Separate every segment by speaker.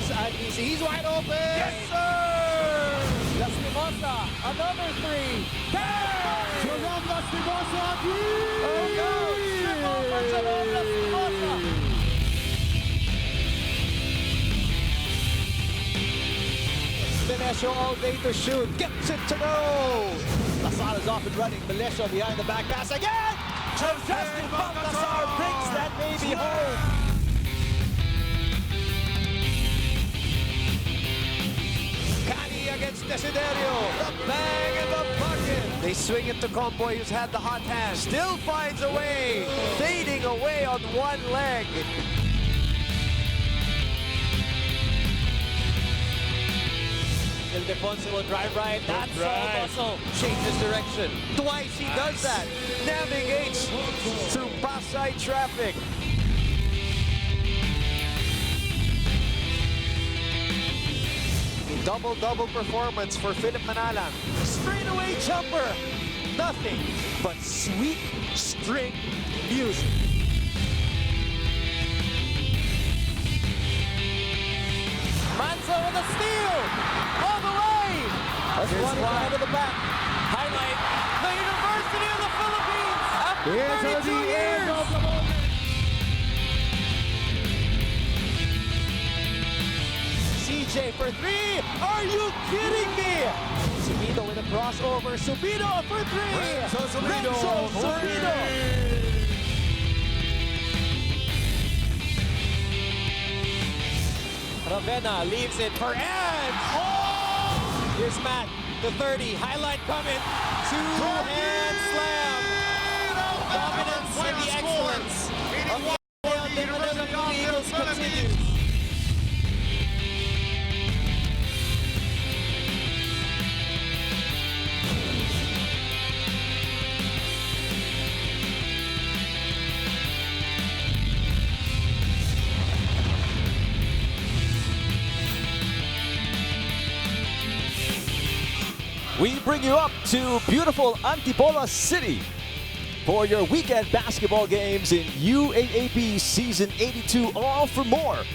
Speaker 1: is uneasy. He's wide open.
Speaker 2: Yes, sir!
Speaker 1: Lastimosa, another three.
Speaker 3: Jerome Lastimosa,
Speaker 1: Oh, go! Triple for Jerome Lastimosa. Melesio all day to shoot. Gets it to go. Lasal is off and running. Melesio behind the back pass again. Justin Baltasar brings that baby home. Cali against Desiderio. The bang in the bucket. They swing it to Comboy, who's had the hot hand. Still finds a way. Fading away on one leg. Ildefonso will drive right. That's all muscle. Changes direction. Twice he does that. Navigates through Pasay traffic. A double-double performance for Philip Manalang. Straightaway jumper. Nothing but sweet string music. Manzo with a steal! All the way! That's one behind the back. Highlight, the University of the Philippines after 32 years! CJ for three! Are you kidding me? Subido with a crossover. Subido for three! Renzo Subido! Ravenna leaves it for Edge. Oh! Here's Matt, the 30. Highlight coming. Two-hand slam. Dominance and the excellence of the Manila Eagles continues.
Speaker 4: We bring you up to beautiful Antipolo City for your weekend basketball games in UAAP Season 82, All for More.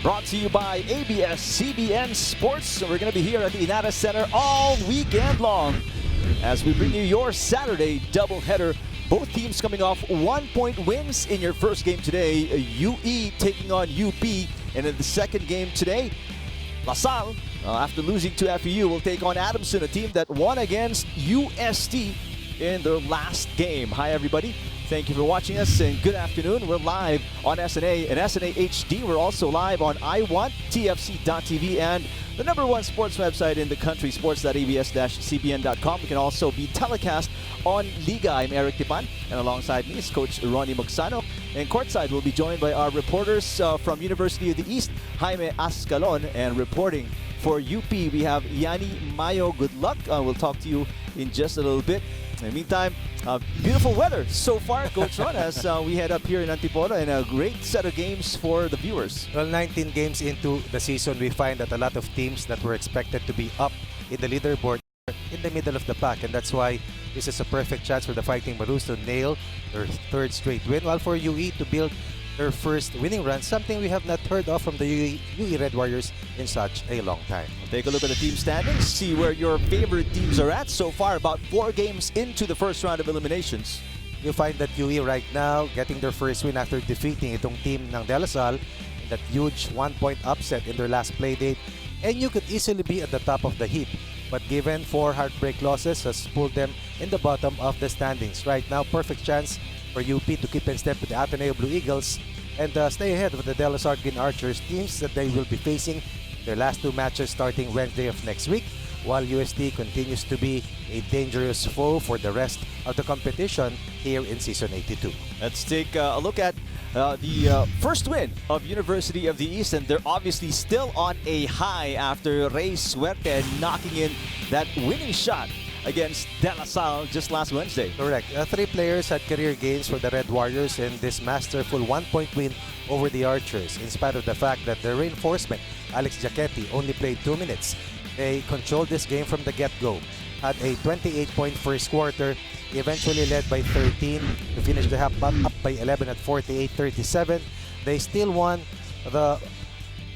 Speaker 4: Brought to you by ABS-CBN Sports. We're going to be here at the Inata Center all weekend long as we bring you your Saturday doubleheader. Both teams coming off 1-point wins in your first game today. UE taking on UP. And in the second game today, LaSalle, after losing to FEU, will take on Adamson, a team that won against UST in their last game. Hi, everybody. Thank you for watching us, and good afternoon. We're live on SNA and SNA HD. We're also live on iwanttfc.tv and the #1 sports website in the country, sports.abs-cbn.com. We can also be telecast on Liga. I'm Eric Tipan, and alongside me is Coach Ronnie Mogsano. And courtside, we'll be joined by our reporters from University of the East, Jaime Ascalon, and reporting for UP, we have Yanni Mayo. Good luck. We'll talk to you in just a little bit. In the meantime, beautiful weather so far, Coach Ron, as we head up here in Antipolo, and a great set of games for the viewers.
Speaker 5: Well, 19 games into the season, we find that a lot of teams that were expected to be up in the leaderboard are in the middle of the pack, and that's why this is a perfect chance for the Fighting Maroons to nail their third straight win, while for UE to build their first winning run, something we have not heard of from the UE Red Warriors in such a long time.
Speaker 4: We'll take a look at the team standings, see where your favorite teams are at so far, about 4 games into the first round of eliminations.
Speaker 5: You find that UE right now getting their first win after defeating itong team ng De La Salle in that huge 1-point upset in their last play date, and you could easily be at the top of the heap. But given 4 heartbreak losses has pulled them in the bottom of the standings. Right now, perfect chance for UP to keep in step with the Ateneo Blue Eagles and stay ahead of the De La Salle Green Archers, teams that they will be facing their last 2 matches starting Wednesday of next week, while UST continues to be a dangerous foe for the rest of the competition here in Season 82.
Speaker 4: Let's take a look at the first win of University of the East, and they're obviously still on a high after Rey Suerte knocking in that winning shot against De La Salle just last Wednesday.
Speaker 5: Correct. 3 players had career gains for the Red Warriors in this masterful 1-point win over the Archers, in spite of the fact that the reinforcement, Alex Giacchetti, only played 2 minutes. They controlled this game from the get-go. Had a 28-point first quarter, eventually led by 13 to finish the half up by 11 at 48-37. They still won the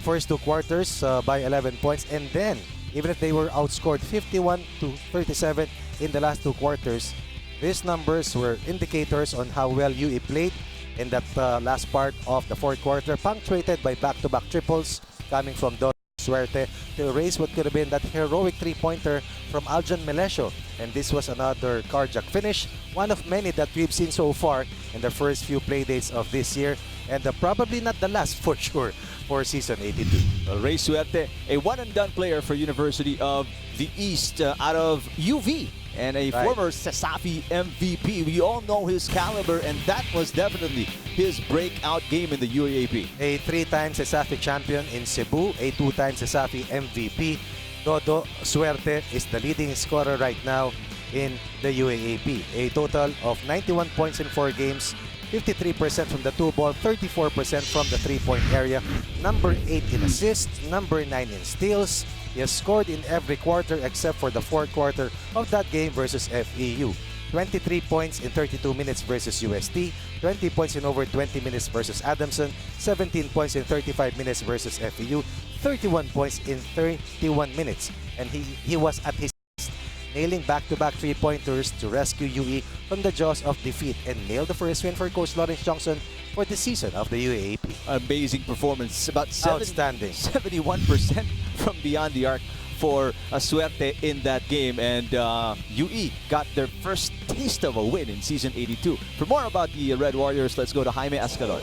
Speaker 5: first two quarters by 11 points, and then even if they were outscored 51-37 in the last two quarters, these numbers were indicators on how well UE played in that last part of the fourth quarter, punctuated by back-to-back triples coming from Don Suerte to erase what could have been that heroic three-pointer from Aljon Melesio. And this was another cardiac finish, one of many that we've seen so far in the first few playdates of this year, and probably not the last for sure for season 82.
Speaker 4: Well, Ray Suerte, a one-and-done player for University of the East out of UV, and a former Sasafi MVP. We all know his caliber, and that was definitely his breakout game in the UAAP.
Speaker 5: A three-time Sasafi champion in Cebu, a two-time Sasafi MVP. Dodo Suerte is the leading scorer right now in the UAAP. A total of 91 points in 4 games, 53% from the two ball, 34% from the three-point area, number 8 in assists, number 9 in steals. He has scored in every quarter except for the fourth quarter of that game versus FEU. 23 points in 32 minutes versus UST, 20 points in over 20 minutes versus Adamson, 17 points in 35 minutes versus FEU, 31 points in 31 minutes. And he was at his best, nailing back-to-back three-pointers to rescue UE from the jaws of defeat and nail the first win for Coach Lawrence Johnson for the season of the UAAP.
Speaker 4: Amazing performance. About
Speaker 5: Outstanding.
Speaker 4: 71% from beyond the arc for Suerte in that game, and UE got their first taste of a win in season 82. For more about the Red Warriors, let's go to Jaime Ascalon.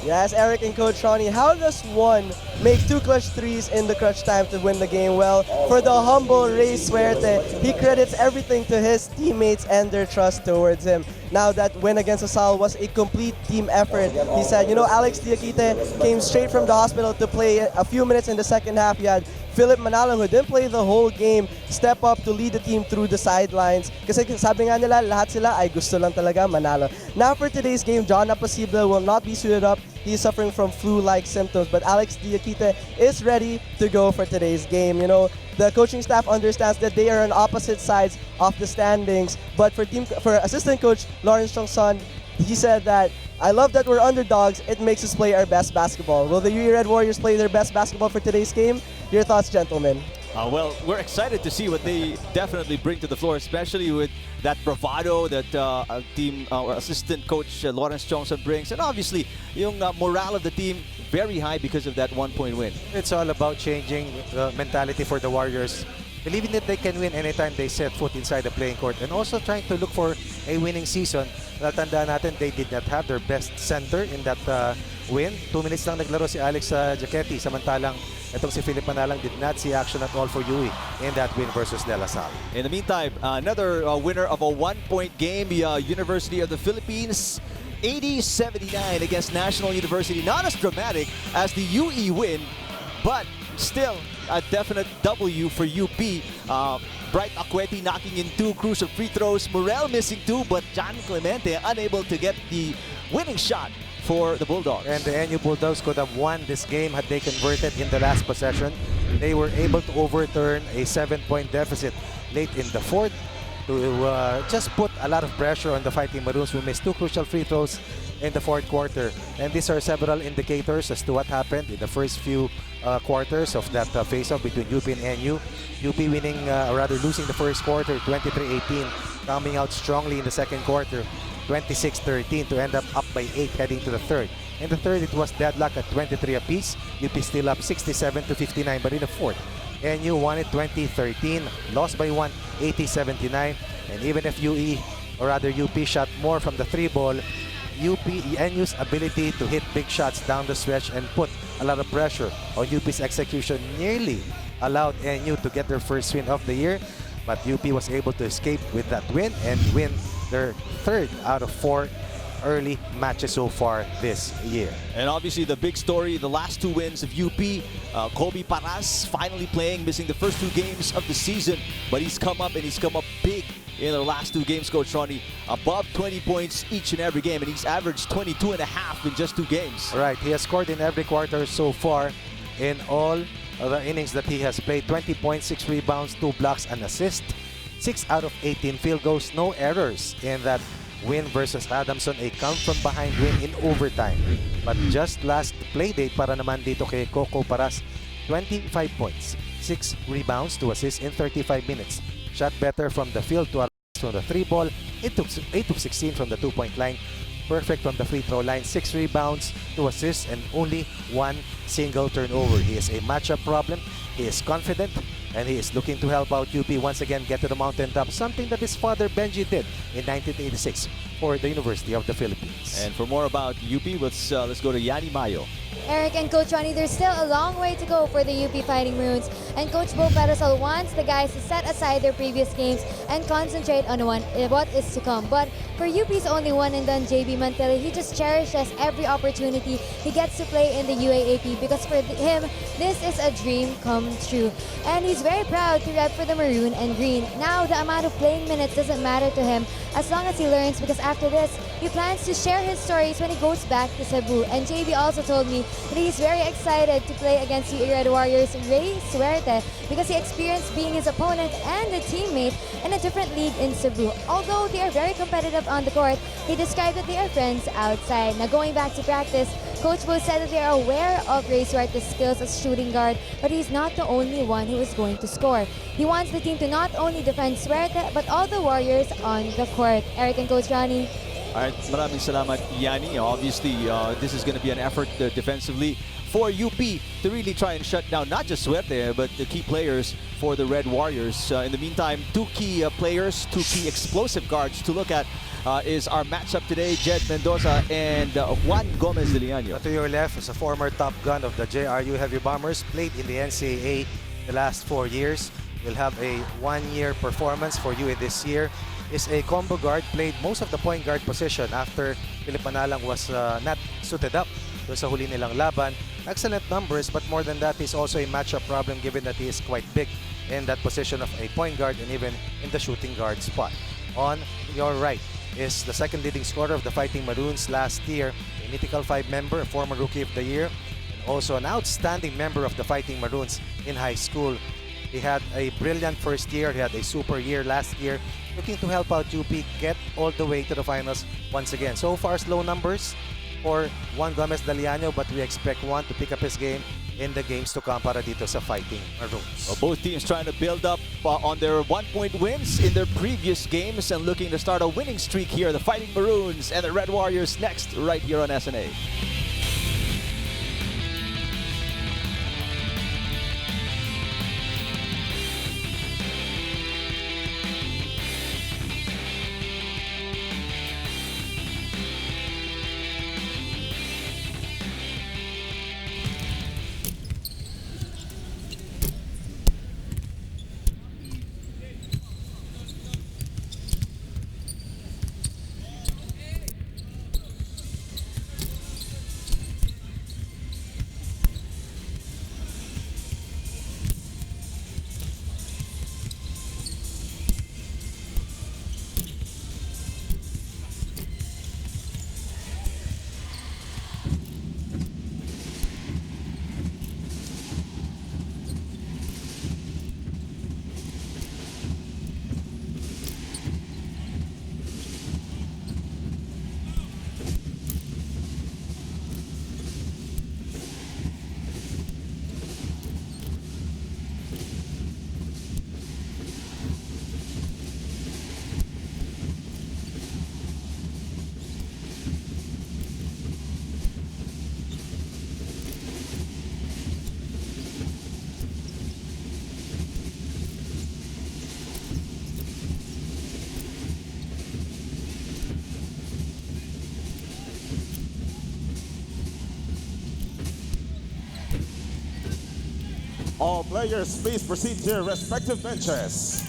Speaker 2: Yes, Eric and Coach Ronnie, how does one make 2 clutch threes in the crunch time to win the game? Well, for the humble Ray Suerte, he credits everything to his teammates and their trust towards him. Now, that win against Asal was a complete team effort. He said, you know, Alex Diakite came straight from the hospital to play a few minutes in the second half. You had Philip Manalang, who didn't play the whole game, step up to lead the team through the sidelines. Kasi sabi nga nila, lahat sila ay gusto lang talaga manalo. Now for today's game, John Apacible will not be suited up. He's suffering from flu-like symptoms, but Alex Diakite is ready to go for today's game. You know, the coaching staff understands that they are on opposite sides of the standings, but for assistant coach Lawrence Chongson, he said that, I love that we're underdogs. It makes us play our best basketball. Will the UE Red Warriors play their best basketball for today's game? Your thoughts, gentlemen?
Speaker 4: Well, we're excited to see what they definitely bring to the floor, especially with that bravado that team or assistant coach Lawrence Johnson brings, and obviously yung morale of the team very high because of that 1-point win.
Speaker 5: It's all about changing the mentality for the Warriors, believing that they can win anytime they set foot inside the playing court, and also trying to look for a winning season. Natandaan natin, they did not have their best center in that win. 2 minutes lang naglaro si Alex Jaquetti, samantalang itong si Philip Manalang did not see action at all for UE in that win versus De La Salle.
Speaker 4: In the meantime, another winner of a 1-point game, the University of the Philippines, 80-79 against National University. Not as dramatic as the UE win, but still a definite W for UP. Bright Akweti knocking in 2 crucial free throws. Morel missing 2, but John Clemente unable to get the winning shot for the Bulldogs.
Speaker 5: And the NU Bulldogs could have won this game had they converted in the last possession. They were able to overturn a 7-point deficit late in the fourth to just put a lot of pressure on the Fighting Maroons, who missed 2 crucial free throws in the fourth quarter. And these are several indicators as to what happened in the first few quarters of that face-off between UP and NU. UP winning, or rather losing the first quarter 23-18, coming out strongly in the second quarter 26-13 to end up by 8 heading to the third. In the third, it was deadlock at 23 apiece. UP still up 67-59, but in the fourth, NU won it 20-13, lost by 1, 80-79. And even if UE, or rather UP, shot more from the 3-ball, NU's ability to hit big shots down the stretch and put a lot of pressure on UP's execution nearly allowed NU to get their first win of the year. But UP was able to escape with that win and win their 3rd out of 4 early matches so far this year.
Speaker 4: And obviously the big story, the last 2 wins of UP, Kobe Paras finally playing, missing the first 2 games of the season, but he's come up and he's come up big in the last 2 games, Coach Ronnie. Above 20 points each and every game, and he's averaged 22.5 in just 2 games.
Speaker 5: Right, he has scored in every quarter so far in all of the innings that he has played. 20 points, 6 rebounds, 2 blocks, and assist. 6 out of 18 field goals, no errors in that win versus Adamson, a come-from-behind win in overtime. But just last playdate para naman dito kay Coco Paras, 25 points, 6 rebounds, 2 assists in 35 minutes. Shot better from the field, 2 from the 3 ball, 8 of 16 from the 2-point line, perfect from the free throw line, 6 rebounds, 2 assists, and only 1 single turnover. He is a matchup problem, he is confident, and he is looking to help out UP once again get to the mountaintop, something that his father Benji did in 1986 for the University of the Philippines.
Speaker 4: And for more about UP, let's go to Yanni Mayo.
Speaker 6: Eric and Coach Ronnie, there's still a long way to go for the UP Fighting Maroons, and Coach Bo Pedesal wants the guys to set aside their previous games and concentrate on what is to come. But for UP's only one and done JB Mantilli, he just cherishes every opportunity he gets to play in the UAAP, because for him, this is a dream come true. And he's very proud to rep for the maroon and green. Now, the amount of playing minutes doesn't matter to him as long as he learns, because after this, he plans to share his stories when he goes back to Cebu. And JB also told me that he's very excited to play against the Red Warriors' Ray Suerte, because he experienced being his opponent and a teammate in a different league in Cebu. Although they are very competitive on the court, he described that they are friends outside. Now, going back to practice, Coach Bo said that they are aware of Ray Suerte's skills as shooting guard, but he's not the only one who is going to score. He wants the team to not only defend Suerte, but all the Warriors on the court. Eric and Coach Ronnie.
Speaker 4: All right, maraming salamat, Yanni. Obviously, this is going to be an effort defensively for UP to really try and shut down not just Suerte, but the key players for the Red Warriors. In the meantime, 2 key players, 2 key explosive guards to look at is our matchup today, Jed Mendoza and Juan Gomez de Leaño.
Speaker 5: To your left is a former top gun of the JRU Heavy Bombers, played in the NCAA the last 4 years. Will have a 1-year performance for you this year. Is a combo guard, played most of the point guard position after Philip Manalang was not suited up doon sa huli nilang laban. Excellent numbers, but more than that, he's also a matchup problem given that he is quite big in that position of a point guard and even in the shooting guard spot. On your right is the second leading scorer of the Fighting Maroons last year, a mythical 5 member, a former Rookie of the Year, and also an outstanding member of the Fighting Maroons in high school. He had a brilliant first year, he had a super year last year, looking to help out UP get all the way to the finals once again. So far, slow numbers for Juan Gomez de Leaño, but we expect Juan to pick up his game in the games to come para dito sa Fighting Maroons.
Speaker 4: Both teams trying to build up on their 1-point wins in their previous games and looking to start a winning streak here. The Fighting Maroons and the Red Warriors next right here on SNA.
Speaker 3: All players, please proceed to your respective benches.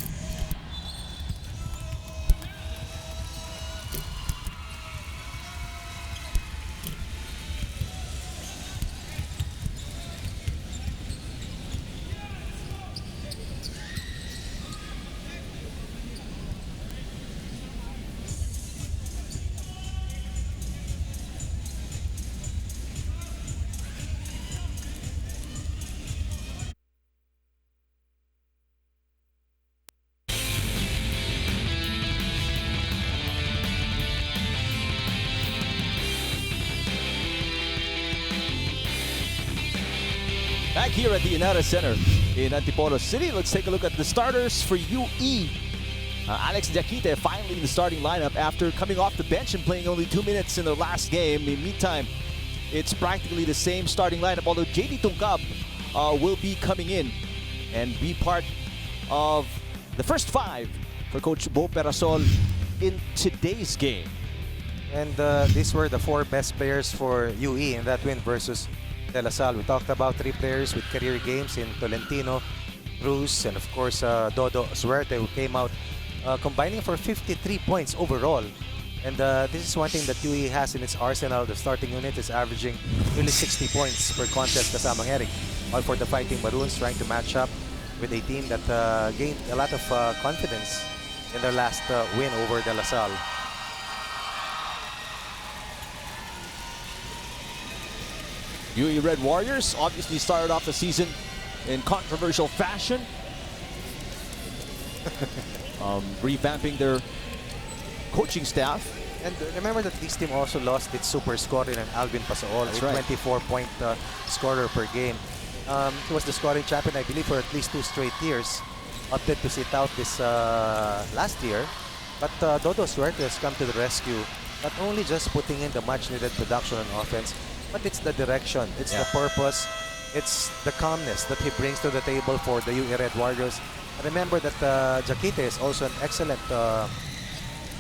Speaker 4: Back here at the United Center in Antipolo City, let's take a look at the starters for UE. Alex Diakite finally in the starting lineup after coming off the bench and playing only 2 minutes in the last game. In the meantime, it's practically the same starting lineup, although JD Tungkab will be coming in and be part of the first 5 for Coach Bo Perasol in today's game.
Speaker 5: And these were the 4 best players for UE in that win versus De La Salle. We talked about 3 players with career games in Tolentino, Cruz, and of course Dodo Suerte, who came out combining for 53 points overall. And this is one thing that UE has in its arsenal. The starting unit is averaging nearly 60 points per contest kasamang Eric. All for the Fighting Maroons, trying to match up with a team that gained a lot of confidence in their last win over De La Salle.
Speaker 4: UE Red Warriors obviously started off the season in controversial fashion. Revamping their coaching staff.
Speaker 5: And remember that this team also lost its super scorer in Alvin Pasaol,
Speaker 4: That's
Speaker 5: a
Speaker 4: right.
Speaker 5: 24-point scorer per game. He was the scoring champion, I believe, for at least 2 straight years. Opted to sit out this last year. But Dodo Suerte has come to the rescue, not only just putting in the much-needed production on offense, but it's the direction, it's the purpose, it's the calmness that he brings to the table for the UE Red Warriors. Remember that Diakite is also an excellent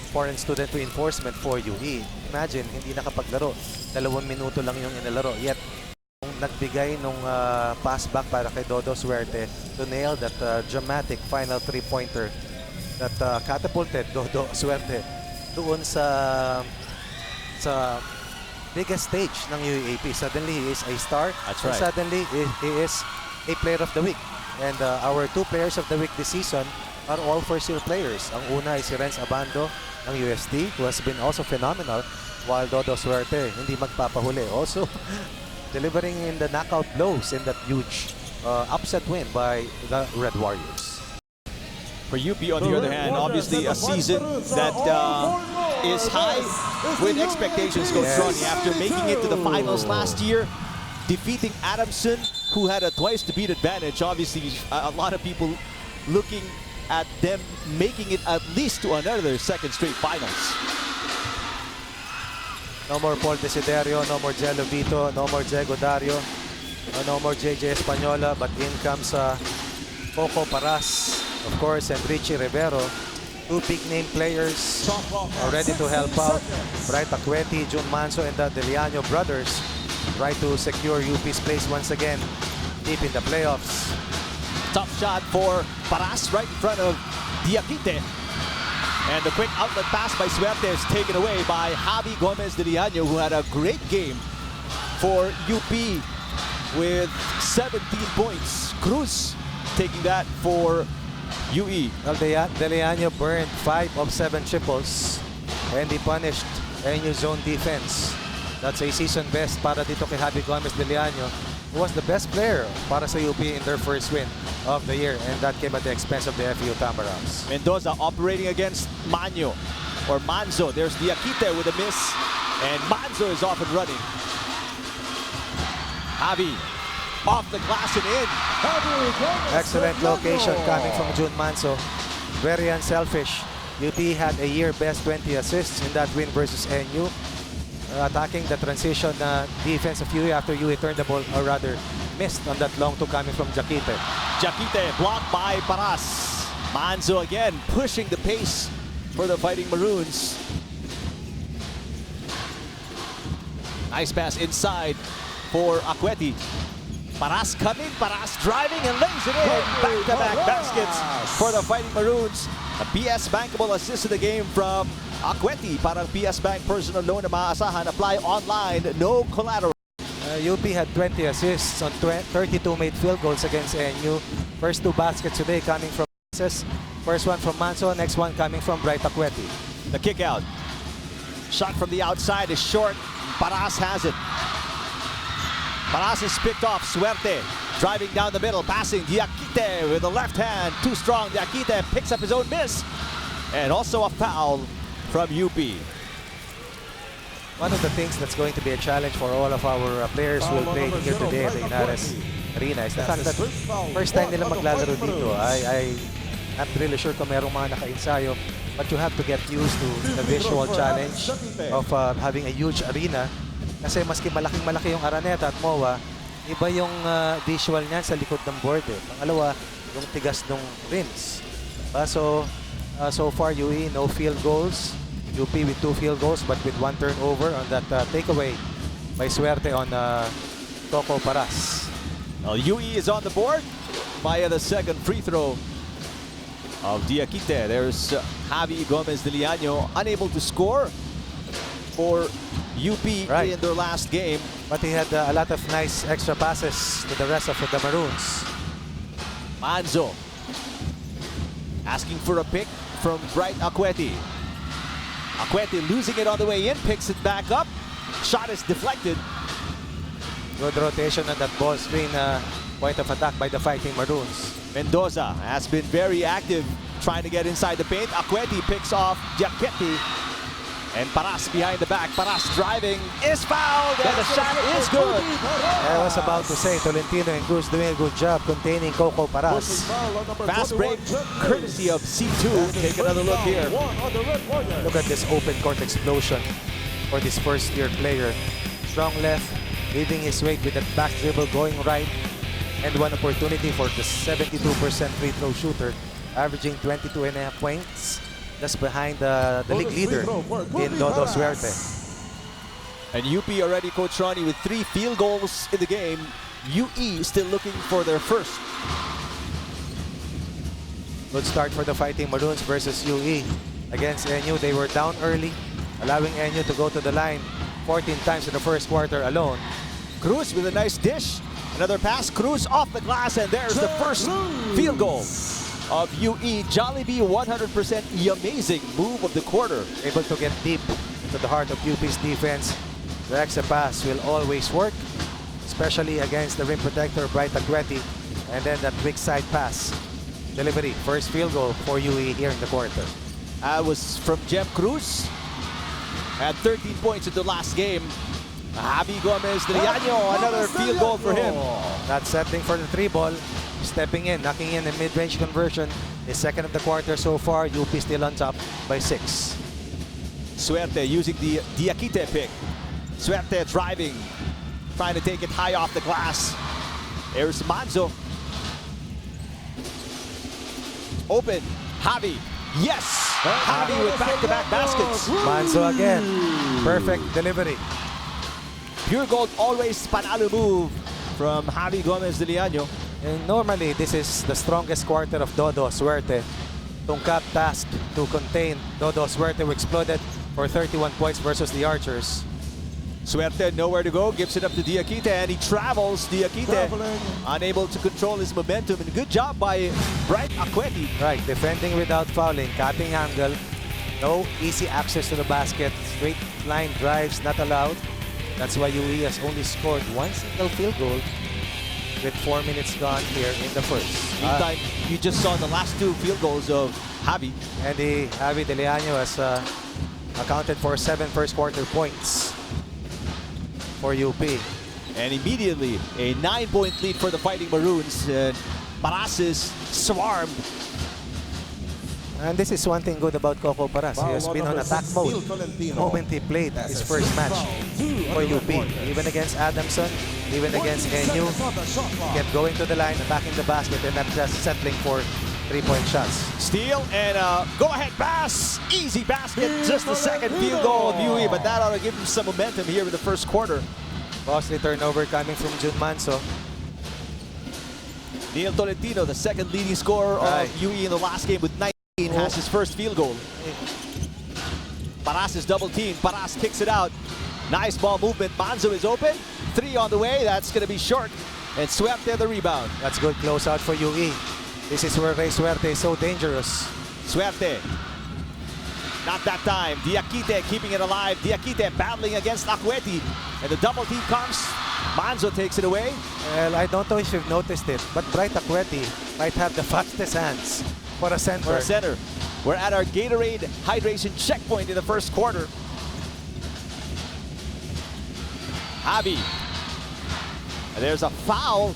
Speaker 5: foreign student reinforcement for UE. Imagine, hindi nakapaglaro. 2 minuto lang yung inalaro. Yet, kung nagbigay nung pass back para kay Dodo Suerte to nail that dramatic final 3-pointer that catapulted Dodo Suerte doon sa biggest stage ng UAAP. Suddenly, he is a star.
Speaker 4: That's
Speaker 5: and
Speaker 4: right.
Speaker 5: Suddenly, he is a player of the week. And our 2 players of the week this season are all first-year players. Ang una ay si Renz Abando ng USD, who has been also phenomenal, while Dodo Suerte hindi magpapahuli. Also, delivering in the knockout blows in that huge upset win by the Red Warriors.
Speaker 4: For UP, on the other hand, obviously a season that is high with expectations, Coach Ronnie, after making it to the finals last year, defeating Adamson, who had a twice-to-beat advantage. Obviously, a lot of people looking at them making it at least to another second straight finals.
Speaker 5: No more Paul Desiderio, no more Jello Vito, no more Diego Dario, no more JJ Española, but in comes Coco Paras, of course, and Richie Rivero. 2 big-name players are ready to help out. Bright Acueti, Jun Manso, and the Deliano brothers try to secure UP's place once again deep in the playoffs.
Speaker 4: Tough shot for Paras right in front of Diakite. And the quick outlet pass by Suerte is taken away by Javi Gomez de Liano, who had a great game for UP with 17 points. Cruz taking that for UE.
Speaker 5: Well, Deliano burned 5 of 7 triples and he punished NU zone defense. That's a season best para dito kay Javi Gomez de Liano, who was the best player para sa UP in their first win of the year, and that came at the expense of the FEU Tamarams.
Speaker 4: Mendoza operating against Manzo. There's Diakite with a miss, and Manzo is off and running. Javi off the glass and in.
Speaker 5: Excellent location coming from Jun Manso. Very unselfish. UP had a year best 20 assists in that win versus NU. Attacking the transition defense of UE after UE turned the ball, or rather missed on that long two coming from Diakite.
Speaker 4: Diakite blocked by Paras. Manzo again pushing the pace for the Fighting Maroons. Nice pass inside for Acueti. Paras coming, Paras driving and lays it in. Back-to-back baskets for the Fighting Maroons. A PS bankable assist to the game from Acueti. Parang PS Bank personal loan na maaasahan. Apply online, no collateral.
Speaker 5: UP had 20 assists on 32 made field goals against NU. First 2 baskets today coming from Manses. First one from Manso, next one coming from Bright Acueti.
Speaker 4: The kick out. Shot from the outside is short. Paras has it. Paras is picked off. Suerte driving down the middle, passing Diakite with the left hand. Too strong. Diakite picks up his own miss. And also a foul from UP.
Speaker 5: One of the things that's going to be a challenge for all of our players who will play here today at the Inares arena is the fact that
Speaker 3: First foul,
Speaker 5: first time nila
Speaker 3: on the
Speaker 5: maglalaro
Speaker 3: Fighting
Speaker 5: dito.
Speaker 3: Maroons.
Speaker 5: I'm not really sure kung merong mga naka-ensayo, but you have to get used to the visual challenge of having a huge arena. Kasi maski malaking-malaki yung Araneta at MOA, iba yung visual niyan sa likod ng board. Pangalawa, yung tigas ng rims. So far, UE, no field goals. UP with 2 field goals, but with 1 turnover on that takeaway by Suerte on Coco Paras.
Speaker 4: Well, UE is on the board via the second free throw of Diakite. There's Javi Gomez de Liano, unable to score for UP in their last game.
Speaker 5: But he had a lot of nice extra passes to the rest of the Maroons.
Speaker 4: Manzo asking for a pick from Bright Akweti. Akweti losing it on the way in, picks it back up. Shot is deflected.
Speaker 5: Good rotation on that ball screen point of attack by the Fighting Maroons.
Speaker 4: Mendoza has been very active trying to get inside the paint. Akweti picks off Giacchetti. And Paras behind the back. Paras driving is fouled, and the shot is good.
Speaker 5: I was about to say, Tolentino and Cruz doing a good job containing Coco Paras.
Speaker 4: Fast break, courtesy of C2. Take another look here.
Speaker 5: Look at this open court explosion for this first-year player. Strong left, leading his weight with that back dribble going right. And one opportunity for the 72% free throw shooter, averaging 22.5 points. Just behind the league leader in Dodo Suerte.
Speaker 4: And UP already, Coach Ronnie, with 3 field goals in the game. UE still looking for their first.
Speaker 5: Good start for the Fighting Maroons versus UE. Against NU, they were down early, allowing NU to go to the line 14 times in the first quarter alone.
Speaker 4: Cruz with a nice dish. Another pass, Cruz off the glass, and there's the first field goal of UE. Jollibee, 100% amazing move of the quarter.
Speaker 5: Able to get deep into the heart of UP's defense. The extra pass will always work, especially against the rim protector, Bright Akweti. And then that quick side pass. Delivery, first field goal for UE here in the quarter.
Speaker 4: That was from Jem Cruz. Had 13 points in the last game. Javi Gomez de Liano, another field goal for him.
Speaker 5: Not settling for the 3 ball. Stepping in, knocking in a mid-range conversion. The second of the quarter so far, UP still on top by 6.
Speaker 4: Suerte using the Diakite pick. Suerte driving, trying to take it high off the glass. There's Manzo. Open, Javi. Yes! Javi with back-to-back baskets.
Speaker 5: Manzo again. Perfect delivery.
Speaker 4: Pure gold, always panalo move from Javi Gomez de Liano.
Speaker 5: And normally, this is the strongest quarter of Dodo Suerte. Tungkap tasked to contain Dodo Suerte, who exploded for 31 points versus the Archers.
Speaker 4: Suerte nowhere to go, gives it up to Diakite, and he travels. Diakite unable to control his momentum, and good job by Bright Akweti.
Speaker 5: Right, defending without fouling, cutting angle, no easy access to the basket, straight line drives not allowed. That's why UE has only scored 1 single field goal with 4 minutes gone here in the first.
Speaker 4: Meantime, you just saw the last 2 field goals of Javi.
Speaker 5: And the Javi De Liano has accounted for 7 first quarter points for UP.
Speaker 4: And immediately, a 9-point lead for the Fighting Maroons. Paras is swarmed.
Speaker 5: And this is one thing good about Coco Paras. He has been on attack mode the moment he played his first match for UP. Even against Adamson, even against NU, kept going to the line, attacking the basket, and not just settling for 3-point shots.
Speaker 4: Steal and go-ahead pass. Easy basket. Just the second field goal of UE, but that ought to give him some momentum here in the first quarter.
Speaker 5: Costly turnover coming from Jun Manso.
Speaker 4: Neil Tolentino, the second leading scorer of UE in the last game with 19, has his first field goal. Paras is double teamed. Paras kicks it out. Nice ball movement. Manzo is open. 3 on the way. That's going to be short. And Suerte the rebound.
Speaker 5: That's good closeout for UE. This is where Ray Suerte is so dangerous.
Speaker 4: Suerte. Not that time. Diakite keeping it alive. Diakite battling against Akweti. And the double team comes. Manzo takes it away.
Speaker 5: Well, I don't know if you've noticed it, but Bright Akweti might have the fastest hands for a center.
Speaker 4: For a center. We're at our Gatorade hydration checkpoint in the first quarter. Javi. And there's a foul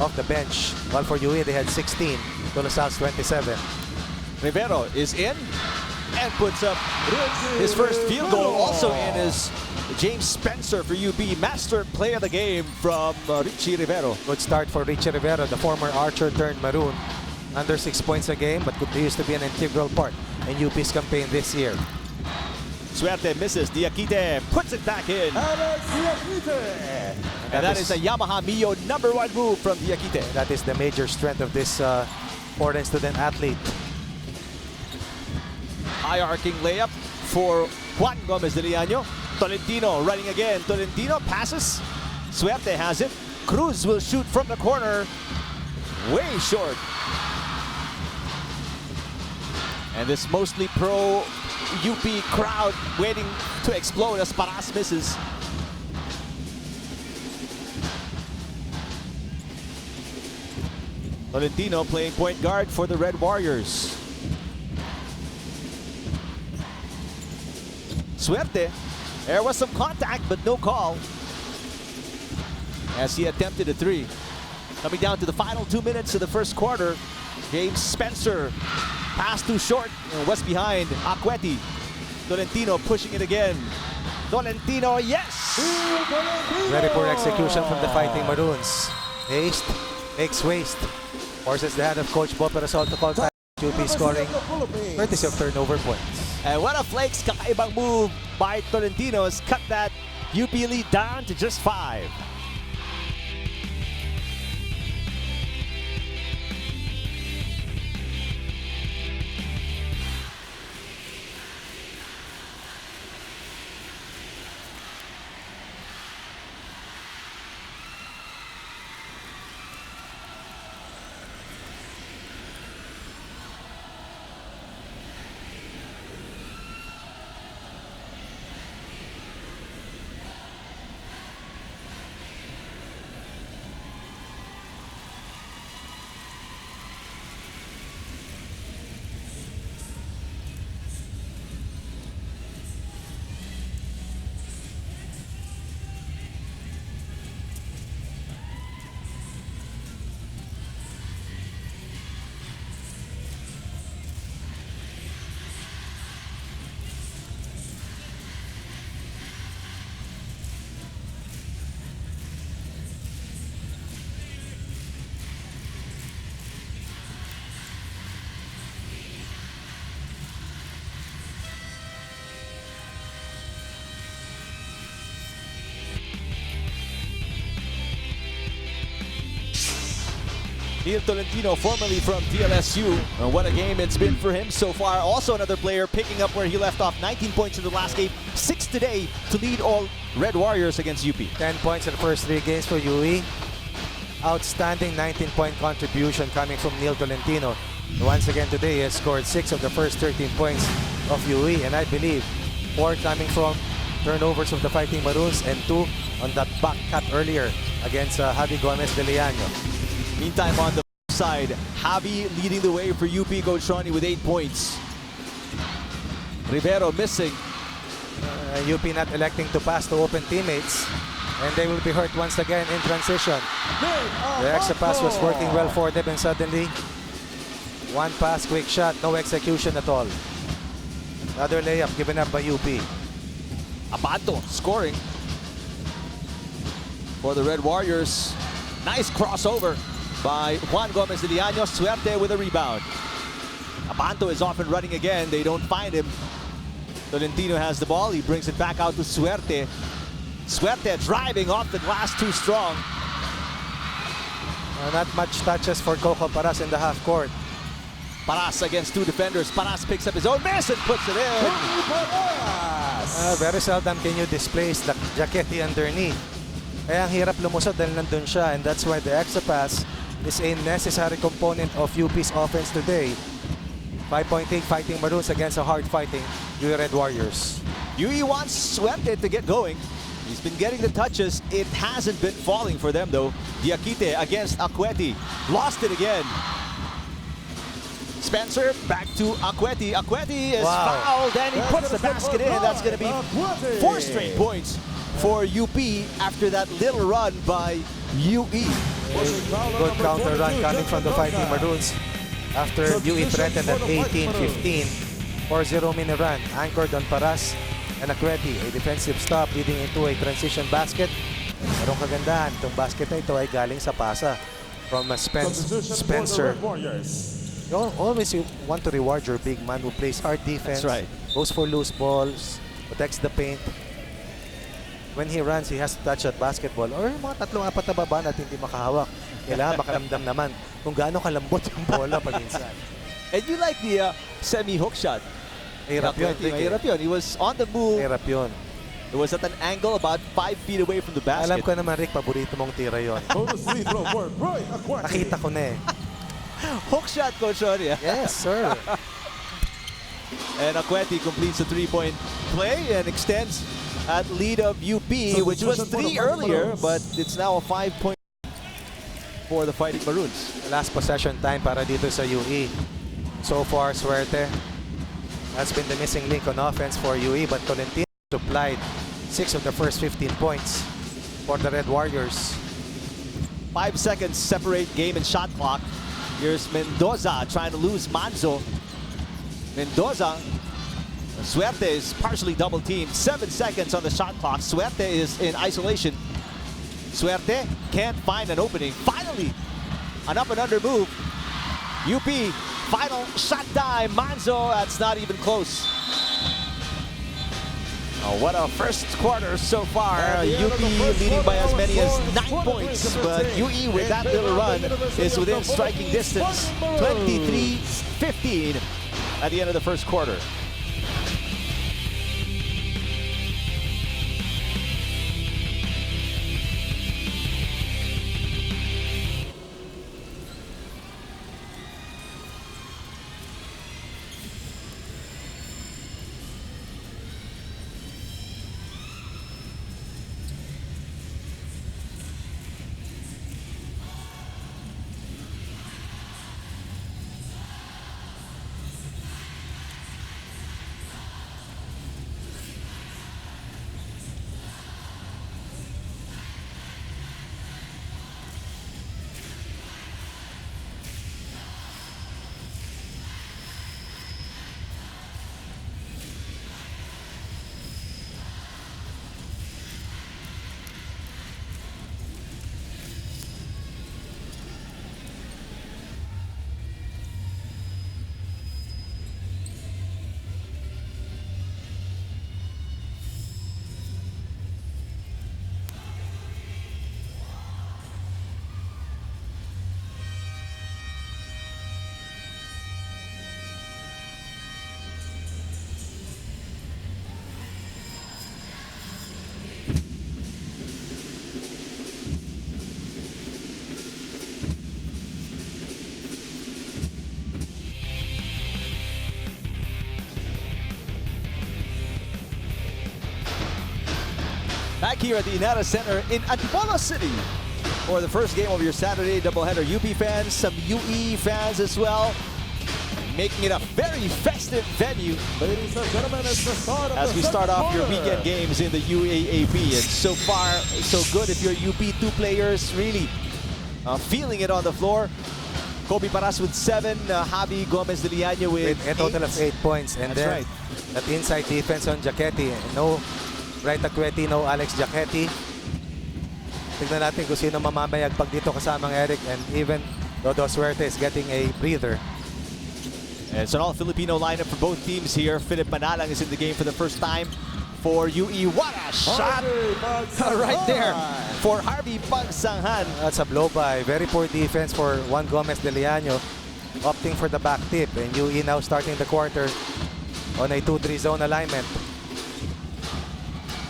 Speaker 5: off the bench. While for UE, they had 16 to LaSalle's 27.
Speaker 4: Rivero is in and puts up his first field goal. Also in is James Spencer for UP. Master play of the game from Richie Rivero.
Speaker 5: Good start for Richie Rivero, the former Archer turned Maroon. Under 6 points a game, but continues to be an integral part in UP's campaign this year.
Speaker 4: Suerte misses. Diakite puts it back in. And that is a Yamaha Mio #1 move from Diakite.
Speaker 5: That is the major strength of this foreign student athlete.
Speaker 4: High arcing layup for Juan Gomez de Liano. Tolentino running again. Tolentino passes. Suerte has it. Cruz will shoot from the corner. Way short. And this mostly pro UP crowd waiting to explode as Paras misses. Tolentino playing point guard for the Red Warriors. Suerte. There was some contact, but no call. As he attempted a three. Coming down to the final 2 minutes of the first quarter. James Spencer. Pass too short. And what's behind? Aqueti. Tolentino pushing it again. Tolentino, yes!
Speaker 5: Very poor execution from the Fighting Maroons. Haste makes waste. Forces the hand of Coach Bob Perasol to call time. UP scoring courtesy of turnover points.
Speaker 4: And what a flakes kakaibang move by Tolentino has cut that UP lead down to just 5. Neil Tolentino, formerly from DLSU. And what a game it's been for him so far. Also another player picking up where he left off. 19 points in the last game, 6 today to lead all Red Warriors against UP.
Speaker 5: 10 points in the first 3 games for UE. Outstanding 19-point contribution coming from Neil Tolentino. Once again today, he has scored 6 of the first 13 points of UE. And I believe 4 coming from turnovers of the Fighting Maroons and 2 on that back cut earlier against Javi Gomez de Liano.
Speaker 4: Meantime, on the side, Javi leading the way for UP Coach Ronnie with 8 points. Rivero missing.
Speaker 5: UP not electing to pass to open teammates. And they will be hurt once again in transition. The extra pass was working well for them and suddenly, one pass, quick shot, no execution at all. Another layup given up by UP.
Speaker 4: Abanto scoring for the Red Warriors. Nice crossover by Juan Gomez de Liano. Suerte with a rebound. Abanto is off and running again. They don't find him. Tolentino has the ball. He brings it back out to Suerte. Suerte driving off the glass too strong.
Speaker 5: Not much touches for Coco Paras in the half court.
Speaker 4: Paras against 2 defenders. Paras picks up his own miss and puts it in.
Speaker 5: Very seldom can you displace the Jaquetti underneath. Kaya ang hirap lumusod dahil nandun siya, and that's why the extra pass is a necessary component of UP's offense today. 5.8 Fighting Maroons against a hard-fighting UE Red Warriors.
Speaker 4: UE wants Suerte to get going. He's been getting the touches. It hasn't been falling for them though. Diakite against Aqueti. Lost it again. Spencer back to Aqueti. Aqueti is fouled and he puts the basket in. That's going to be 4 straight points for UP after that little run by UE.
Speaker 3: Good
Speaker 5: counter run coming from the Fighting Maroons after UE threatened at 18-15. 4-0 mini run anchored on Paras and Akweti, a defensive stop leading into a transition basket. Pero ang kagandahan, itong basket na ito ay galing sa pasa from Spencer. You always want to reward your big man who plays hard defense.
Speaker 4: That's right.
Speaker 5: Goes for loose balls, protects the paint. When he runs, he has to touch that basketball or mga 3-4 na baba at hindi makahawak. Kailangan makaramdam naman kung gaano kalambot yung bola pag minsan.
Speaker 4: And you like the semi-hook shot.
Speaker 5: Mahirap yun.
Speaker 4: Mahirap yun. He was on the move.
Speaker 5: Mahirap yun.
Speaker 4: It was at an angle about 5 feet away from the basket.
Speaker 5: Alam ko naman, Rick, paborito mong tira yun. Nakita ko na eh.
Speaker 4: Hook shot, Coach Ronnie.
Speaker 5: Yes, sir.
Speaker 4: And Akweti completes a 3-point play and extends at lead of UP, which was 3 earlier, but it's now a 5-point for the Fighting Maroons.
Speaker 5: Last possession time para dito sa UE. So far, Suerte has been the missing link on offense for UE, but Tolentino supplied 6 of the first 15 points for the Red Warriors.
Speaker 4: 5 seconds separate game and shot clock. Here's Mendoza trying to lose Manzo. Mendoza, Suerte is partially double teamed. 7 seconds on the shot clock. Suerte is in isolation. Suerte can't find an opening. Finally, an up and under move. UP, final shot time. Manzo, that's not even close. Oh, what a first quarter so far. UP leading by as many as 9 points. But UE with that little run is within striking distance. 23-15 at the end of the first quarter. Back here at the Inara Center in Antipolo City for the first game of your Saturday doubleheader. UP fans, some UE fans as well, making it a very festive venue
Speaker 3: Ladies and gentlemen, it's the start of
Speaker 4: as we start off your weekend games in the UAAP. And so far, so good if you're UP2 players, really feeling it on the floor. Kobe Paras with 7, Javi Gomez de Liaño with
Speaker 5: A total of 8 points. And
Speaker 4: That's
Speaker 5: then
Speaker 4: right.
Speaker 5: that inside defense on Giachetti. No right Akweti, no Alex Giachetti. Tignan natin kung sino mamamayag pag dito kasamang Eric, and even Dodo Suerte is getting a breather.
Speaker 4: And it's an all-Filipino lineup for both teams here. Philip Manalang is in the game for the first time for UE. What a shot right there for Harvey Pagsanghan.
Speaker 5: That's a blow by. Very poor defense for Juan Gomez de Liaño, opting for the back tip. And UE now starting the quarter on a 2-3 zone alignment.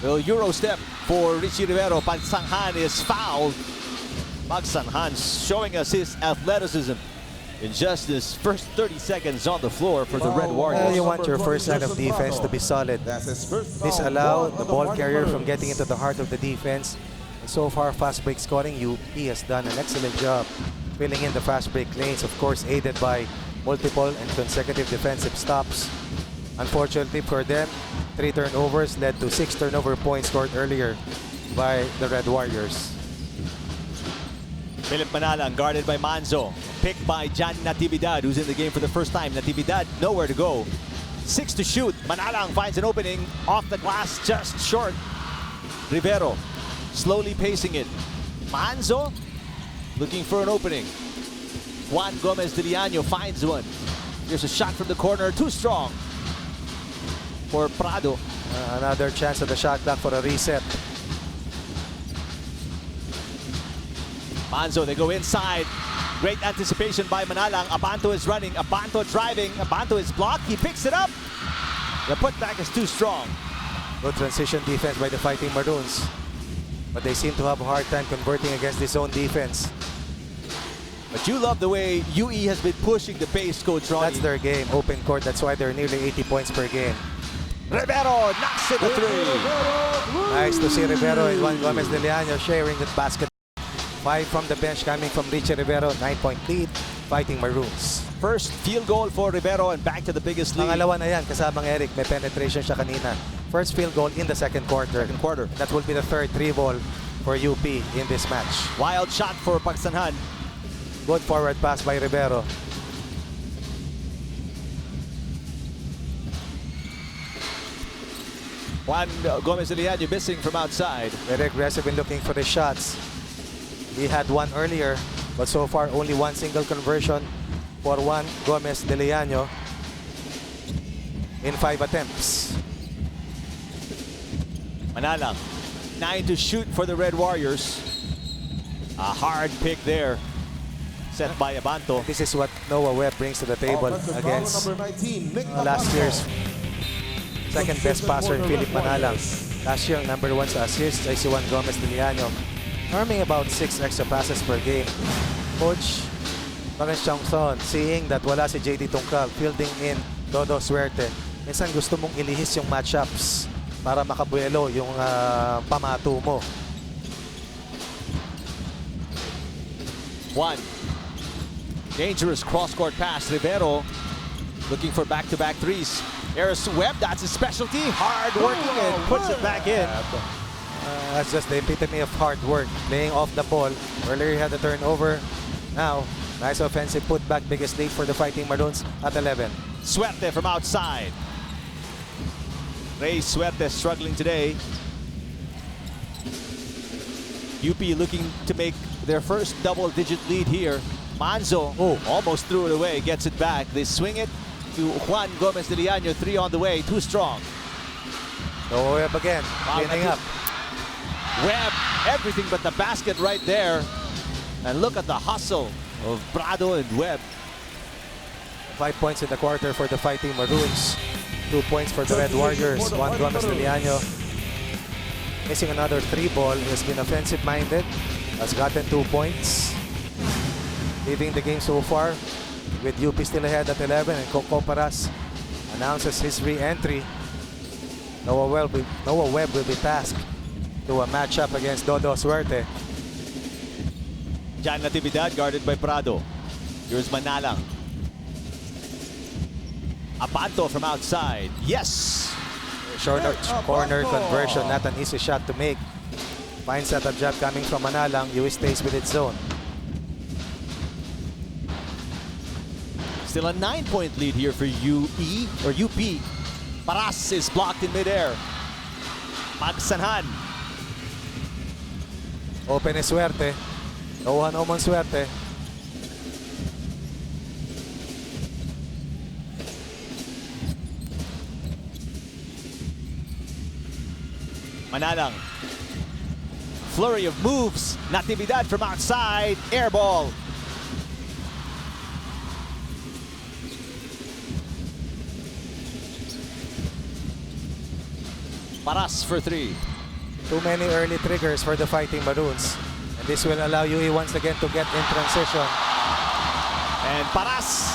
Speaker 4: The Euro step for Richie Rivero. Pagsanghan is fouled. Pagsanghan showing us his athleticism in just his first 30 seconds on the floor for the Red
Speaker 5: Well,
Speaker 4: Warriors.
Speaker 5: you want your first line of defense to be solid. Disallow the ball carrier from getting into the heart of the defense. And so far, fast break scoring, UP has done an excellent job filling in the fast break lanes, of course aided by multiple and consecutive defensive stops. Unfortunately for them, 3 turnovers led to 6 turnover points scored earlier by the Red Warriors.
Speaker 4: Philip Manalang guarded by Manzo. Picked by Jan Natividad, who's in the game for the first time. Natividad, nowhere to go. 6 to shoot. Manalang finds an opening off the glass, just short. Rivero slowly pacing it. Manzo looking for an opening. Juan Gomez de Liano finds one. Here's a shot from the corner, too strong for Prado.
Speaker 5: Another chance at the shot clock for a reset.
Speaker 4: Manzo, they go inside. Great anticipation by Manalang. Abanto is running. Abanto driving. Abanto is blocked. He picks it up. The putback is too strong.
Speaker 5: Good transition defense by the Fighting Maroons. But they seem to have a hard time converting against this zone defense.
Speaker 4: But you love the way UE has been pushing the pace, Coach Ronnie.
Speaker 5: That's their game, open court. That's why they're nearly 80 points per game.
Speaker 4: Rivero knocks in the three.
Speaker 5: Nice to see Rivero and Juan Gomez de Liano sharing the basket. 5 from the bench coming from Richie Rivero. 9-point lead, Fighting Maroons.
Speaker 4: First field goal for Rivero and back to the biggest lead.
Speaker 5: Pangalawa na yan, kasamang Eric. May penetration siya kanina. First field goal in the second quarter. That will be the third 3-ball for UP in this match.
Speaker 4: Wild shot for Pagsanhan.
Speaker 5: Good forward pass by Rivero.
Speaker 4: Juan Gomez de Liano missing from outside.
Speaker 5: Very aggressive in looking for the shots. He had one earlier, but so far only one single conversion for Juan Gomez de Liano in 5 attempts.
Speaker 4: Manalang, 9 to shoot for the Red Warriors. A hard pick there, set by Abanto.
Speaker 5: This is what Noah Webb brings to the table against last year's second best passer, Philip Manalang. Last year, number 1 sa assists ay si Juan Gomez de Liano, earning about 6 extra passes per game. Coach Paris Chongson, seeing that wala si JD Tungkal fielding in Dodo Suerte, minsan gusto mong ilihis yung matchups para makabuelo yung pamato mo.
Speaker 4: Juan, dangerous cross-court pass. Rivero looking for back-to-back threes. There's Webb, that's his specialty. Hard working and puts it back in.
Speaker 5: That's just the epitome of hard work, laying off the ball. Earlier he had the turnover. Now, nice offensive putback, biggest lead for the Fighting Maroons at 11.
Speaker 4: Suerte from outside. Ray Suerte struggling today. UP looking to make their first double-digit lead here. Manzo almost threw it away, gets it back. They swing it to Juan Gomez de Liano, 3 on the way, too strong.
Speaker 5: No Webb again, cleaning up.
Speaker 4: Webb, everything but the basket right there. And look at the hustle of Prado and Webb.
Speaker 5: 5 points in the quarter for the Fighting Maroons. 2 points for the Red Warriors. Juan Gomez de Liano missing another 3-ball. He has been offensive-minded. Has gotten 2 points. Leading the game so far with UP still ahead at 11, and Coco Paras announces his re-entry. Noah Webb will be tasked to a matchup against Dodo Suerte.
Speaker 4: Jan Natividad guarded by Prado. Here's Manalang. Abanto from outside. Yes!
Speaker 5: Shorter corner conversion, not an easy shot to make. Fine setup job coming from Manalang. UE stays with its zone.
Speaker 4: Still a 9-point lead here for UE or UP. Paras is blocked in midair. Pagsanhan.
Speaker 5: Open is Suerte. No one on Suerte.
Speaker 4: Manalang. Flurry of moves. Natividad from outside. Air ball. Paras for 3.
Speaker 5: Too many early triggers for the Fighting Maroons. And this will allow UE once again to get in transition.
Speaker 4: And Paras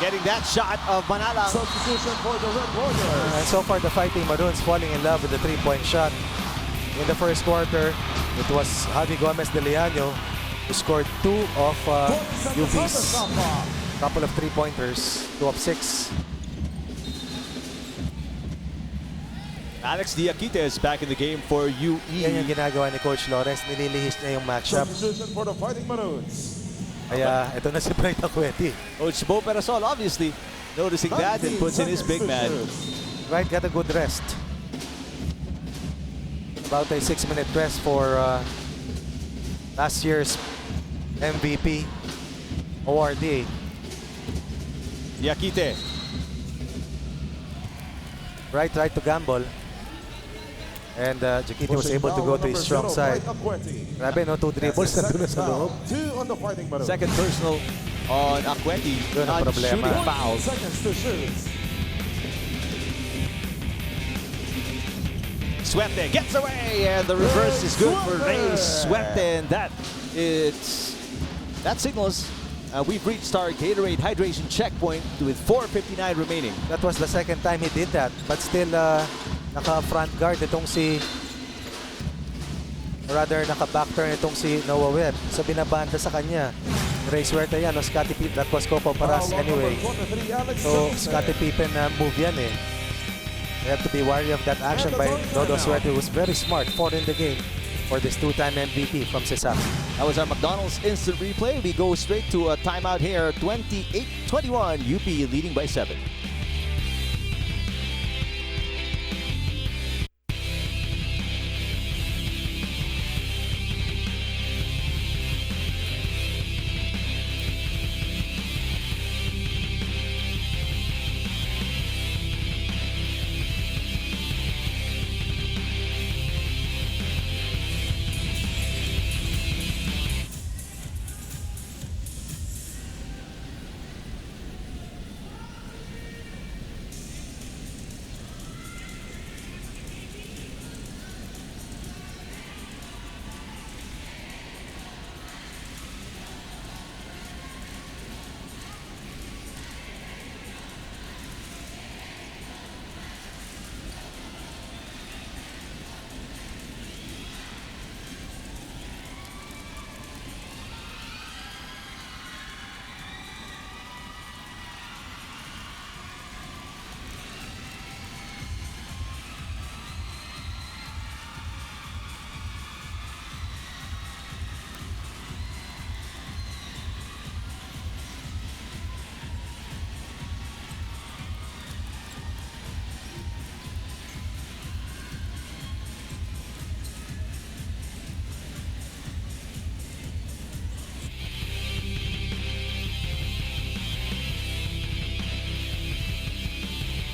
Speaker 4: getting that shot of Manalang.
Speaker 3: Substitution for the Red Warriors.
Speaker 5: And so far the Fighting Maroons falling in love with the 3-point shot. In the first quarter, it was Javi Gomez de Liano who scored 2 of UP's couple of 3-pointers, 2 of 6.
Speaker 4: Alex Diakite is back in the game for UE.
Speaker 5: Yan yung ginagawa ni Coach Lawrence. Nililihis niya yung matchup.
Speaker 3: Substitution for the Fighting Maroons.
Speaker 5: Kaya ito na si Bright Acueti.
Speaker 4: Coach Bo Perasol obviously noticing that and puts in his big man.
Speaker 5: Bright got a good rest. About a 6-minute rest for last year's MVP awardee.
Speaker 4: Diakite.
Speaker 5: Bright tried to gamble. And Jakite was able to go to his strong side. Grabe, no? 2 dribbles na doon sa loob.
Speaker 3: 2 on the Fighting Maroons.
Speaker 4: Second personal on Acueti.
Speaker 5: Yun ang
Speaker 4: Not
Speaker 5: problema.
Speaker 4: shooting fouls.
Speaker 3: Seconds to shoot.
Speaker 4: Suerte gets away, and the reverse is good for Ray Suerte, and that signals we've reached our Gatorade hydration checkpoint with 4:59 remaining.
Speaker 5: That was the second time he did that. But still, naka-front guard itong naka-back turn itong si Noah Webb. So binabanda sa kanya. Ray Suerte yan, o Scottie Pippen. That was Coco Paras anyway. So Scottie Pippen move yan eh. We have to be wary of that action by Dodo Suerte, who was very smart, fought in the game for this 2-time MVP from Sesame.
Speaker 4: That was our McDonald's instant replay. We go straight to a timeout here. 28-21, UP leading by 7.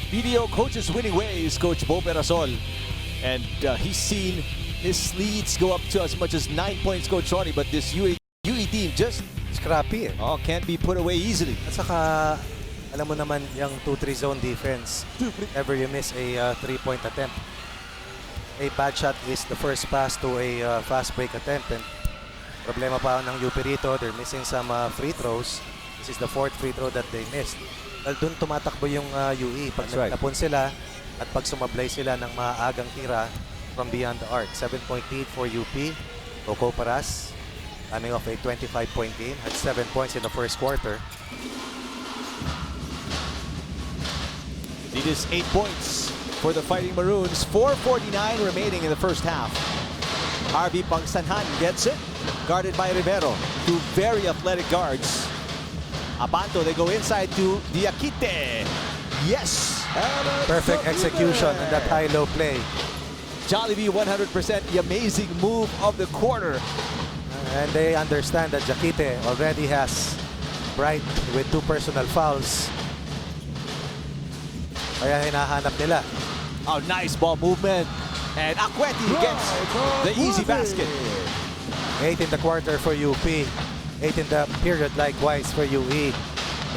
Speaker 4: BDO coaches winning ways, Coach Bo Perasol. And he's seen his leads go up to as much as 9 points, Coach Ronnie, but this UE team just
Speaker 5: Scrappy eh.
Speaker 4: can't be put away easily.
Speaker 5: At saka, alam mo naman yung 2-3 zone defense. Ever you miss a 3-point attempt, a bad shot is the first pass to a fast break attempt. And problema pa ng UP rito, they're missing some free throws. This is the 4th free throw that they missed. Well, dun tumatakbo yung UE pag nagtapon sila at pag sumablay sila ng maagang tira from beyond the arc. 7-point lead for UP. Coco Paras coming off a 25-point game, had 7 points in the first quarter.
Speaker 4: It is 8 points for the Fighting Maroons. 4:49 remaining in the first half. Harvey Pangsanhan gets it, guarded by Rivero. 2 very athletic guards. Abanto, they go inside to Diakite. Yes!
Speaker 5: Perfect execution on that high-low play.
Speaker 4: Jollibee 100%, the amazing move of the quarter.
Speaker 5: And they understand that Jakite already has Bright with 2 personal fouls. Kaya hinahanap nila.
Speaker 4: Oh, nice ball movement. And Acueti gets the easy basket.
Speaker 5: 8 in the quarter for UP. 8 in the period likewise for UE.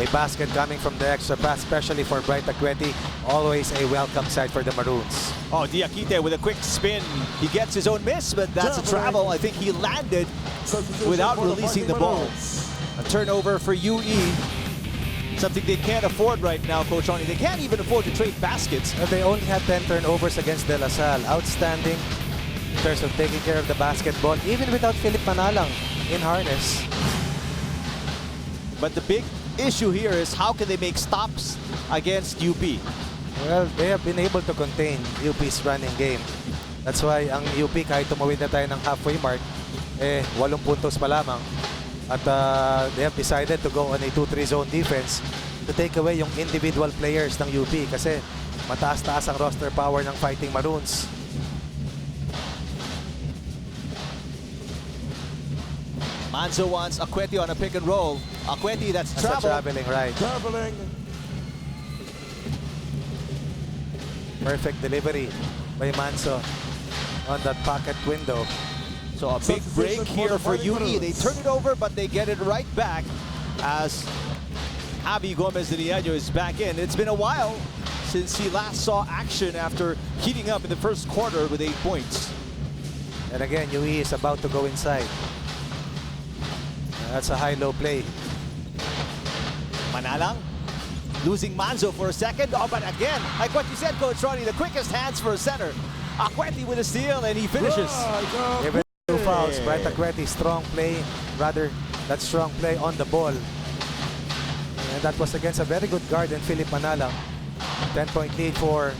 Speaker 5: A basket coming from the extra pass, especially for Bright Acueti. Always a welcome sight for the Maroons.
Speaker 4: Oh, Diakite with a quick spin. He gets his own miss, but that's a travel. I think he landed without releasing the ball. A turnover for UE. Something they can't afford right now, Coach Ronnie. They can't even afford to trade baskets.
Speaker 5: They only had 10 turnovers against De La Salle. Outstanding in terms of taking care of the basketball, even without Philip Manalang in harness.
Speaker 4: But the big issue here is how can they make stops against UP?
Speaker 5: Well, they have been able to contain UP's running game. That's why ang UP kahit tumawid na tayo ng halfway mark, 8 puntos pa lamang. At they have decided to go on a 2-3 zone defense to take away yung individual players ng UP kasi mataas-taas ang roster power ng Fighting Maroons.
Speaker 4: Manzo wants Akweti on a pick and roll. Akweti, that's
Speaker 5: That's a
Speaker 4: travel.
Speaker 5: traveling right.
Speaker 3: Traveling.
Speaker 5: Perfect delivery by Manso on that pocket window.
Speaker 4: So a big break here for UE. They turn it over, but they get it right back as Javi Gomez de Niño is back in. It's been a while since he last saw action after heating up in the first quarter with 8 points.
Speaker 5: And again, UE is about to go inside. That's a high-low play.
Speaker 4: Manalang losing Manzo for a second. Oh, but again, like what you said, Coach Ronnie, the quickest hands for a center. Akweti with a steal, and he finishes.
Speaker 5: Even 2 fouls. Bright Akweti, strong play. Rather, that strong play on the ball. And that was against a very good guard in Philip Manalang. 10-point lead for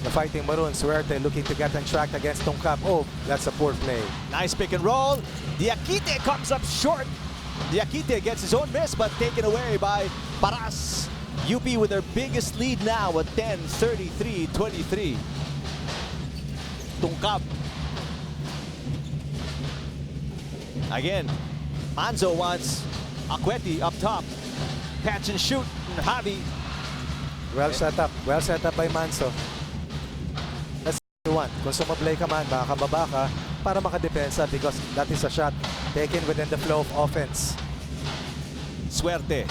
Speaker 5: the Fighting Maroons. Suerte looking to get on track against Tongkap. Oh, that's a poor play.
Speaker 4: Nice pick and roll. Diakite comes up short. Diakite gets his own miss, but taken away by Paras. UP with their biggest lead now at 10, 33-23. Tongkap. Again, Manzo wants Akweti up top. Catch and shoot. Javi.
Speaker 5: Well set up. Well set up by Manso. That's what you want. Kung sumablay ka man, makakababa ka para makadepensa because that is a shot taken within the flow of offense.
Speaker 4: Suerte.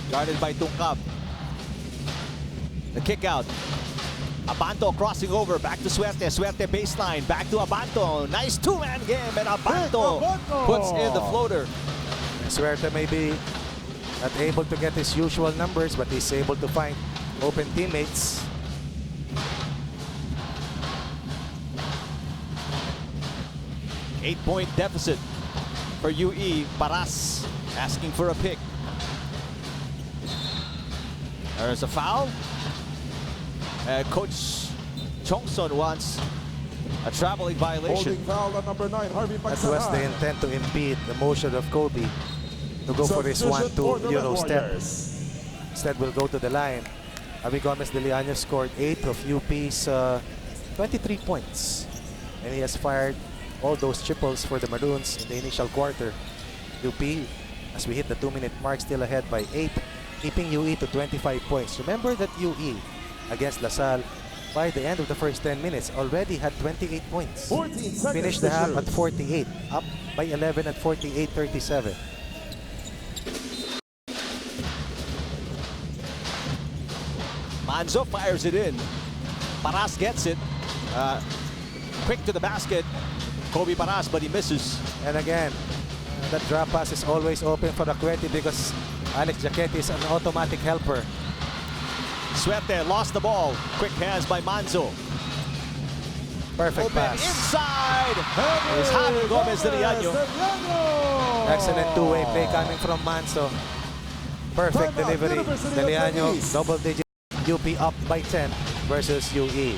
Speaker 4: Guarded by Tongkap. The kick out. Abanto crossing over. Back to Suerte. Suerte baseline. Back to Abanto. Nice two-man game. And Abanto puts in the floater.
Speaker 5: Suerte may be not able to get his usual numbers, but he's able to find open teammates.
Speaker 4: Eight-point deficit for UE. Paras asking for a pick. There's a foul. Coach Chongson wants a traveling violation.
Speaker 3: Holding foul on number 9, Harvey
Speaker 5: That was the intent to impede the motion of Kobe to go for his 1-2 Euro step. Instead, will go to the line. Javi Gomez de Niño scored 8 of UP's 23 points. And he has fired all those triples for the Maroons in the initial quarter. UP, as we hit the 2-minute mark, still ahead by 8, keeping UE to 25 points. Remember that UE against LaSalle, by the end of the first 10 minutes, already had 28 points.
Speaker 3: 14 seconds
Speaker 5: Finished
Speaker 3: to
Speaker 5: the half
Speaker 3: shoot.
Speaker 5: at 48, up by 11 at 48-37.
Speaker 4: Manzo fires it in. Paras gets it. Quick to the basket. Kobe Paras, but he misses.
Speaker 5: And again, that drop pass is always open for Akweti because Alex Jaquete is an automatic helper.
Speaker 4: Suerte lost the ball. Quick hands by Manzo.
Speaker 5: Perfect
Speaker 4: Open
Speaker 5: pass.
Speaker 4: inside. Is Javi Gomez de Niño.
Speaker 5: Excellent two-way play coming from Manso. Perfect
Speaker 3: Timeout,
Speaker 5: delivery.
Speaker 3: University
Speaker 5: De
Speaker 3: of
Speaker 5: Niño,
Speaker 3: East.
Speaker 5: double digit. UP up by 10 versus UE.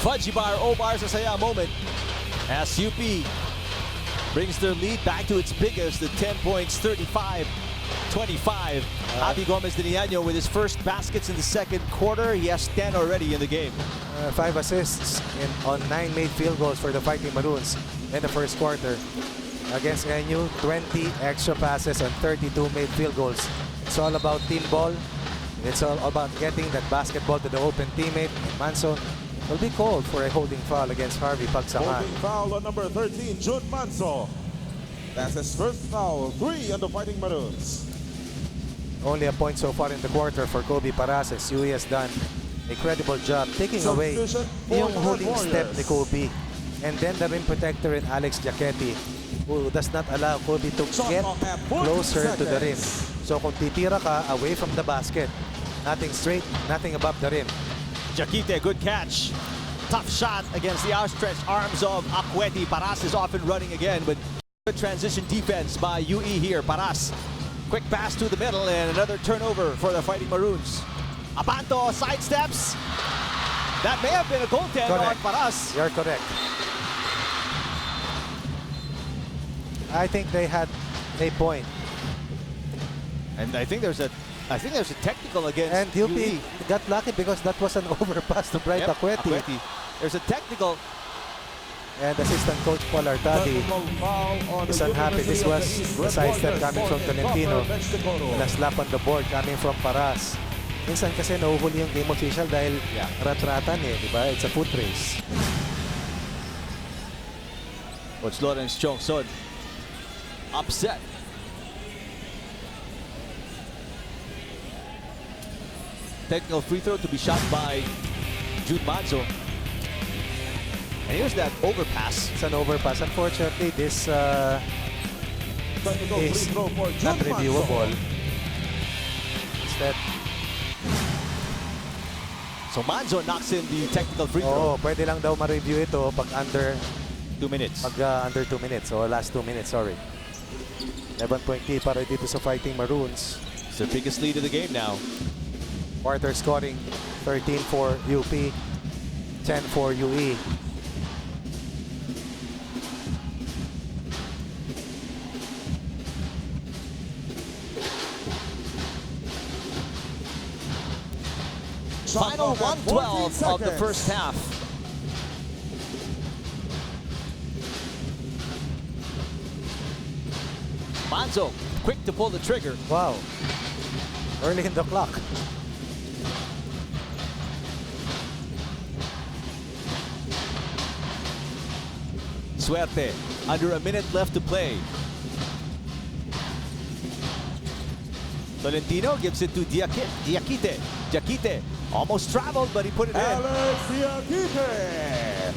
Speaker 4: Fudgy bar, O-bar sa saya moment as UP brings their lead back to its biggest at 10 points, 35-25. Avi Gomez de Niño with his first baskets in the second quarter. He has 10 already in the game.
Speaker 5: 5 assists on 9 made field goals for the Fighting Maroons in the first quarter. Against NU, 20 extra passes and 32 made field goals. It's all about team ball. It's all about getting that basketball to the open teammate. Manson will be called for a holding foul against Harvey Pagsaman.
Speaker 3: Holding foul on number 13, Jun Manso. That's his first foul, 3 on the Fighting Maroons.
Speaker 5: Only a point so far in the quarter for Kobe Paraces. UE has done a credible job taking away yung holding step ni Kobe. And then the rim protector in Alex Giachetti, who does not allow Kobe to get closer to the rim. So kung titira ka away from the basket, nothing straight, nothing above the rim.
Speaker 4: Giachetti, good catch. Tough shot against the outstretched arms of Akweti. Paras is off and running again, but good transition defense by UE here. Paras, quick pass to the middle and another turnover for the Fighting Maroons. Abanto sidesteps. That may have been a goaltend on Paras.
Speaker 5: You're correct. I think they had a point.
Speaker 4: And I think there's a technical against
Speaker 5: And UP
Speaker 4: UE.
Speaker 5: got lucky because that was an overpass to Bright Akweti.
Speaker 4: There's a technical.
Speaker 5: And assistant coach Paul Artadi is unhappy. This was a sidestep coming from Tolentino and a slap on the board coming from Paras. Minsan kasi nahuhuli yung game official dahil rat-ratan eh, di ba? It's a foot race.
Speaker 4: Coach Lawrence Chongson upset. Technical free throw to be shot by Jude Manzo. And here's that overpass.
Speaker 5: It's an overpass. Unfortunately, this is not reviewable. Instead,
Speaker 4: so Manzo knocks in the technical free throw.
Speaker 5: pwede lang daw ma-review ito pag under
Speaker 4: 2 minutes.
Speaker 5: under 2 minutes or last 2 minutes, sorry. 11-point lead para dito sa Fighting Maroons.
Speaker 4: It's their biggest lead of the game now.
Speaker 5: Quarter scoring 13 for UP, 10 for UE.
Speaker 4: Final 1:12 of the first half. Manzo, quick to pull the trigger.
Speaker 5: Wow. Early in the clock.
Speaker 4: Suerte, under a minute left to play. Tolentino gives it to Giachetti. Giachetti almost traveled, but he put it
Speaker 3: Alex Giachetti.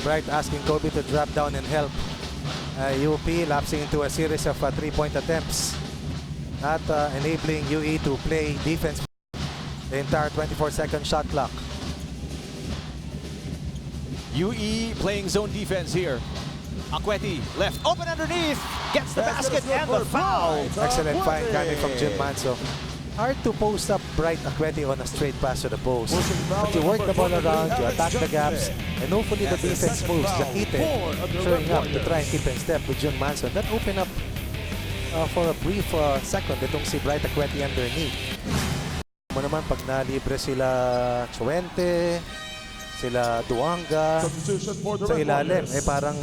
Speaker 5: Bright asking Kobe to drop down and help. UP lapsing into a series of 3-point attempts, not enabling UE to play defense the entire 24-second shot clock.
Speaker 4: UE playing zone defense here. Akweti left open underneath, gets the basket and the foul.
Speaker 5: Excellent find coming from Jim Manso. Hard to post up Bright Akweti on a straight pass to the post. But you work the ball around, you attack the gaps, and hopefully the defense moves. Giachetti showing up to try and keep in step with Jim Manso. That opened up for a brief second itong si Bright Akweti underneath. Mo naman pag nalibre sila Chuente, sila Duanga sa ilalim, eh parang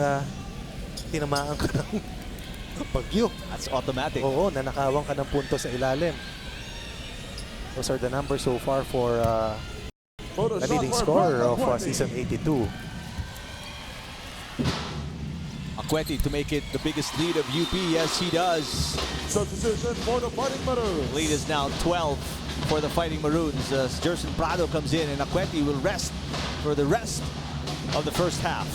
Speaker 5: tinamaan ka ng bagyo.
Speaker 4: That's automatic.
Speaker 5: Oo, nanakawang ka ng punto sa ilalim. Those are the numbers so far for the leading scorer of season 82.
Speaker 4: Akweti to make it the biggest lead of UP. Yes, he does.
Speaker 3: Substitution for the Fighting Maroons.
Speaker 4: Lead is now 12 for the Fighting Maroons as Jerson Prado comes in and Akweti will rest for the rest of the first half.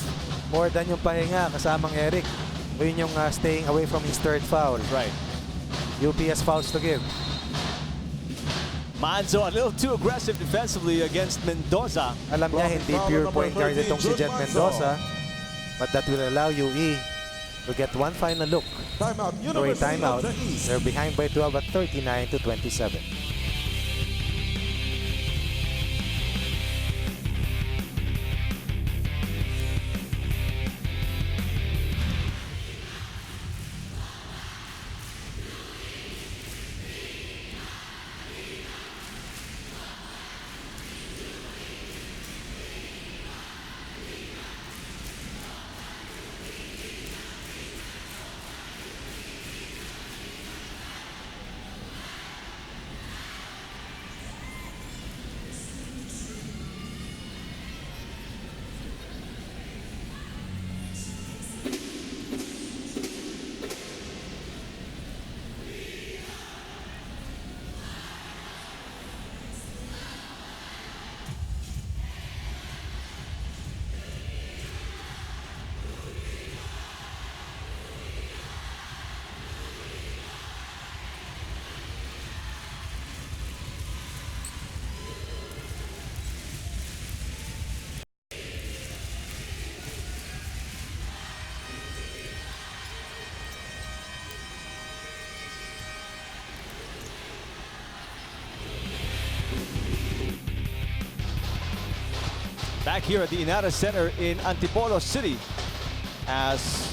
Speaker 5: More than yung pahinga kasamang Eric. Yun yung staying away from his third foul.
Speaker 4: Right.
Speaker 5: UP has fouls to give.
Speaker 4: Manzo a little too aggressive defensively against Mendoza.
Speaker 5: Alam niya hindi pure point guard itong si Jet Mendoza, but that will allow UE to get one final look for a timeout. They're behind by 12 at 39-27.
Speaker 4: back here at the Inara Center in Antipolo City as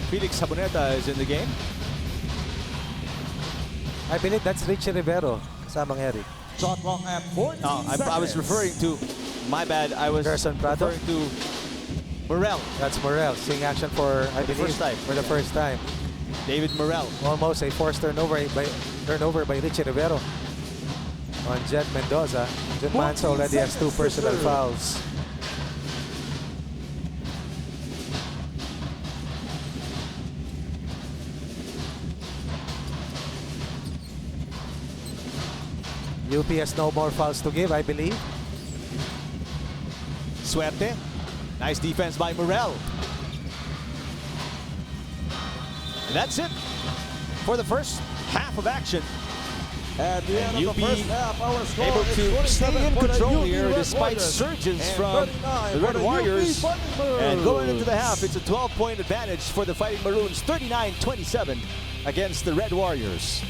Speaker 4: Felix Haboneta is in the game.
Speaker 5: I believe that's Richie Rivero, kasamang Eric.
Speaker 3: Shot clock at 40
Speaker 4: I was referring to, my bad, I was
Speaker 5: Gerson Prado?
Speaker 4: referring to Morel.
Speaker 5: That's Morel seeing action for, I believe,
Speaker 4: first time.
Speaker 5: for the first time.
Speaker 4: David Morel.
Speaker 5: Almost a forced turnover by Richie Rivero on Jet Mendoza. Jun Manso already has 2 personal fouls. UP has no more fouls to give, I believe.
Speaker 4: Suerte. Nice defense by Morel. And that's it for the first half of action.
Speaker 3: At the end of
Speaker 4: UP
Speaker 3: the first half, our score
Speaker 4: able
Speaker 3: is
Speaker 4: to
Speaker 3: 27
Speaker 4: stay in
Speaker 3: for the
Speaker 4: control
Speaker 3: UP
Speaker 4: here
Speaker 3: Red
Speaker 4: despite
Speaker 3: Warriors
Speaker 4: surges
Speaker 3: and
Speaker 4: from
Speaker 3: 39
Speaker 4: the
Speaker 3: for
Speaker 4: Red
Speaker 3: UP
Speaker 4: Warriors.
Speaker 3: Fighting
Speaker 4: And going into the
Speaker 3: Maroons.
Speaker 4: half, it's a 12-point advantage for the Fighting Maroons, 39-27 against the Red Warriors.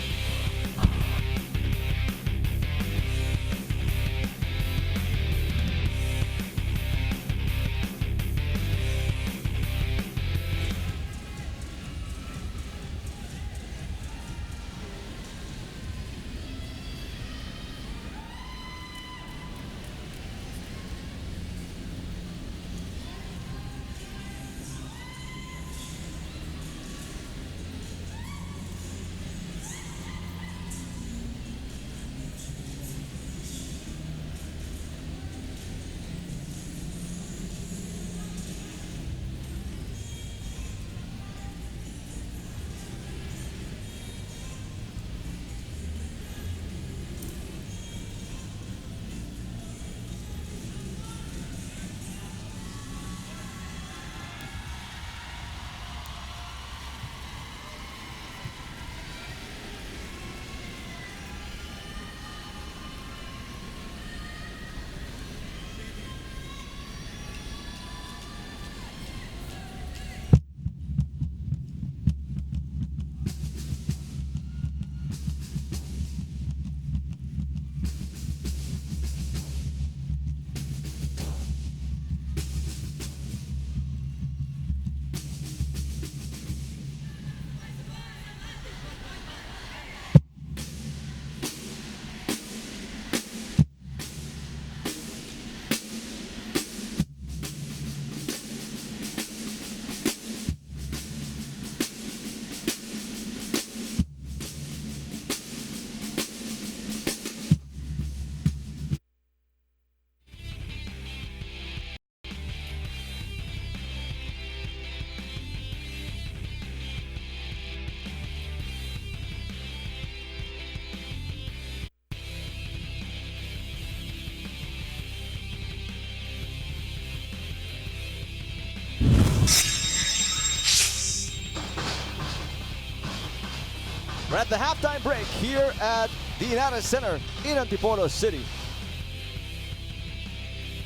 Speaker 4: We're at the halftime break here at the Inara Center in Antipolo City.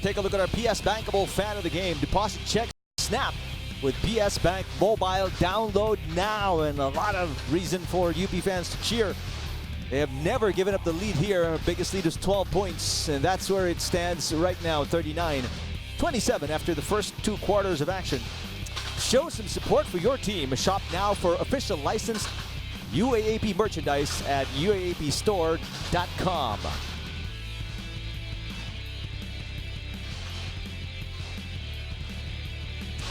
Speaker 4: Take a look at our PS Bankable fan of the game. Deposit check snap with PS Bank Mobile. Download now, and a lot of reason for UP fans to cheer. They have never given up the lead here. Our biggest lead is 12 points, and that's where it stands right now, 39-27 after the first 2 quarters of action. Show some support for your team. Shop now for official licensed UAAP merchandise at uaapstore.com.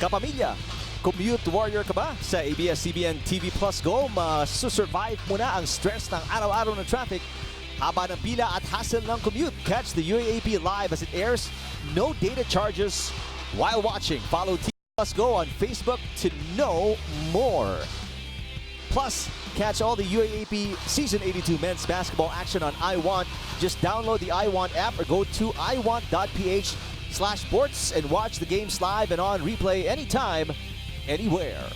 Speaker 4: Kapamilya, commute warrior ka ba sa ABS-CBN TV Plus Go? Masusurvive mo na ang stress ng araw-araw na traffic, haba ng pila at hassle ng commute. Catch the UAAP live as it airs. No data charges while watching. Follow TV Plus Go on Facebook to know more. Plus, catch all the UAAP Season 82 men's basketball action on iWant. Just download the iWant app or go to iwant.ph/sports and watch the games live and on replay anytime, anywhere.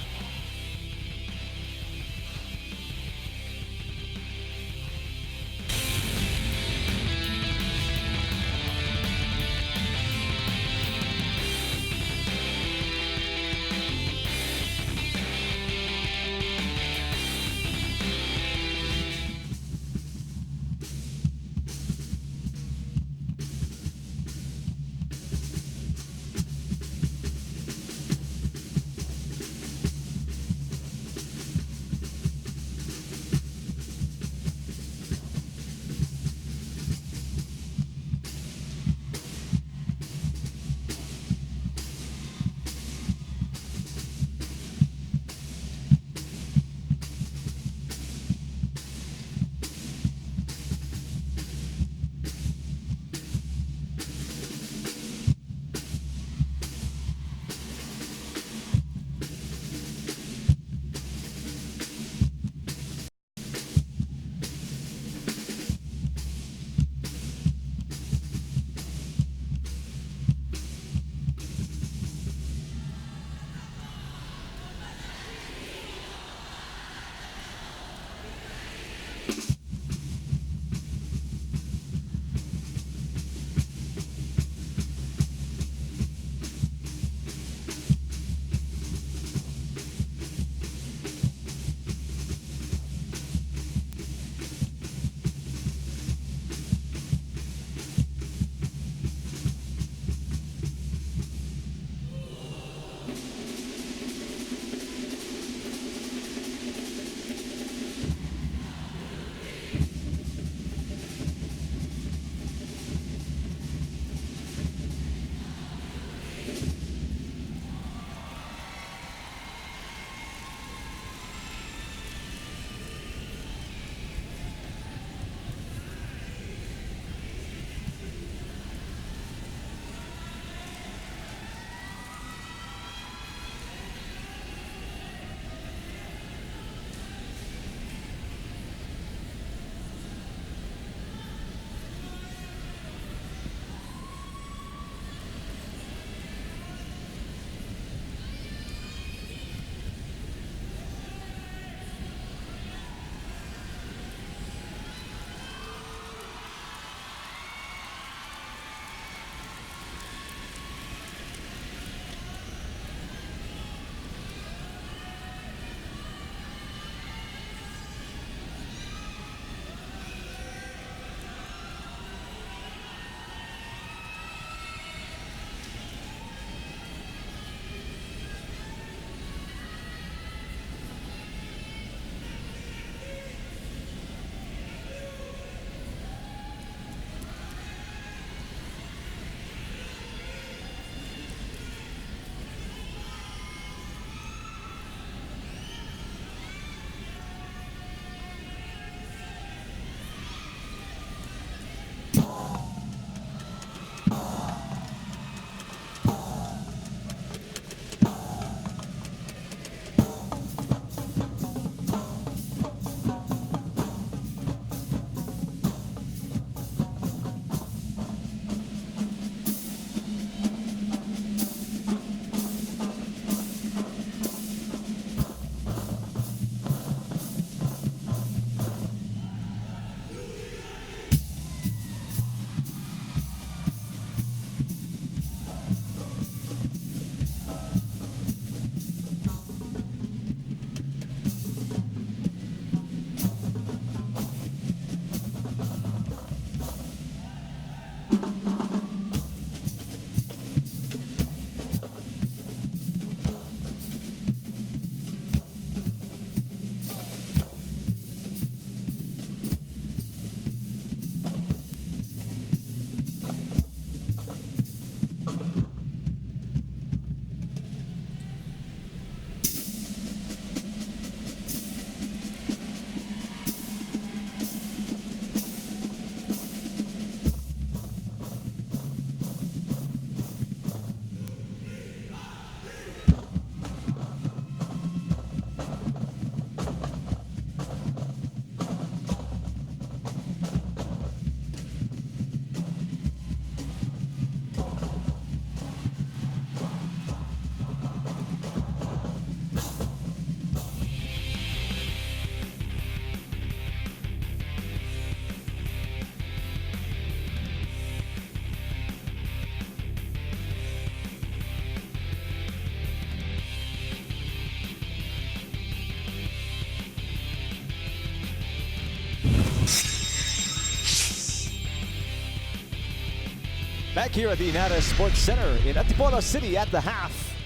Speaker 4: Back here at the Inada Sports Center in Antipolo City at the half.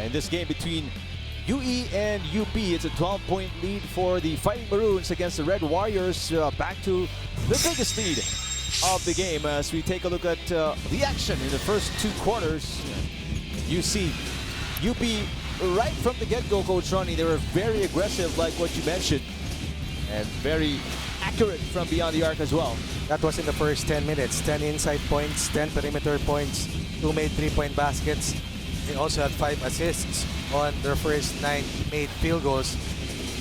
Speaker 4: In this game between UE and UP, it's a 12-point lead for the Fighting Maroons against the Red Warriors. Back to the biggest lead of the game as we take a look at the action in the first two quarters. You see UP right from the get-go, Coach Ronnie. They were very aggressive, like what you mentioned, and very accurate from beyond the arc as well.
Speaker 5: That was in the first 10 minutes. 10 inside points, 10 perimeter points, 2 made 3-point baskets. They also had 5 assists on their first 9 made field goals.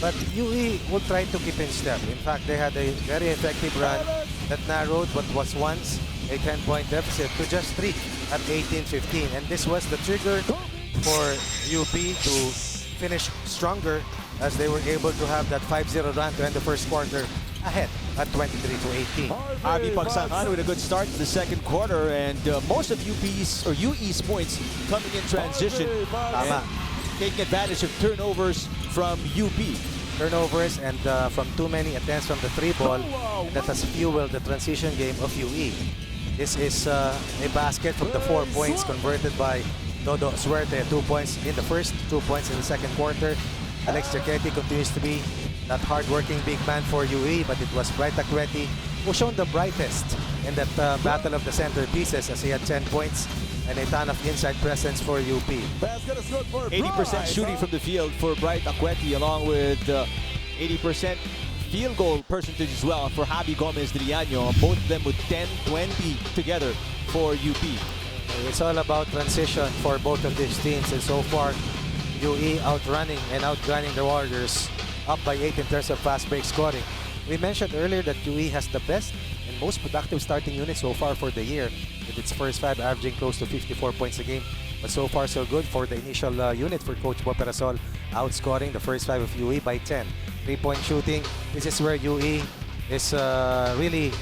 Speaker 5: But UE will try to keep in step. In fact, they had a very effective run that narrowed what was once a 10-point deficit to just 3 at 18-15. And this was the trigger for UP to finish stronger as they were able to have that 5-0 run to end the first quarter ahead at 23-18.
Speaker 4: Abi Pagsangan with a good start to the second quarter, and most of UP's or UE's points coming in transition.
Speaker 5: Tama.
Speaker 4: And taking advantage of turnovers from UP.
Speaker 5: Turnovers and from too many attempts from the three ball, and that has fueled the transition game of UE. This is a basket from the 4 points converted by Dodo Suerte. 2 points in the first, 2 points in the second quarter. Alex Jaquetti continues to be that hard-working big man for UE, but it was Bright Acueti who shone the brightest in that battle of the center pieces, as he had 10 points and a ton of inside presence for UP.
Speaker 3: Basket is good for
Speaker 4: 80% shooting from the field for Bright Acueti, along with 80% field goal percentage as well for Javi Gomez Driano. Both of them with 10-20 together for UP.
Speaker 5: It's all about transition for both of these teams, and so far UE outrunning and outgunning the Warriors, up by 8 in terms of fast break scoring. We mentioned earlier that UE has the best and most productive starting unit so far for the year, with its first 5 averaging close to 54 points a game. But so far so good for the initial unit for Coach Bo Perasol, outscoring the first 5 of UE by 10. 3-point shooting, this is where UE is really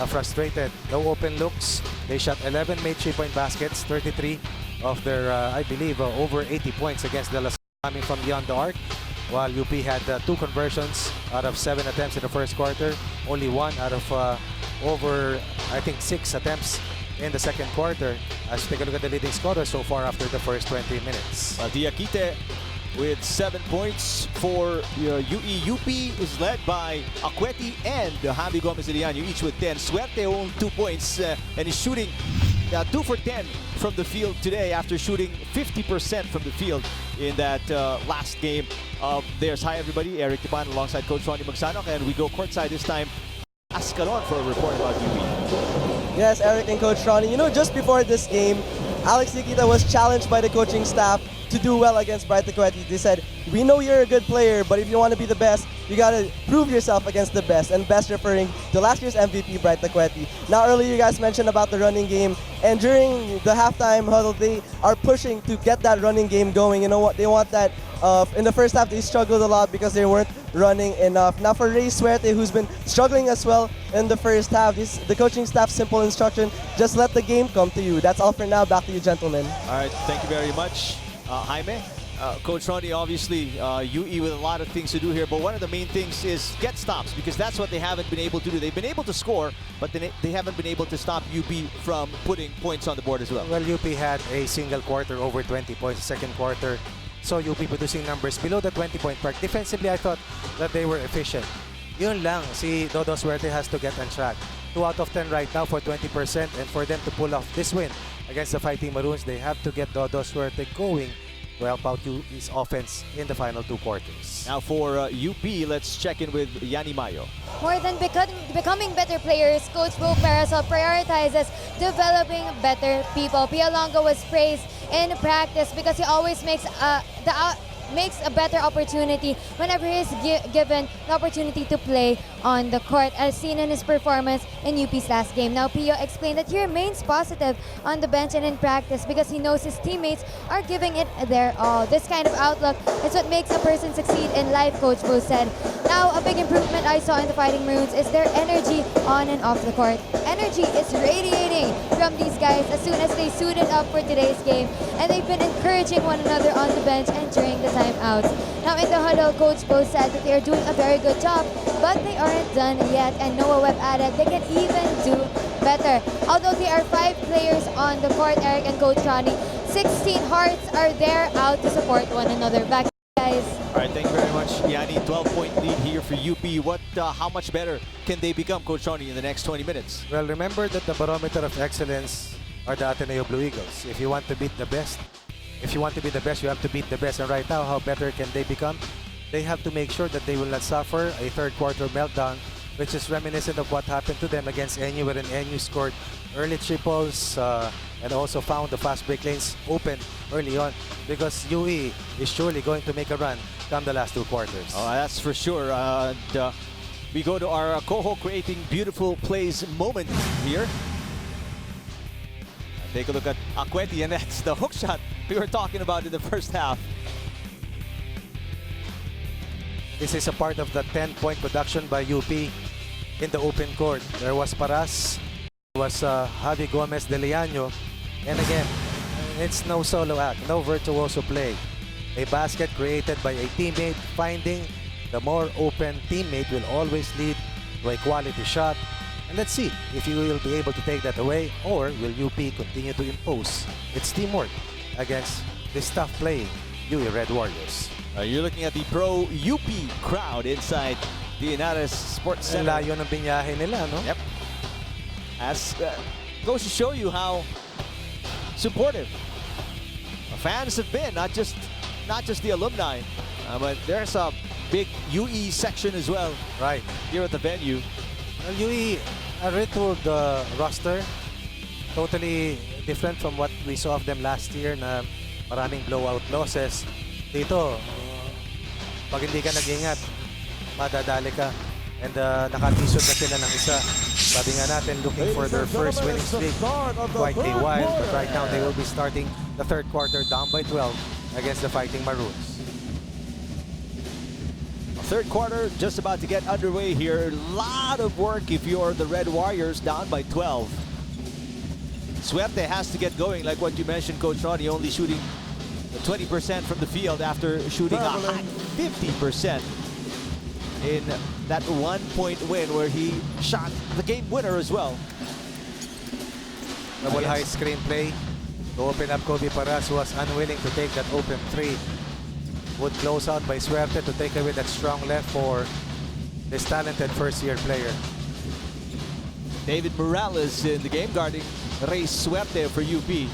Speaker 5: frustrated. No open looks. They shot 11 made 3-point baskets, 33 of their, I believe, over 80 points against De La Salle coming from beyond the arc. While UP had 2 conversions out of 7 attempts in the first quarter, only 1 out of over, I think, 6 attempts in the second quarter. As we take a look at the leading scorer so far after the first 20 minutes.
Speaker 4: Diakite with 7 points for UE. UP is led by Acueti and Javi Gomez Iliano, each with 10. Suerte owns 2 points and is shooting 2 for 10 from the field today after shooting 50% from the field in that last game of theirs. Hi everybody, Eric Tipan alongside Coach Ronnie Magsanok, and we go courtside this time. Ascalon for a report about UP.
Speaker 2: Yes, Eric and Coach Ronnie. You know, just before this game, Alex Nikita was challenged by the coaching staff to do well against Bright Acueti. They said, we know you're a good player, but if you want to be the best, you got to prove yourself against the best. And best referring to last year's MVP, Bright Acueti. Now, earlier you guys mentioned about the running game. And during the halftime huddle, they are pushing to get that running game going. You know what? They want that. In the first half, they struggled a lot because they weren't running enough. Now for Ray Suerte, who's been struggling as well in the first half, the coaching staff's simple instruction, just let the game come to you. That's all for now. Back to you, gentlemen.
Speaker 4: All right, thank you very much, Jaime. Coach Ronnie, obviously, UE with a lot of things to do here, but one of the main things is get stops, because that's what they haven't been able to do. They've been able to score, but they haven't been able to stop UP from putting points on the board as well.
Speaker 5: Well, UP had a single quarter over 20 points, second quarter. So UP producing numbers below the 20-point mark. Defensively, I thought that they were efficient. Yun lang, si Dodo Suerte has to get on track. 2 out of 10 right now for 20%, and for them to pull off this win against the Fighting Maroons, they have to get Dodo Suerte going to help out UP's offense in the final 2 quarters.
Speaker 4: Now for UP, let's check in with Yanni Mayo.
Speaker 6: More than becoming better players, Coach Bo Perasol prioritizes developing better people. Pia Longo was praised in practice because he always makes a better opportunity whenever he is given the opportunity to play on the court, as seen in his performance in UP's last game. Now, Pio explained that he remains positive on the bench and in practice because he knows his teammates are giving it their all. This kind of outlook is what makes a person succeed in life, Coach Bo said. Now, a big improvement I saw in the Fighting Maroons is their energy on and off the court. Energy is radiating from these guys as soon as they suited up for today's game, and they've been encouraging one another on the bench and during the timeouts. Now in the huddle, Coach Bo said that they are doing a very good job, but they aren't done yet, and Noah Webb added they can even do better. Although there are 5 players on the court, Eric and Coach Ronnie, 16 hearts are there out to support one another. Back to you guys.
Speaker 4: All right, thank you very much, Yanni. 12-point lead here for UP. How much better can they become, Coach Ronnie, in the next 20 minutes?
Speaker 5: Well, remember that the barometer of excellence are the Ateneo Blue Eagles. If you want to beat the best, you have to beat the best. And right now, how better can they become? They have to make sure that they will not suffer a third quarter meltdown, which is reminiscent of what happened to them against NU, wherein NU scored early triples and also found the fast break lanes open early on, because UE is surely going to make a run come the last 2 quarters.
Speaker 4: Oh, that's for sure. We go to our Coho creating beautiful plays moment here. Take a look at Acueti, and that's the hook shot we were talking about in the first half.
Speaker 5: This is a part of the 10-point production by UP. in the open court. There was Paras, there was Javi Gomez de Leaño, and again, it's no solo act, no virtuoso play. A basket created by a teammate, finding the more open teammate will always lead to a quality shot. And let's see if you will be able to take that away, or will UP continue to impose its teamwork against this tough playing UE Red Warriors.
Speaker 4: You're looking at the pro UP crowd inside the Inares Sports
Speaker 5: Ang
Speaker 4: Center.
Speaker 5: layo ng binyahe nila, no?
Speaker 4: Yep. As goes to show you how supportive fans have been, not just the alumni, but there's a big UE section as well
Speaker 5: Right.
Speaker 4: here at the venue.
Speaker 5: Well, UE, a retooled roster. Totally different from what we saw of them last year na maraming blowout losses. Dito, pag hindi ka nag-ingat, madadali ka. And nakatisod na sila ng isa. Sabi nga natin, looking for their first winning streak. Quite a while, but right now they will be starting the third quarter down by 12 against the Fighting Maroons.
Speaker 4: Third quarter just about to get underway here. A lot of work if you're the Red Warriors down by 12. Suerte has to get going, like what you mentioned, Coach Ronnie, only shooting 20% from the field after shooting a high 50% in that 1-point win where he shot the game winner as well.
Speaker 5: Double high screen play to open up Kobe Paras, who was unwilling to take that open three. Would close out by Suerte to take away that strong left for this talented first-year player.
Speaker 4: David Morales in the game guarding Rey Suerte for UP.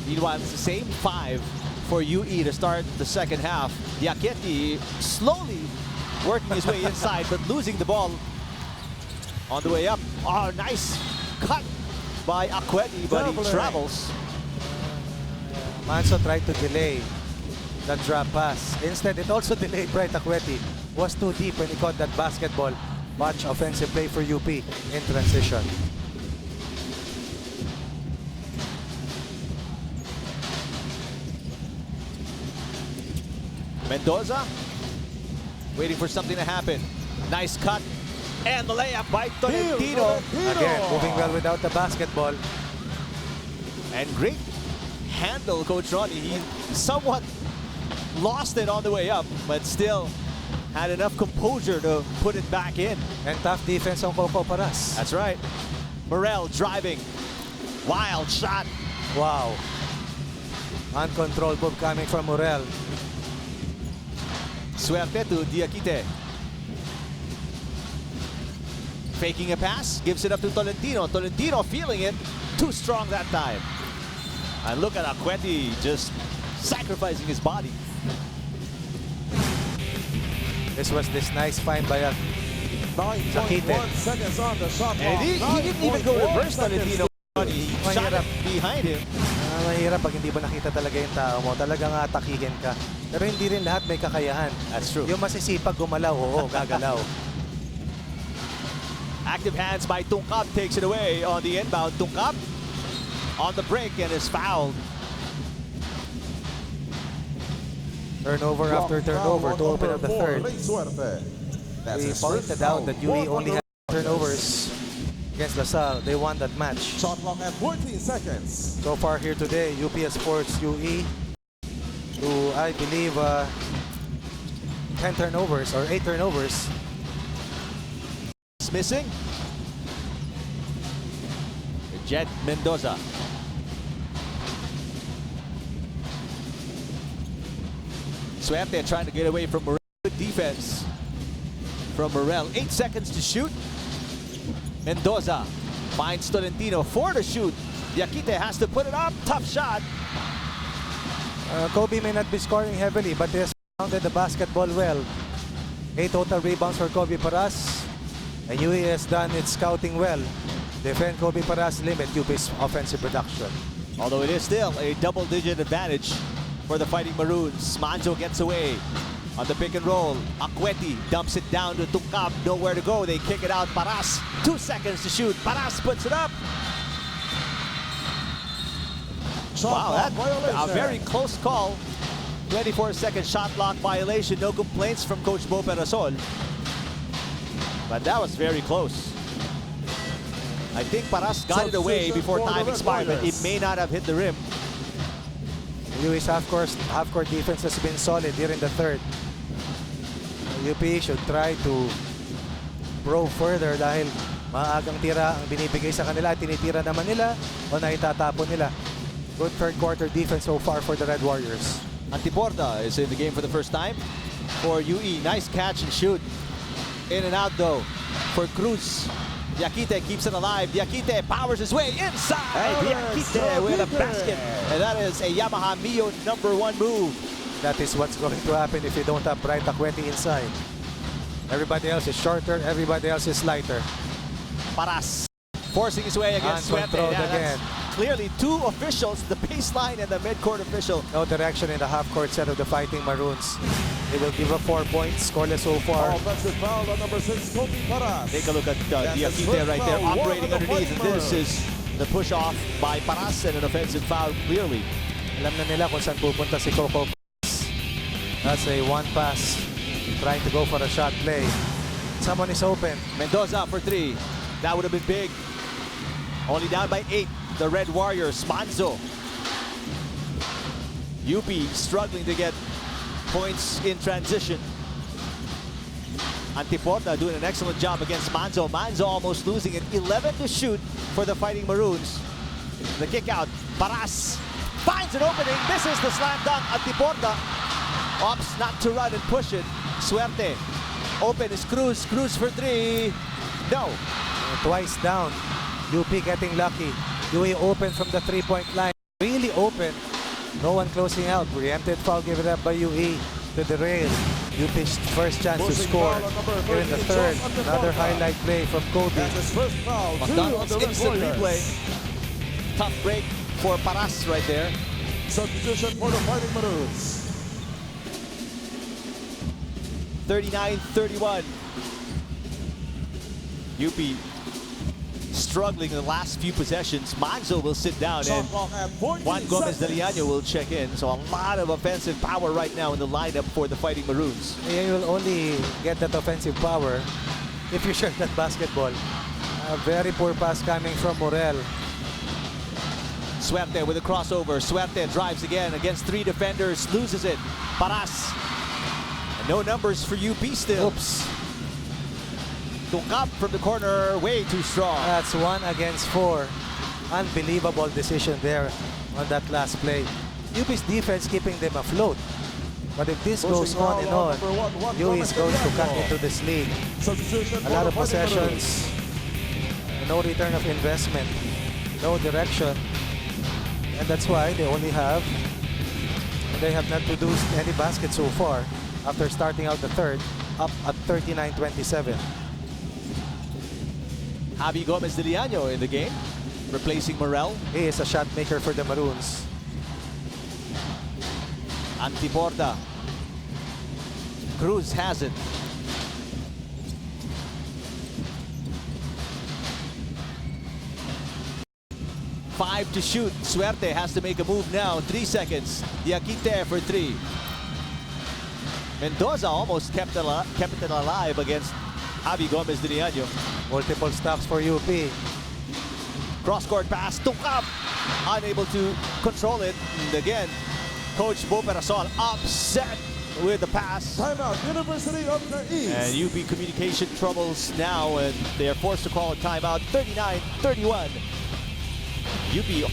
Speaker 4: Meanwhile, it's the same five for UE to start the second half. Diakite slowly working his way inside, but losing the ball on the way up. Oh, nice cut by Akweti, but he travels.
Speaker 5: Manso tried to delay that drop pass. Instead, it also delayed Bright Akweti. Was too deep when he caught that basketball. Much offensive play for UP in transition.
Speaker 4: Mendoza waiting for something to happen. Nice cut. And the layup by Tolentino.
Speaker 5: Again, moving well without the basketball.
Speaker 4: And great handle, Coach Ronnie. He somewhat lost it on the way up, but still had enough composure to put it back in.
Speaker 5: And tough defense on Coco Paras.
Speaker 4: That's right. Morel driving. Wild shot.
Speaker 5: Wow. Uncontrolled move coming from Morel.
Speaker 4: Suerte to Diakite. Faking a pass, gives it up to Tolentino. Tolentino feeling it. Too strong that time. And look at Akweti just sacrificing his body.
Speaker 5: This was this nice find by
Speaker 3: 9.1 seconds on the shot
Speaker 4: And
Speaker 3: clock.
Speaker 4: he didn't even go
Speaker 3: 9.1
Speaker 4: reverse Tolentino.
Speaker 3: seconds.
Speaker 4: He shot it behind him.
Speaker 5: Mahirap pag hindi mo nakita talaga yung tao mo. Talagang atakihin ka. Pero hindi rin lahat may kakayahan.
Speaker 4: That's true.
Speaker 5: Yung masisipag gumalaw, oo, gagalaw.
Speaker 4: Active hands by Tungkab takes it away on the inbound. Tungkab on the break and is fouled.
Speaker 5: Turnover after turnover to open up the third. We pointed out that UE only had turnovers against LaSalle. They won that match.
Speaker 3: Shot clock at 14 seconds.
Speaker 5: So far here today, UP has forced UE to, I believe, 10 turnovers or 8 turnovers.
Speaker 4: It's missing. Jet Mendoza. Suerte trying to get away from Morel. Good defense from Morel. 8 seconds to shoot. Mendoza finds Tolentino 4 to shoot. Diakite has to put it up. Tough shot.
Speaker 5: Kobe may not be scoring heavily, but he has counted the basketball well. 8 total rebounds for Kobe Paras. And UE has done its scouting well. Defend Kobe Paras, limit UP's offensive production.
Speaker 4: Although it is still a double-digit advantage for the Fighting Maroons. Manjo gets away on the pick and roll. Akweti dumps it down to Tungkab. Nowhere to go. They kick it out. Paras, 2 seconds to shoot. Paras puts it up. Wow, that's a very close call 24-second shot clock violation. No complaints from Coach Bo Perasol. But that was very close. I think Paras got it away before time expired, but it may not have hit the rim.
Speaker 5: UA's half-court defense has been solid here in the third. UP should try to probe further dahil maagang tira ang binibigay sa kanila. Tinitira naman nila o naitatapon nila. Good third quarter defense so far for the Red Warriors.
Speaker 4: Antiporta is in the game for the first time for UE. Nice catch and shoot. In and out though for Cruz. Diakite keeps it alive. Diakite powers his way inside. Diakite with a basket. And that is a Yamaha Mio #1 move.
Speaker 5: That is what's going to happen if you don't have Bright Akweti inside. Everybody else is shorter. Everybody else is lighter.
Speaker 4: Paras forcing his way against Suerte.
Speaker 5: Uncontrolled again.
Speaker 4: Clearly two officials, the baseline and the midcourt official.
Speaker 5: No direction in the half-court set of the Fighting Maroons. They will give up 4 points, scoreless so far.
Speaker 3: Offensive foul on number 6, Kobe Paras.
Speaker 4: Take a look at Diakite right there, operating underneath. And this is the push-off by Paras and an offensive foul, clearly.
Speaker 5: Alam na nila kung saan pupunta si Coco. That's a one pass, trying to go for a shot play. Someone is open.
Speaker 4: Mendoza for 3. That would have been big. Only down by 8. The Red Warriors, Manzo. UP struggling to get points in transition. Antiporta doing an excellent job against Manzo. Manzo almost losing it. 11 to shoot for the Fighting Maroons. The kick out. Paras finds an opening. Misses the slam dunk. Antiporta opts not to run and push it. Suerte. Open is Cruz. Cruz for 3. No.
Speaker 5: Twice down. UP getting lucky. UE open from the three-point line. Really open. No one closing out. Preempted foul given up by UE to the rail. UP's first chance to score here in the third. Another highlight play from Kobe.
Speaker 3: That's his first foul.
Speaker 4: McDonald's
Speaker 3: Two on the
Speaker 4: instant
Speaker 3: Red
Speaker 4: replay.
Speaker 3: Warriors.
Speaker 4: Tough break for Paras right there.
Speaker 3: Substitution for the Fighting Maroons.
Speaker 4: 39-31. UP struggling in the last few possessions. Manzo will sit down and
Speaker 3: Shot clock at 14
Speaker 4: Juan Gomez de
Speaker 3: seconds.
Speaker 4: Leaño will check in. So a lot of offensive power right now in the lineup for the Fighting Maroons.
Speaker 5: You will only get that offensive power if you share that basketball. A very poor pass coming from Morel.
Speaker 4: Suerte with a crossover. Suerte drives again against 3 defenders, loses it. Paras. And no numbers for UP still.
Speaker 5: Oops.
Speaker 4: Tungkap from the corner, way too strong.
Speaker 5: That's 1 against 4. Unbelievable decision there on that last play. UP's defense keeping them afloat. But if this goes on and on, UE is going to cut into this league.
Speaker 3: Substitution
Speaker 5: A lot
Speaker 3: for
Speaker 5: of
Speaker 3: the Fighting
Speaker 5: possessions,
Speaker 3: Maroons.
Speaker 5: no return of investment, no direction. And that's why they have not produced any baskets so far after starting out the third, up at 39-27.
Speaker 4: Javi Gomez de Leaño in the game, replacing Morel.
Speaker 5: He is a shot maker for the Maroons.
Speaker 4: Antiporta. Cruz has it. Five to shoot. Suerte has to make a move now. 3 seconds. Diakite for 3. Mendoza almost kept it alive against Javi Gomez de Leaño.
Speaker 5: Multiple stops for UP.
Speaker 4: Cross-court pass. Tungkap. Unable to control it. And again, Coach Bo Perasol upset with the pass.
Speaker 3: Timeout, University of the East.
Speaker 4: And UP communication troubles now, and they are forced to call a timeout. 39-31. UP.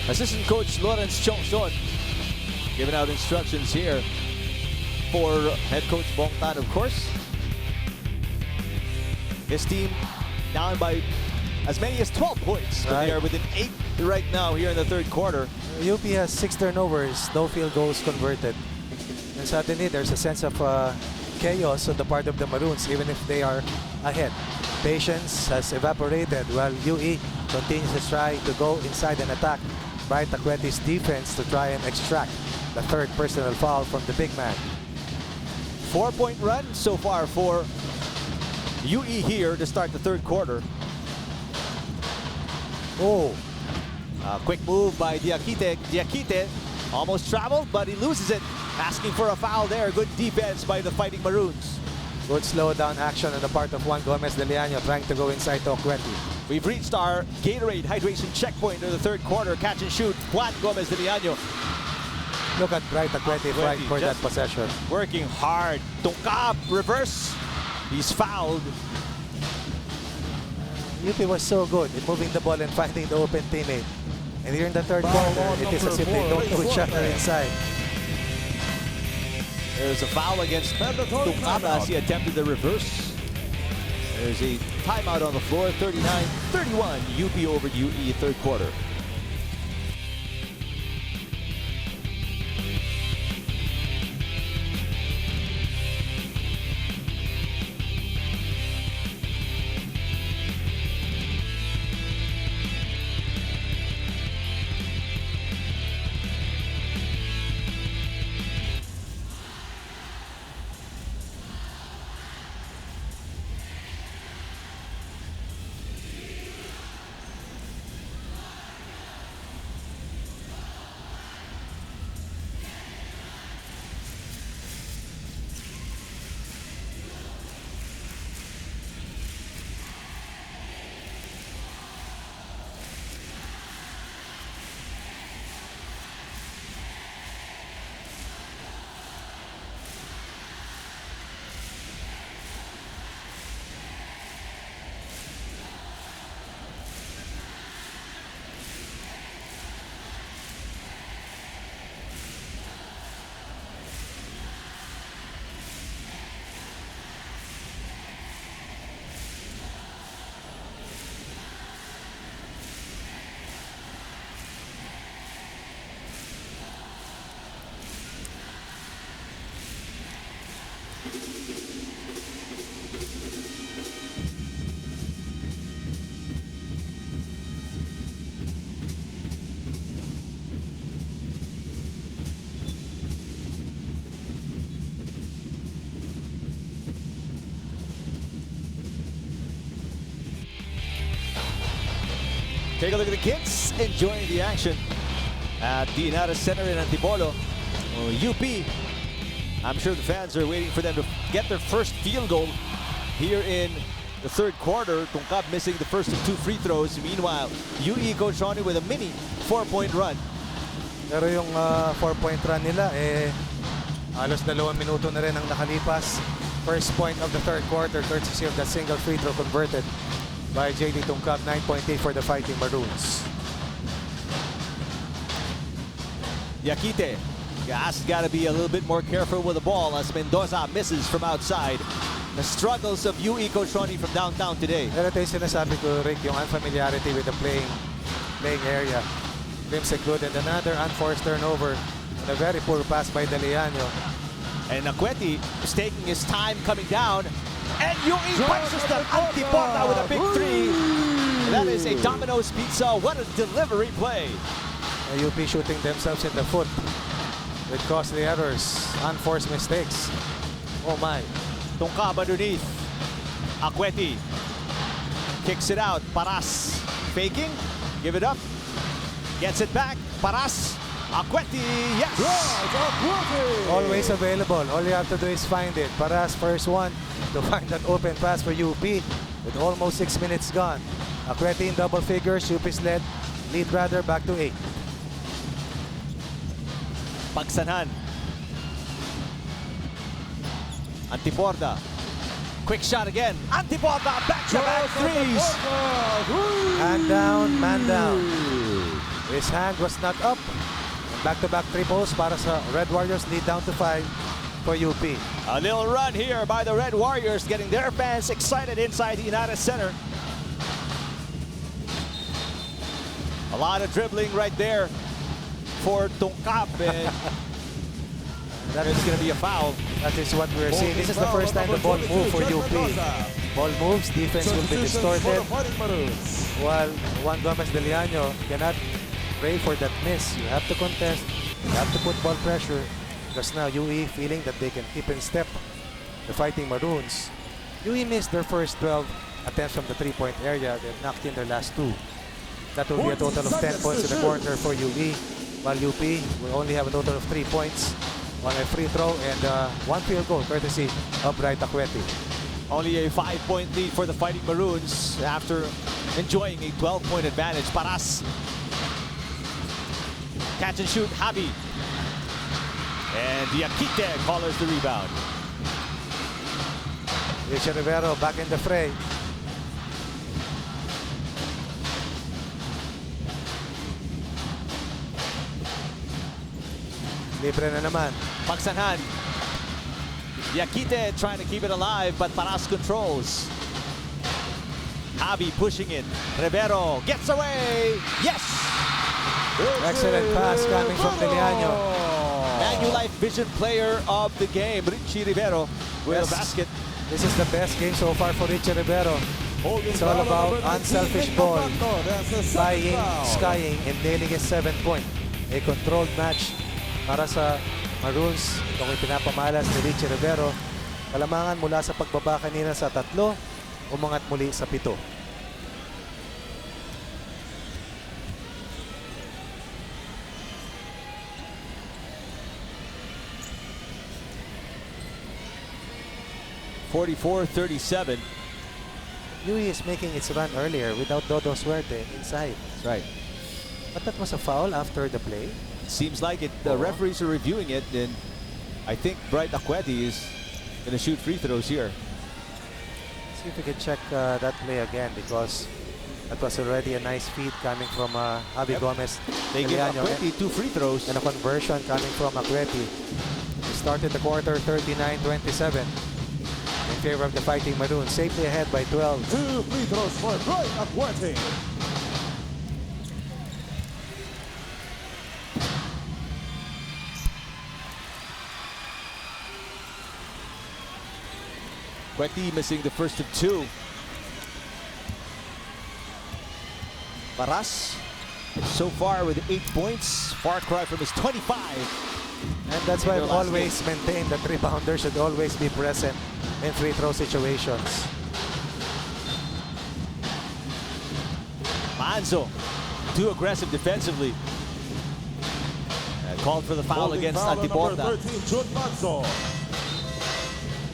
Speaker 4: Assistant Coach Lawrence Chongson giving out instructions here for head coach Bong Tan, of course. His team down by as many as 12 points, but they are within 8 right now here in the third quarter.
Speaker 5: UP has 6 turnovers, no field goals converted. And suddenly there's a sense of chaos on the part of the Maroons, even if they are ahead. Patience has evaporated while UE continues to try to go inside and attack Bright Akweti's defense to try and extract the third personal foul from the big man.
Speaker 4: 4-point run so far for UE here to start the third quarter.
Speaker 5: Oh,
Speaker 4: Quick move by Diakite. Diakite almost traveled, but he loses it. Asking for a foul there. Good defense by the Fighting Maroons.
Speaker 5: good slow down action on the part of Juan Gomez de Leaño trying to go inside to Akweti.
Speaker 4: We've reached our Gatorade hydration checkpoint in the third quarter. Catch and shoot. Juan Gomez de Leaño
Speaker 5: Look at Bright Akweti fighting for that possession.
Speaker 4: working hard. Tungkab reverse. He's fouled.
Speaker 5: UP was so good in moving the ball and finding the open teammate. And here in the third quarter, it is as if they don't put shot inside.
Speaker 4: There's a foul against Tungkab as he attempted the reverse. There's a timeout on the floor. 39-31. UP over UE third quarter. Take a look at the kids enjoying the action at the United Center in Antipolo. UP, I'm sure the fans are waiting for them to get their first field goal here in the third quarter. Tungkab missing the first of 2 free throws. Meanwhile, UE Coach Ronnie with a mini 4-point run.
Speaker 5: Pero yung 4-point run nila, halos 2 minuto na rin ang nakalipas. First point of the third quarter, courtesy of that single free throw converted by JD Tungkab. 9.8 for the Fighting Maroons.
Speaker 4: Yakite has got to be a little bit more careful with the ball as Mendoza misses from outside. The struggles of UE Coach Ronnie from downtown today.
Speaker 5: Pero ito yung sinasabi ko, Rick, yung unfamiliarity with the playing area. Glimpse included another unforced turnover and a very poor pass by De Leaño.
Speaker 4: And Akweti is taking his time coming down. And UE punches the Antiporta with a big 3. That is a Domino's Pizza. What a delivery play.
Speaker 5: UP shooting themselves in the foot with costly errors, unforced mistakes. Oh my.
Speaker 4: Tungkab underneath. Akweti kicks it out. Paras faking. Give it up. Gets it back. Paras. Akweti. Yes.
Speaker 5: Always available. All you have to do is find it. Paras first one to find that open pass for UP with almost 6 minutes gone. Akweti in double figures. UP's lead rather back to 8.
Speaker 4: Pagsanhan. Antiporta. Quick shot again. Antiporta. Back-to-back threes.
Speaker 5: Man down, man down. With His hand was not up. Back-to-back triples para sa Red Warriors, lead down to 5 for UP.
Speaker 4: A little run here by the Red Warriors, getting their fans excited inside the United Center. A lot of dribbling right there for Tungkap, and that is going to be a foul.
Speaker 5: That is what we're seeing. This is the first time the ball moved for UP. Ball moves, defense will be distorted. While Juan Gomez de Leaño cannot pray for that miss. You have to contest, you have to put ball pressure, because now UE feeling that they can keep in step the Fighting Maroons. UE missed their first 12 attempts from the three-point area. They knocked in their last 2. That will be a total of 10 points in the quarter for UE, while UP will only have a total of 3 points on a free throw and 1 field goal courtesy of Bright Akweti.
Speaker 4: Only a 5-point lead for the Fighting Maroons after enjoying a 12-point advantage. Paras. Catch and shoot, Javi. And Diakite collars the rebound.
Speaker 5: Richie Rivero back in the fray. Libre na naman.
Speaker 4: Pagsanhan. Diakite trying to keep it alive, but Paras controls. Javi pushing it. Rivero gets away. Yes!
Speaker 5: Excellent pass coming from De Leaño.
Speaker 4: Manulife Vision Player of the game, Richie Rivero with a basket.
Speaker 5: This is the best game so far for Richie Rivero. It's all about unselfish ball, flying, skying, and nailing his 7-point. A controlled match para sa Maroons. Itong ipinapamalas ni Richie Rivero. Kalamangan mula sa pagbaba kanina sa 3, umangat muli sa 7.
Speaker 4: (44-37).
Speaker 5: UE is making its run earlier without Dodo Suerte inside.
Speaker 4: That's right.
Speaker 5: But that was a foul after the play.
Speaker 4: Seems like it. The referees are reviewing it, and I think Bright Akweti is going to shoot free throws here.
Speaker 5: See if we can check that play again, because that was already a nice feed coming from Javi Gomez.
Speaker 4: They give Akweti 2 free throws.
Speaker 5: And a conversion coming from Akweti. We started the quarter 39-27 in favor of the Fighting Maroons. Safely ahead by 12.
Speaker 3: 2 free throws for Bright Akweti.
Speaker 4: Akweti missing the first of 2. Paras so far with 8 points. Far cry from his 25.
Speaker 5: And that's why I've always maintained that rebounder should always be present in free throw situations.
Speaker 4: Manzo, too aggressive defensively. And called for the foul against Antiporta.
Speaker 3: 13, Jun Manzo.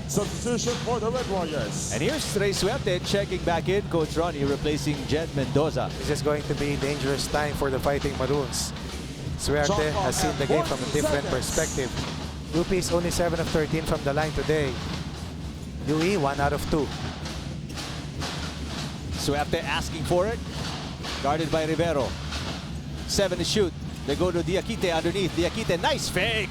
Speaker 3: Substitution for the Red Warriors.
Speaker 4: And here's Trey Suerte checking back in. Coach Ronnie replacing Jed Mendoza.
Speaker 5: This is going to be a dangerous time for the Fighting Maroons. Suerte has seen the game from a different perspective. UP is only 7 of 13 from the line today. UE 1 out of 2.
Speaker 4: Suerte asking for it. Guarded by Rivero. 7 to shoot. They go to Diakite underneath. Diakite, nice fake.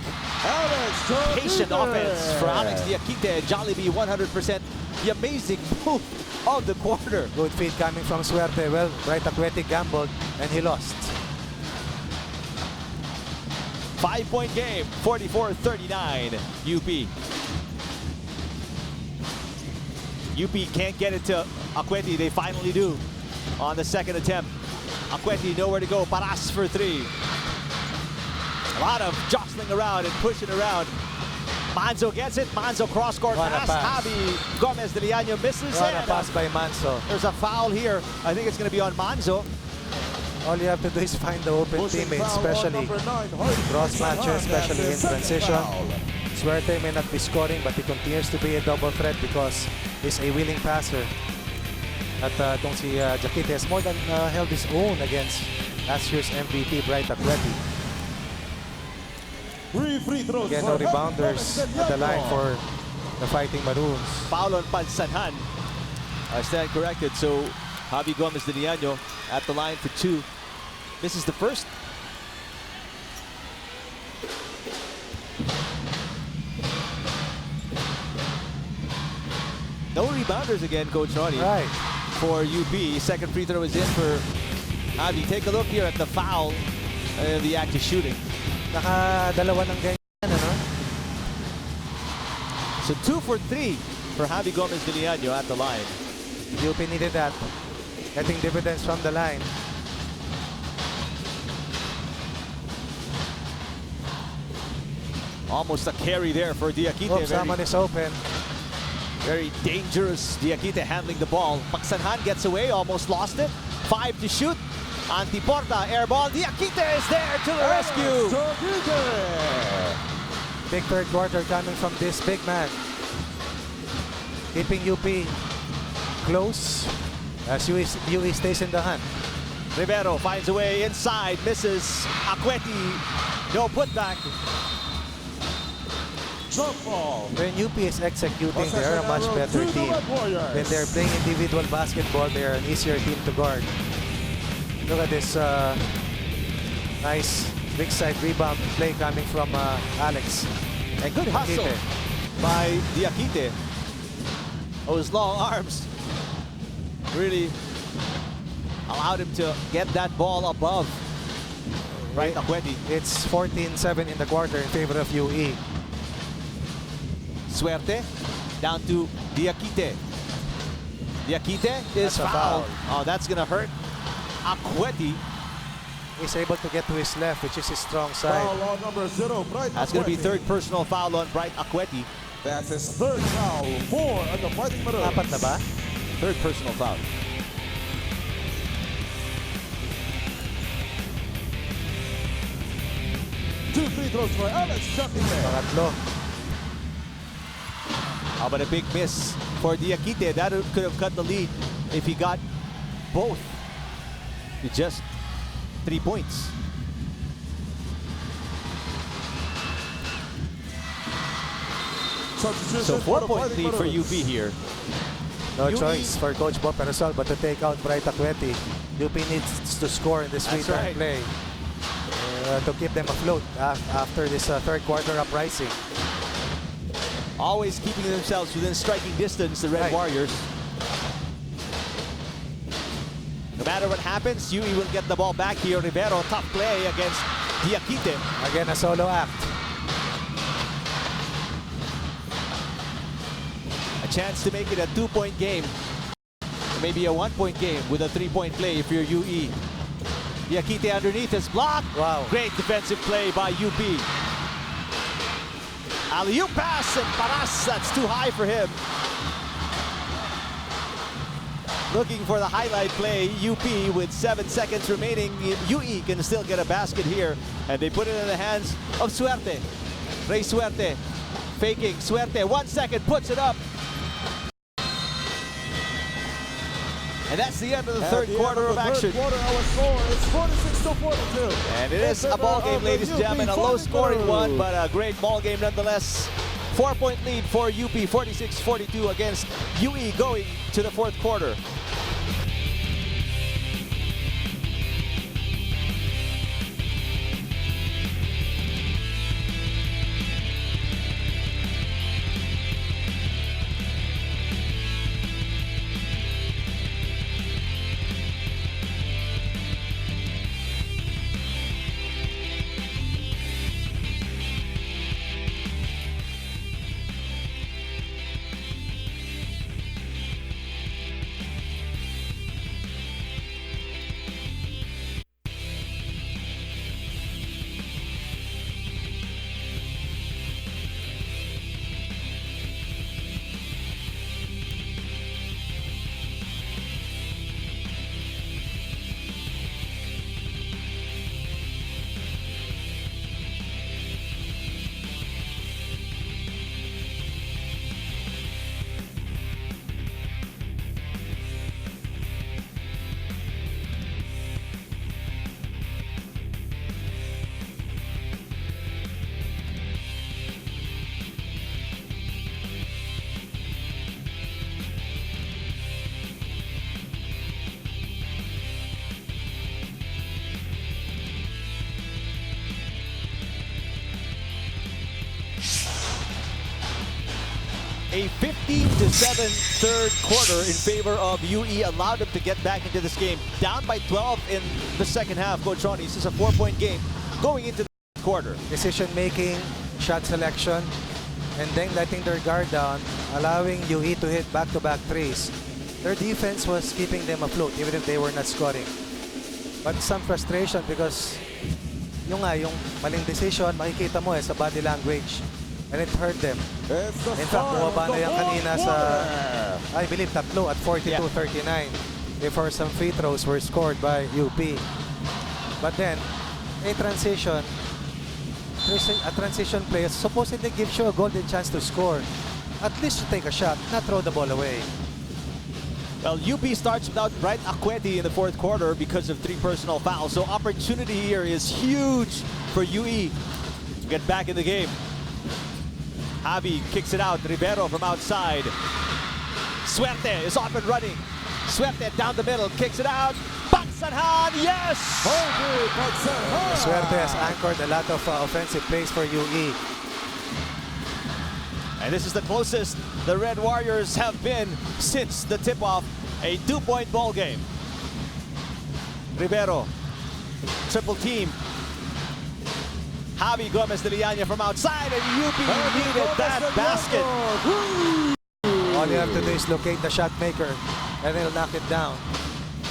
Speaker 4: Patient offense for Alex Diakite. Jollibee 100%. The amazing move of the quarter.
Speaker 5: Good feed coming from Suerte. Well, Bright Akweti gambled and he lost.
Speaker 4: 5-point game, 44-39, UP. UP can't get it to Akweti. They finally do on the second attempt. Akweti nowhere to go. Paras for 3. A lot of jostling around and pushing around. Manzo gets it. Manzo cross-court pass. Javi Gomez de Leaño misses it.
Speaker 5: What a pass by Manzo.
Speaker 4: There's a foul here. I think it's going to be on Manzo.
Speaker 5: All you have to do is find the open teammates, especially cross matches, especially in transition. Suerte may not be scoring, but he continues to be a double threat because he's a willing passer. At itong si Diakite has more than held his own against last year's MVP, Bright Akweti.
Speaker 3: 3 free throws.
Speaker 5: Again, no rebounders at the line for the Fighting Maroons.
Speaker 4: Foul on Pagsanhan. I stand corrected. So Javi Gomez de Leaño at the line for 2. This is the first. No rebounders again, Coach Ronnie.
Speaker 5: Right.
Speaker 4: For UP. Second free throw is in for Javi. Take a look here at the foul and the act of shooting.
Speaker 5: Nakadalawa ng ganyan, ano?
Speaker 4: So 2 for 3 for Javi Gomez Villano at the line.
Speaker 5: UP needed that. Getting dividends from the line.
Speaker 4: Almost a carry there for Diakite.
Speaker 5: Oh, someone is open.
Speaker 4: Very dangerous. Diakite handling the ball. Pagsanhan gets away, almost lost it. 5 to shoot. Antiporta, air ball. Diakite is there to the rescue.
Speaker 5: Big third quarter coming from this big man. Keeping UP close as UE stays in the hunt.
Speaker 4: Rivero finds a way inside, misses. Akweti, no putback.
Speaker 3: Jump ball.
Speaker 5: When UP is executing, they're a much better team. When they're playing individual basketball, they're an easier team to guard. Look at this nice big side rebound play coming from Alex.
Speaker 4: And good hustle by Diakite. Those long arms really allowed him to get that ball above. Right, Akweti.
Speaker 5: It's 14-7 in the quarter in favor of UE.
Speaker 4: Suerte down to Diakite. Diakite is
Speaker 5: That's a
Speaker 4: fouled.
Speaker 5: foul.
Speaker 4: Oh, that's gonna hurt Akweti.
Speaker 5: He's able to get to his left, which is his strong side.
Speaker 3: Foul on number 0, Bright
Speaker 4: That's gonna be
Speaker 3: Akweti.
Speaker 4: third personal foul on Bright Akweti.
Speaker 3: That's his third foul. 4 on the Fighting Maroons.
Speaker 5: Apat na ba?
Speaker 4: Third personal foul.
Speaker 3: Two free throws for Alex jumping there.
Speaker 5: Pangatlo.
Speaker 4: How about a big miss for Diakite? That could have cut the lead if he got both to just 3 points. So 4-point lead for UP here.
Speaker 5: No
Speaker 4: UE
Speaker 5: choice for Coach Bob Perasol but to take out Bright Akweti. UP needs to score in this
Speaker 4: That's
Speaker 5: free-time
Speaker 4: right.
Speaker 5: play to keep them afloat after this third quarter uprising.
Speaker 4: Always keeping themselves within striking distance, the Red
Speaker 5: Right.
Speaker 4: Warriors. No matter what happens, UE will get the ball back here. Rivero, tough play against Diakite.
Speaker 5: Again, a solo act.
Speaker 4: A chance to make it a 2-point game. Maybe a 1-point game with a 3-point play if you're UE. Diakite underneath is blocked.
Speaker 5: Wow.
Speaker 4: Great defensive play by UP. Alley-oop pass and Paras, that's too high for him. Looking for the highlight play, UP with 7 seconds remaining. UE can still get a basket here, and they put it in the hands of Suerte. Rey Suerte, faking, Suerte, 1 second, puts it up. And that's the end of the third quarter of action.
Speaker 3: Third quarter, our score is 46-42.
Speaker 4: And it is a ball game, ladies and gentlemen, a low-scoring one, but a great ball game nonetheless. 4-point lead for UP, 46-42 against UE going to the fourth quarter. A 15-7 third quarter in favor of UE allowed them to get back into this game. Down by 12 in the second half, Coach Ronnie. This is a 4-point game going into the quarter.
Speaker 5: Decision making, shot selection, and then letting their guard down, allowing UE to hit back-to-back threes. Their defense was keeping them afloat even if they were not scoring. But some frustration because yung maling decision, makikita mo sa body language. And it hurt them. In fact, bumaba na yan kanina sa, I believe, tatlo at 42-39 before some free throws were scored by UP. But then, a transition play supposedly gives you a golden chance to score. At least to take a shot, not throw the ball away.
Speaker 4: Well, UP starts without Bright Akweti in the fourth quarter because of 3 personal fouls. So opportunity here is huge for UE to get back in the game. Javi kicks it out. Rivero from outside. Suerte is off and running. Suerte down the middle, kicks it out. Pagsanhan, yes!
Speaker 5: Suerte has anchored a lot of offensive plays for UE.
Speaker 4: And this is the closest the Red Warriors have been since the tip-off. A 2-point ball game. Rivero, triple team. Javi Gomez de Liana from outside, and UP needed that basket.
Speaker 5: All you have to do is locate the shot maker, and they'll knock it down.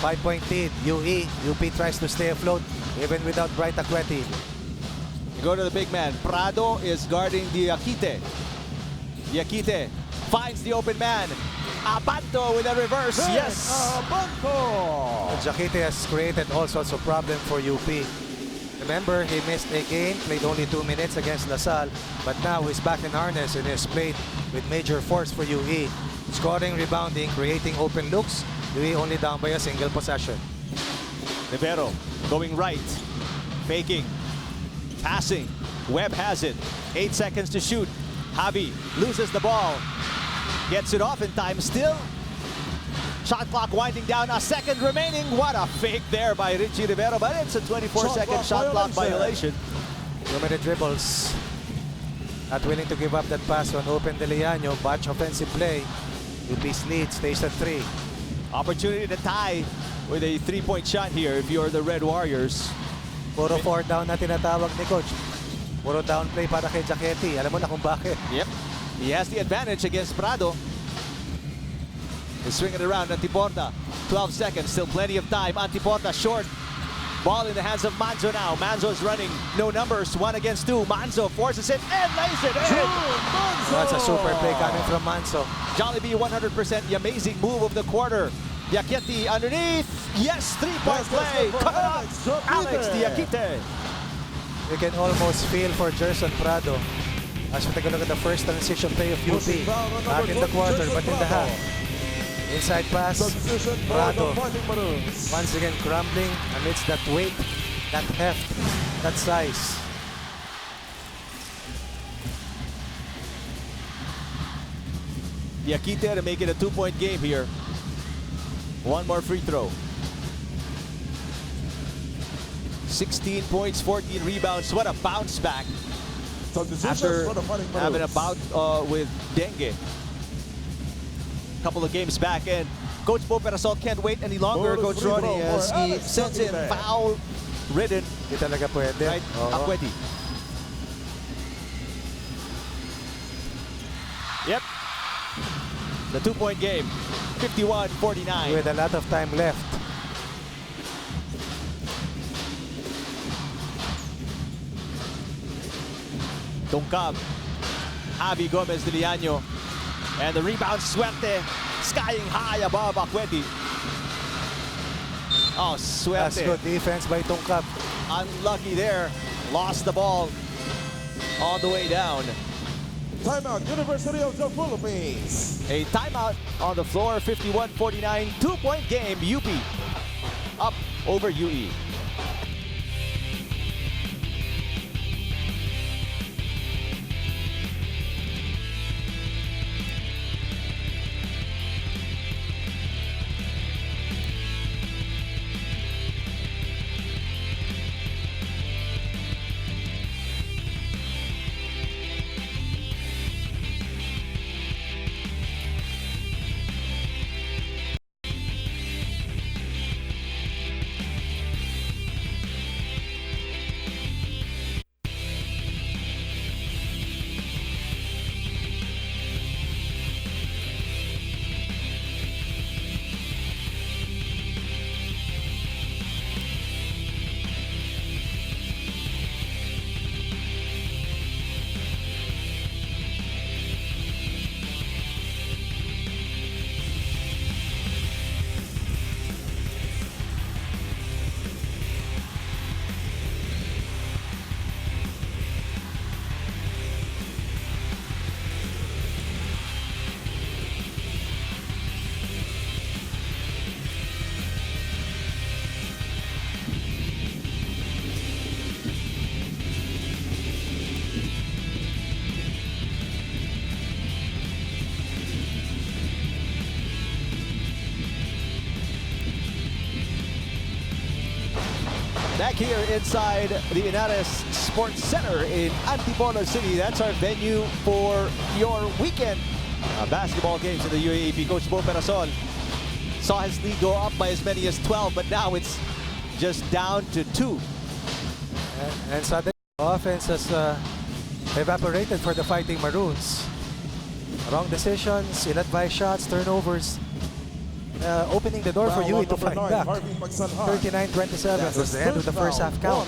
Speaker 5: 5-point lead, UE. UP tries to stay afloat, even without Bright Akweti.
Speaker 4: You go to the big man. Prado is guarding Diakite. Diakite finds the open man. Abanto with a reverse, yes!
Speaker 5: Diakite has created all sorts of problems for UP. Remember, he missed a game, played only 2 minutes against LaSalle, but now he's back in harness and has played with major force for UE. Scoring, rebounding, creating open looks. UE only down by a single possession.
Speaker 4: Rivero going right, faking, passing. Webb has it. 8 seconds to shoot. Javi loses the ball, gets it off in time still. Shot clock winding down, a second remaining. What a fake there by Richie Rivero, but it's a 24-second shot clock violation.
Speaker 5: Too many dribbles. Not willing to give up that pass on open De Liano. Batch offensive play. UP's lead stays at 3.
Speaker 4: Opportunity to tie with a 3-point shot here if you're the Red Warriors.
Speaker 5: Puro 4 down na tinatawag ni Coach. Puro down play para kay Jaquetti. Alam mo na kung bakit.
Speaker 4: Yep. He has the advantage against Prado. He's swinging it around. Antiporta. 12 seconds. Still plenty of time. Antiporta short. Ball in the hands of Manzo now. Manzo's running. No numbers. 1 against 2. Manzo forces it and lays it in.
Speaker 5: That's a super play coming from Manzo.
Speaker 4: Jollibee 100% the amazing move of the quarter. Diakite underneath. Yes, 3-point play. Cut off. Alex Diakite.
Speaker 5: You can almost feel for Gerson Prado. As we take a look at the first transition play of UP. Not in the quarter, but in the half. Inside pass, Prado once again crumbling amidst that weight, that heft, that size.
Speaker 4: Diakite to make it a 2-point game here. 1 more free throw. 16 points, 14 rebounds. What a bounce back after having a bout with dengue. Couple of games back, and Coach Bo Perasol can't wait any longer, Coach Ronnie, as he sends in foul-ridden
Speaker 5: Di talaga pwede.
Speaker 4: right, Akweti. Yep. The 2-point game, 51-49.
Speaker 5: With a lot of time left.
Speaker 4: Tungkab, Javi Gomez de Liano, and the rebound, Suerte, skying high above Akweti. Oh,
Speaker 5: That's
Speaker 4: Suerte,
Speaker 5: good defense by Tungkab.
Speaker 4: unlucky there, lost the ball on the way down.
Speaker 3: Timeout, University of the Philippines.
Speaker 4: A timeout on the floor, 51-49, 2-point game, UP up over UE. back here inside the Inares Sports Center in Antipolo City. That's our venue for your weekend basketball games in the UAAP. Coach Bo Perasol saw his lead go up by as many as 12, but now it's just down to 2.
Speaker 5: And suddenly, the offense has evaporated for the Fighting Maroons. Wrong decisions, ill-advised shots, turnovers. Opening the door for UE to fight back. 39-27 was the end of the first half count.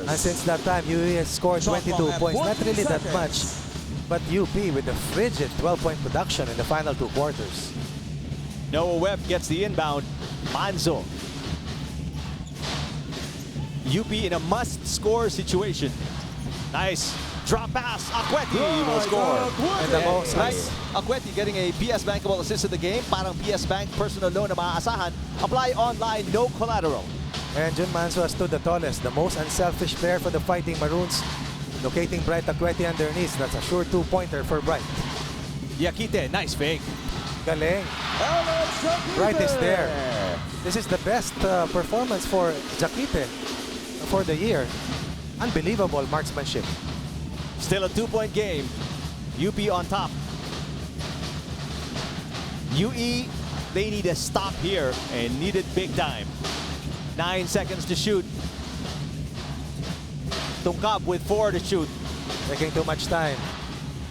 Speaker 5: And since that time, UE has scored 22 points. Not really that much, but UP with a frigid 12-point production in the final 2 quarters.
Speaker 4: Noah Webb gets the inbound. Manzo. UP in a must-score situation. Nice drop pass. Akweti will score.
Speaker 5: And the most
Speaker 4: Nice. Akweti getting a PS Bankable assist in the game. Parang PS Bank personal loan na maaasahan. Apply online, no collateral.
Speaker 5: And Jun Manso has stood the tallest, the most unselfish player for the Fighting Maroons. Locating Bright Akweti underneath. That's a sure 2-pointer for Bright.
Speaker 4: Yakite, nice fake.
Speaker 5: Galing. Bright is there. This is the best performance for Jakite for the year. Unbelievable marksmanship.
Speaker 4: Still a 2-point game. UP on top. UE, they need a stop here and need it big time. 9 seconds to shoot. Tungkab with 4 to shoot.
Speaker 5: Taking too much time.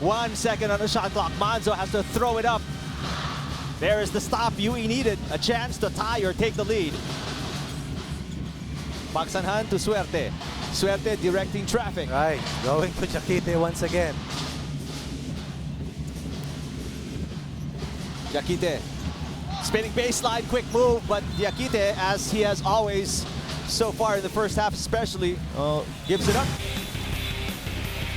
Speaker 4: 1 second on the shot clock. Manzo has to throw it up. There is the stop UE needed. A chance to tie or take the lead. Pagsanhan to Suerte. Suerte directing traffic.
Speaker 5: Right, going to Jakite once again.
Speaker 4: Yakite spinning baseline, quick move, but Yakite, as he has always so far in the first half especially, gives it up.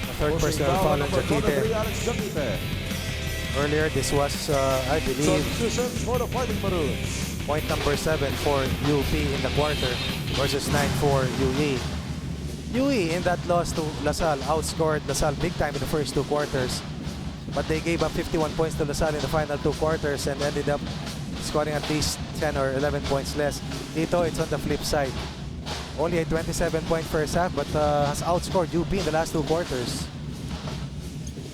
Speaker 5: The third personal foul on Jakite. Earlier, this was, I believe, point number 7 for UP in the quarter versus 9 for UE. UE in that loss to LaSalle outscored LaSalle big time in the first 2 quarters. But they gave up 51 points to LaSalle in the final 2 quarters and ended up scoring at least 10 or 11 points less. Dito, it's on the flip side. Only a 27-point first half, but has outscored UP in the last 2 quarters.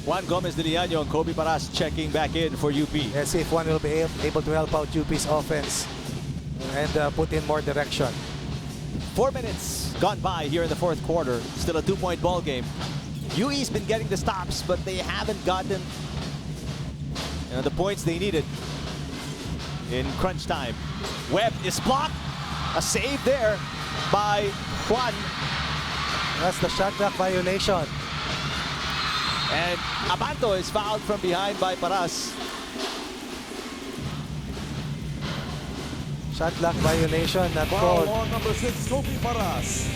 Speaker 4: Juan Gomez de Liano and Kobe Paras checking back in for UP.
Speaker 5: Let's see if one will be able to help out UP's offense and put in more direction.
Speaker 4: 4 minutes gone by here in the 4th quarter. Still a 2-point ball game. UE's been getting the stops, but they haven't gotten the points they needed in crunch time. Webb is blocked. A save there by Juan.
Speaker 5: That's the shot clock violation.
Speaker 4: And Abanto is fouled from behind by Paras.
Speaker 5: Shot clock violation, not
Speaker 3: Foul
Speaker 5: called.
Speaker 3: on number 6, Kobe Paras.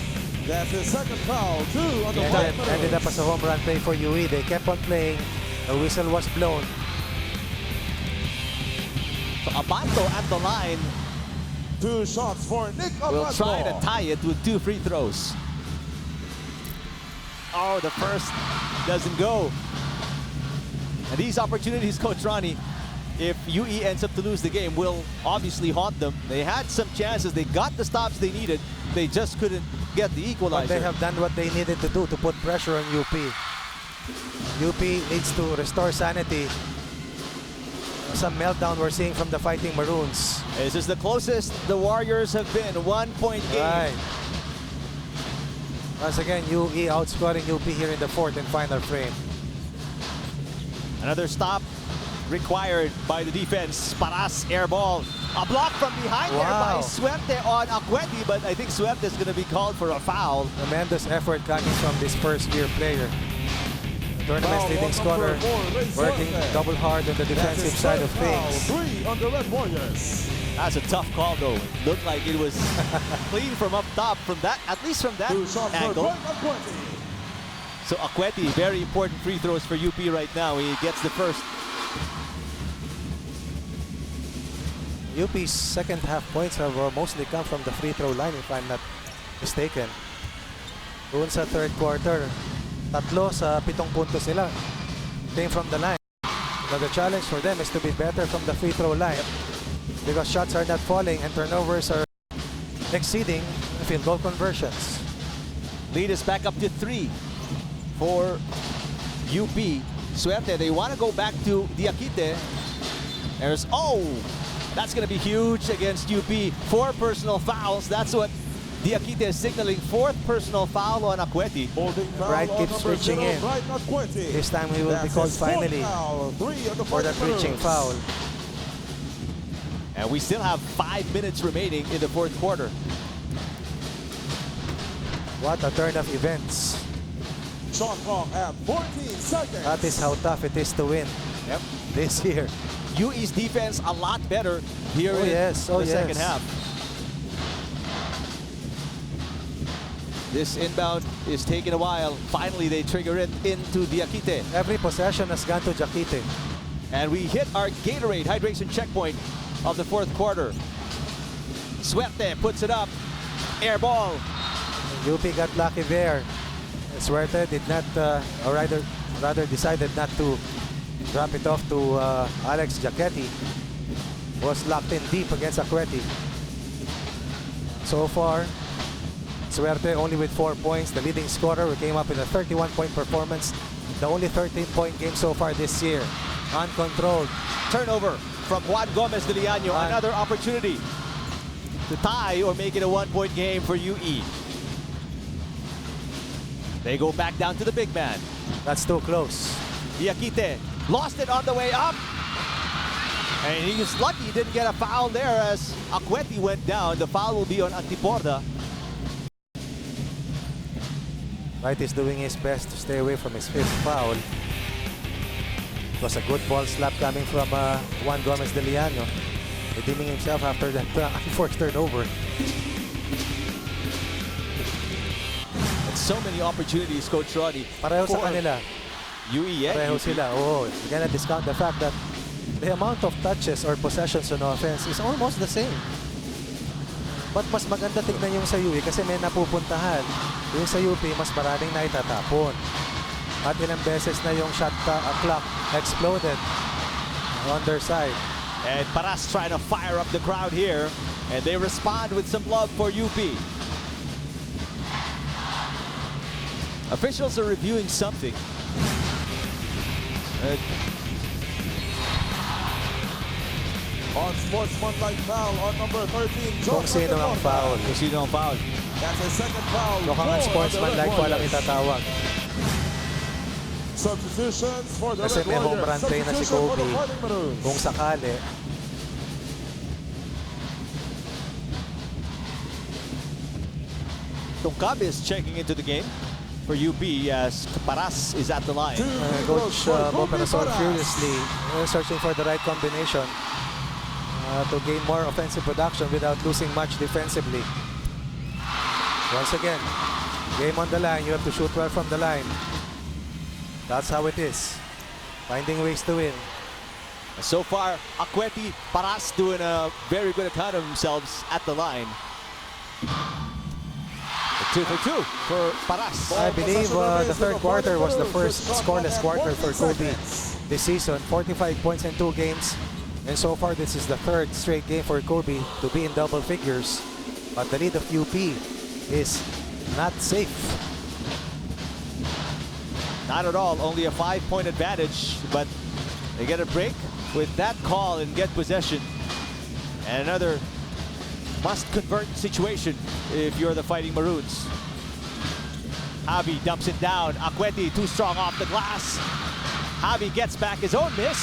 Speaker 3: That's his second foul, 2 on the
Speaker 5: And then ended up as a home run play for UE. They kept on playing. The whistle was blown.
Speaker 4: So Abanto at the line
Speaker 3: 2 shots for Nick
Speaker 4: will try to
Speaker 3: Abanto.
Speaker 4: tie it with 2 free throws. Oh, the first doesn't go. And these opportunities, Coach Ronnie, if UE ends up to lose the game, will obviously haunt them. They had some chances. They got the stops they needed. They just couldn't get the equalizer.
Speaker 5: But they have done what they needed to do to put pressure on UP. UP needs to restore sanity. Some meltdown we're seeing from the Fighting Maroons.
Speaker 4: This is the closest the Warriors have been. 1-point game.
Speaker 5: Right. Once again, UE outscoring UP here in the 4th and final frame.
Speaker 4: Another stop required by the defense. Paras air ball. A block from behind there by Suerte on Akweti, but I think Suerte is going to be called for a foul.
Speaker 5: Tremendous effort coming from this first-year player. Tournament's leading scorer, working double hard on the defensive side of things.
Speaker 3: 3 on the Red Warriors.
Speaker 4: That's a tough call, though. It looked like it was clean from up top, from that, at least from that
Speaker 3: 2 shots for
Speaker 4: angle.
Speaker 3: Dwight Akweti.
Speaker 4: So Akweti, very important free throws for UP right now. He gets the first.
Speaker 5: UP's second half points have mostly come from the free throw line, if I'm not mistaken. Doon sa third quarter, 3 sa 7 puntos nila came from the line. Now the challenge for them is to be better from the free throw line because shots are not falling and turnovers are exceeding Field goal conversions.
Speaker 4: Lead is back up to 3 for UP. Suerte, they want to go back to Diakite. That's going to be huge against UP. 4 personal fouls. That's what Diakite is signaling. 4th personal foul on Akweti.
Speaker 5: Bright keeps reaching in. This time he will be called finally for that reaching foul.
Speaker 4: And we still have 5 minutes remaining in the 4th quarter.
Speaker 5: What a turn of events.
Speaker 3: Sean Kong at 14 seconds.
Speaker 5: That is how tough it is to win this year.
Speaker 4: UE's defense a lot better here in the second half. This inbound is taking a while. Finally, they trigger it into Diakite.
Speaker 5: Every possession has gone to Diakite.
Speaker 4: And we hit our Gatorade hydration checkpoint of the 4th quarter. Suerte puts it up. Air ball.
Speaker 5: UP got lucky there. Suerte did not, or rather decided not to drop it off to Alex Giacchetti. Was locked in deep against Akweti. So far, Suerte only with 4 points. The leading scorer, who came up in a 31-point performance. The only 13-point game so far this year. Uncontrolled.
Speaker 4: Turnover from Juan Gomez de Liano. Another opportunity to tie or make it a 1-point game for UE. They go back down to the big man.
Speaker 5: That's too close.
Speaker 4: Diakite lost it on the way up. And he was lucky he didn't get a foul there as Akweti went down. The foul will be on Antiporda.
Speaker 5: Wright is doing his best to stay away from his 5th foul. It was a good ball slap coming from Juan Gomez de Liano, redeeming himself after that unforced turnover.
Speaker 4: So many opportunities, Coach Roddy.
Speaker 5: Pareho sa kanila.
Speaker 4: UE,
Speaker 5: Pareho sila. You cannot discount the fact that the amount of touches or possessions on offense is almost the same. But mas maganda tignan yung sa UE kasi may napupuntahan. Yung sa UP, mas maraming na itatapon. At ilang beses na yung shot clock exploded on their side.
Speaker 4: And Paras trying to fire up the crowd here. And they respond with some love for UP. Officials are reviewing something.
Speaker 3: Unsportsmanlike foul on number 13.
Speaker 5: Kung sino ang foul.
Speaker 4: Kung sino ang foul.
Speaker 3: That's a second foul.
Speaker 5: Mukhang unsportsmanlike walang itatawag.
Speaker 3: Substitutions for the
Speaker 5: Kasi may home run play na si Kobe. Kung sakali.
Speaker 4: Tungkab is checking into the game for UP as Paras is at the line.
Speaker 5: Coach Bopenasol furiously searching for the right combination to gain more offensive production without losing much defensively. Once again, game on the line. You have to shoot well from the line. That's how it is. Finding ways to win.
Speaker 4: So far, Akweti, Paras doing a very good account of themselves at the line. 2 for 2 for Paras.
Speaker 5: I believe the 3rd quarter was the first scoreless quarter for Kobe this season. 45 points in 2 games. And so far, this is the 3rd straight game for Kobe to be in double figures. But the lead of UP is not safe.
Speaker 4: Not at all. Only a 5-point advantage. But they get a break with that call and get possession. And another must-convert situation if you're the Fighting Maroons. Javi dumps it down. Akweti too strong off the glass. Javi gets back his own miss.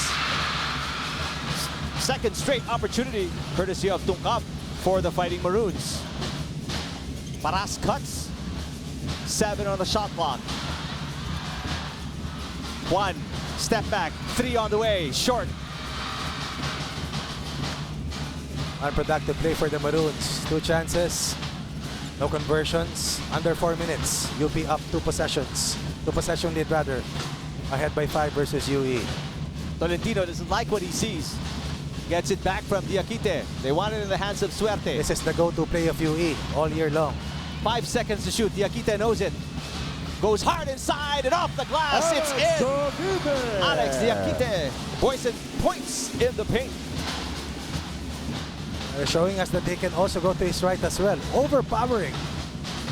Speaker 4: Second straight opportunity courtesy of Tungkab for the Fighting Maroons. Paras cuts. 7 on the shot clock. 1 step back. 3 on the way. Short.
Speaker 5: Unproductive play for the Maroons. 2 chances, no conversions. Under 4 minutes. UP up 2 possessions. 2 possession lead rather. Ahead by 5 versus UE.
Speaker 4: Tolentino doesn't like what he sees. Gets it back from Diakite. They want it in the hands of Suerte.
Speaker 5: This is the go-to play of UE all year long.
Speaker 4: 5 seconds to shoot. Diakite knows it. Goes hard inside and off the glass. It's in. Alex Diakite. Points in the paint.
Speaker 5: showing us that they can also go to his right as well. Overpowering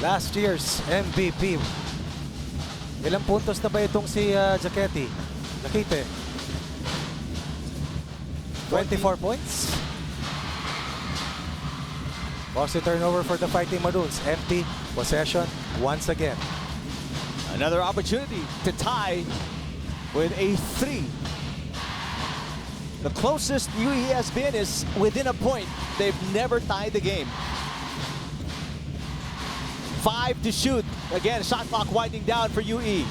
Speaker 5: last year's MVP. Ilang puntos na ba itong si Jakite? 24 points. Bossy turnover for the Fighting Maroons. Empty possession once again.
Speaker 4: Another opportunity to tie with a 3. The closest UE has been is within a point. They've never tied the game. 5 to shoot. Again, shot clock winding down for UE.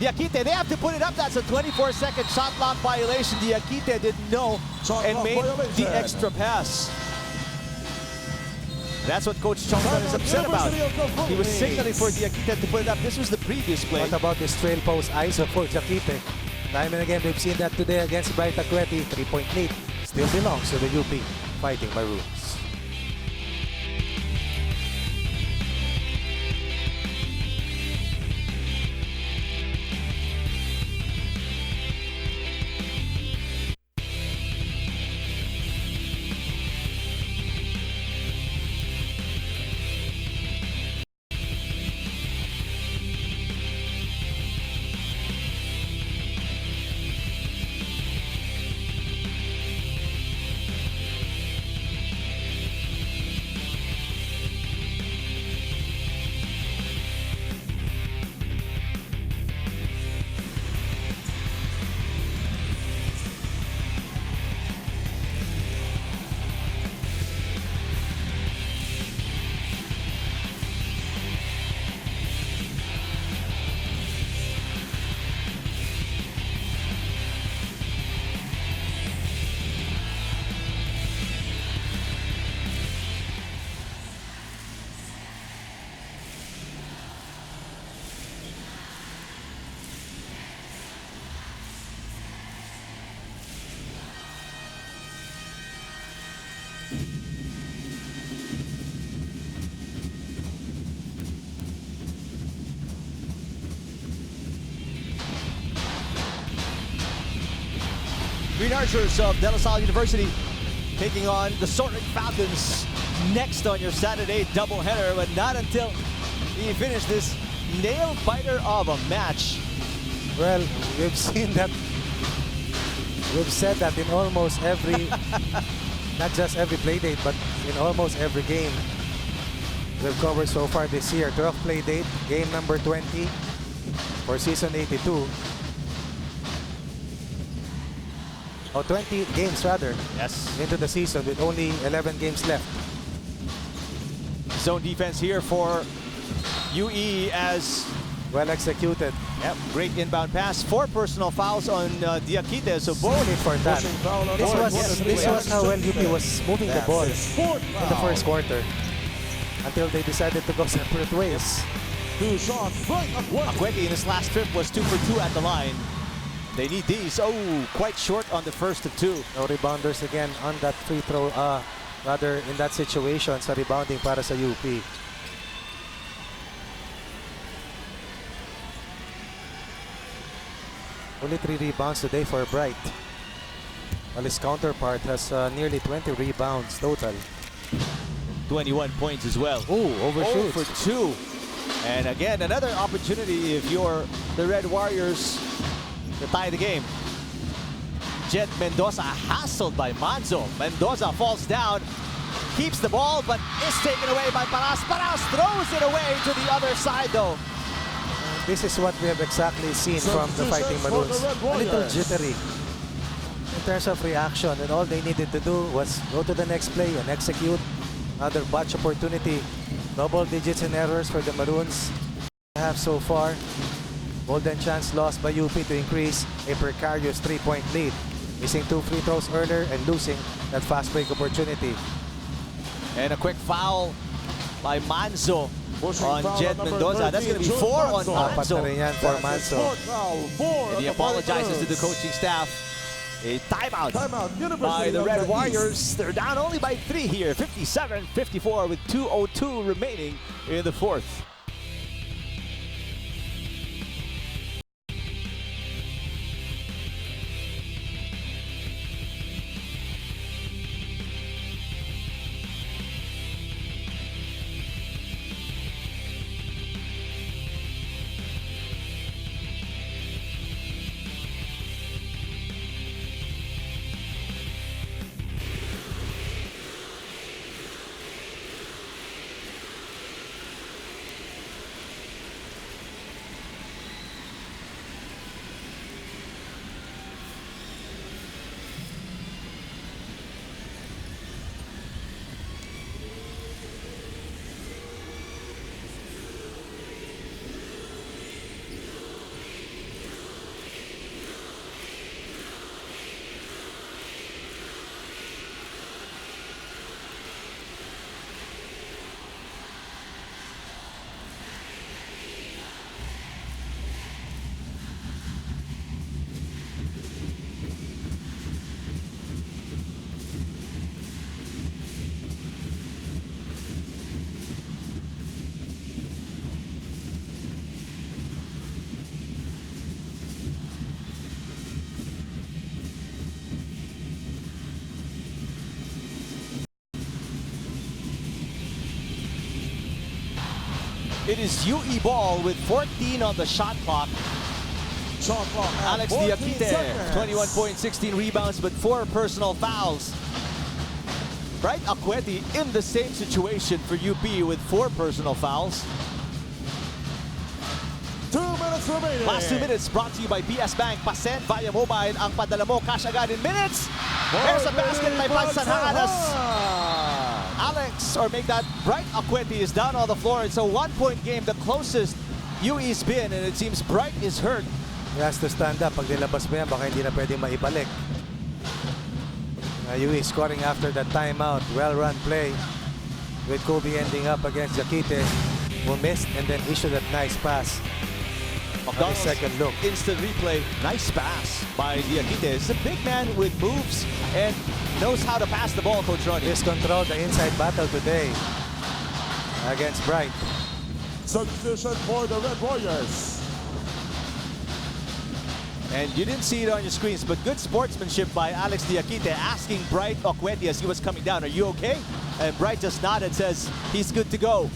Speaker 4: Diakite, they have to put it up. That's a 24-second shot clock violation. Diakite didn't know and made the extra pass. That's what Coach Chongban is upset about. He was signaling for Diakite to put it up. This was the previous play.
Speaker 5: What about this trail post ISO for Jakite? Time and again, we've seen that today against Bright Akweti. 3-point lead still belongs to the UP Fighting Maroons.
Speaker 4: Green Archers of De La Salle University taking on the Sorting Falcons next on your Saturday doubleheader, but not until we finish this nail-biter of a match.
Speaker 5: Well, we've seen that. We've said that in almost every, not just every play date, but in almost every game we've covered so far this year. 12 play date, game number 20 for season 82. Oh, 20 games rather.
Speaker 4: Yes.
Speaker 5: Into the season with only 11 games left.
Speaker 4: Zone defense here for UE as
Speaker 5: well executed.
Speaker 4: Yep, great inbound pass. 4 personal fouls on Diakite, so both
Speaker 5: for that. This was how well UP was moving the ball in the first quarter until they decided to go separate ways.
Speaker 4: Akweti in his last trip was 2 for 2 at the line. They need these. Oh, quite short on the first of 2.
Speaker 5: No rebounders again on that free throw. Rather in that situation sa rebounding para sa UP. Only 3 rebounds today for Bright, while his counterpart has nearly 20 rebounds total.
Speaker 4: 21 points as well.
Speaker 5: Ooh, overshoot.
Speaker 4: 0 for 2. And again, another opportunity if you're the Red Warriors to tie the game. Jet Mendoza hassled by Manzo. Mendoza falls down, keeps the ball, but is taken away by Paras. Paras throws it away to the other side though.
Speaker 5: This is what we have exactly seen from the Fighting Maroons. A little jittery in terms of reaction, and all they needed to do was go to the next play and execute. Another botch opportunity. Double digits in errors for the Maroons have so far. Golden chance lost by UP to increase a precarious 3-point lead. Missing 2 free throws earlier and losing that fast break opportunity.
Speaker 4: And a quick foul by Manzo on Jed Mendoza. That's going to be 4 on Manzo.
Speaker 5: For Manzo.
Speaker 4: And he apologizes to the coaching staff. A timeout by the Red Warriors. They're down only by 3 here. 57-54 with 2:02 remaining in the fourth. It is UE ball with 14 on the shot clock.
Speaker 3: Shot clock at
Speaker 4: Alex
Speaker 3: 14
Speaker 4: Diakite,
Speaker 3: seconds.
Speaker 4: 21 points, 16 rebounds, but 4 personal fouls. Bright Akweti in the same situation for UP with 4 personal fouls.
Speaker 3: 2 minutes remaining.
Speaker 4: Last 2 minutes brought to you by PS Bank. Pasend via mobile ang padala mo. Cash agad in minutes. There's a basket by Pagsanhanas. Alex, or make that, Bright Akweti is down on the floor. It's a 1-point game, the closest UE's been, and it seems Bright is hurt.
Speaker 5: He has to stand up. Pag nilabas mo yan, baka hindi na pwede maibalik. UE scoring after that timeout. Well-run play with Kobe ending up against Diakite, who missed and then issued that nice pass. On his second look.
Speaker 4: Instant replay. Nice pass by Diakite. He's a big man with moves and knows how to pass the ball, Coach Ronnie.
Speaker 5: He's controlled the inside battle today against Bright.
Speaker 3: Substitution for the Red Warriors.
Speaker 4: And you didn't see it on your screens, but good sportsmanship by Alex Diakite asking Bright Akweti as he was coming down, are you okay? And Bright just nodded and says he's good to go.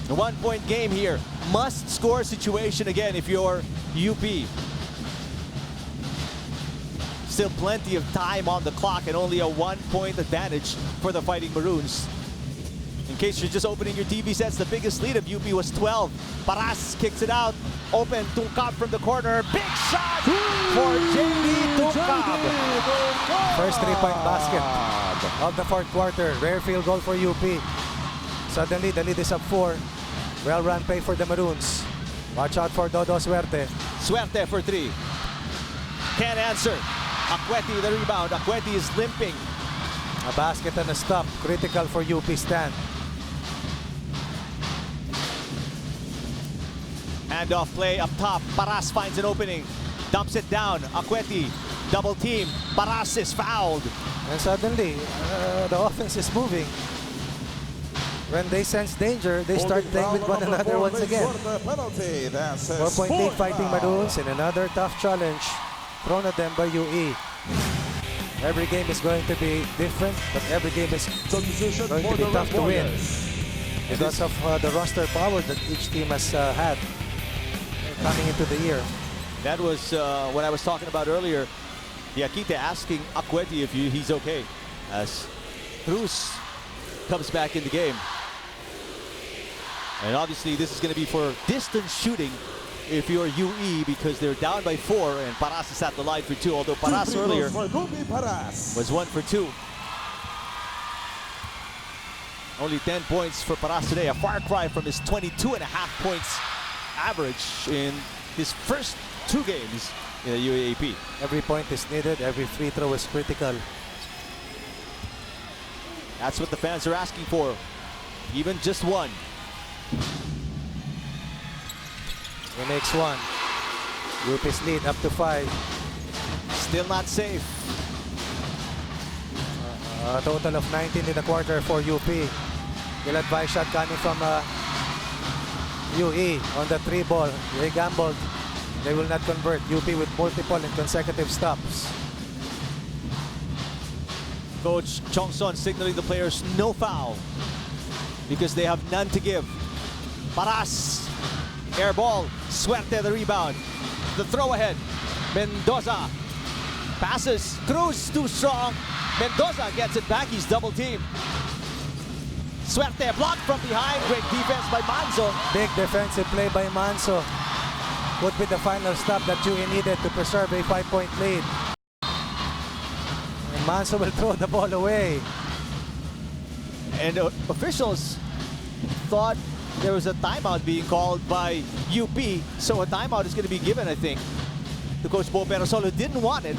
Speaker 4: A 1-point game here. Must score situation again if you're UP. Still plenty of time on the clock and only a 1-point advantage for the Fighting Maroons. In case you're just opening your TV sets, the biggest lead of UP was 12. Paras kicks it out. Open, Tungkab from the corner. Big shot for JD Tungkab.
Speaker 5: First 3-point basket of the fourth quarter. Rare field goal for UP. Suddenly, the lead is up 4. Well-run play for the Maroons. Watch out for Dodo Suerte.
Speaker 4: Suerte for 3. Can't answer. Akweti the rebound. Akweti is limping.
Speaker 5: A basket and a stop. Critical for UP stand.
Speaker 4: Handoff play up top. Paras finds an opening. Dumps it down. Akweti, double team. Paras is fouled.
Speaker 5: And suddenly, the offense is moving. When they sense danger, they start playing with one another once again. 4-point lead Fighting Maroons in another tough challenge thrown at them by UE. Every game is going to be different, but every game is going to be tough to win because of the roster power that each team has had coming into the year.
Speaker 4: That was what I was talking about earlier. Diakite asking Akweti if he's okay as Cruz comes back in the game. And obviously this is going to be for distance shooting if you're UE because they're down by 4 and Paras is at the line for 2, although Paras earlier was 1 for 2. Only 10 points for Paras today, a far cry from his 22.5 points average in his first 2 games in the UAAP.
Speaker 5: Every point is needed, every free throw is critical.
Speaker 4: That's what the fans are asking for, even just 1.
Speaker 5: He makes 1. UP's lead up to 5.
Speaker 4: Still not safe.
Speaker 5: A total of 19 in the quarter for UP. Ill-advised shot coming from UE on the 3 ball. They gambled. They will not convert. UP with multiple and consecutive stops.
Speaker 4: Coach Chongson signaling the players no foul because they have none to give. Paras, air ball, Suerte the rebound. The throw ahead, Mendoza passes, Cruz too strong. Mendoza gets it back, he's double teamed. Suerte blocked from behind, great defense by Manzo.
Speaker 5: Big defensive play by Manso. Would be the final stop that UE needed to preserve a 5-point lead. And Manso will throw the ball away.
Speaker 4: And officials thought there was a timeout being called by UP, so a timeout is going to be given, I think, to Coach Bo Perasol, who didn't want it.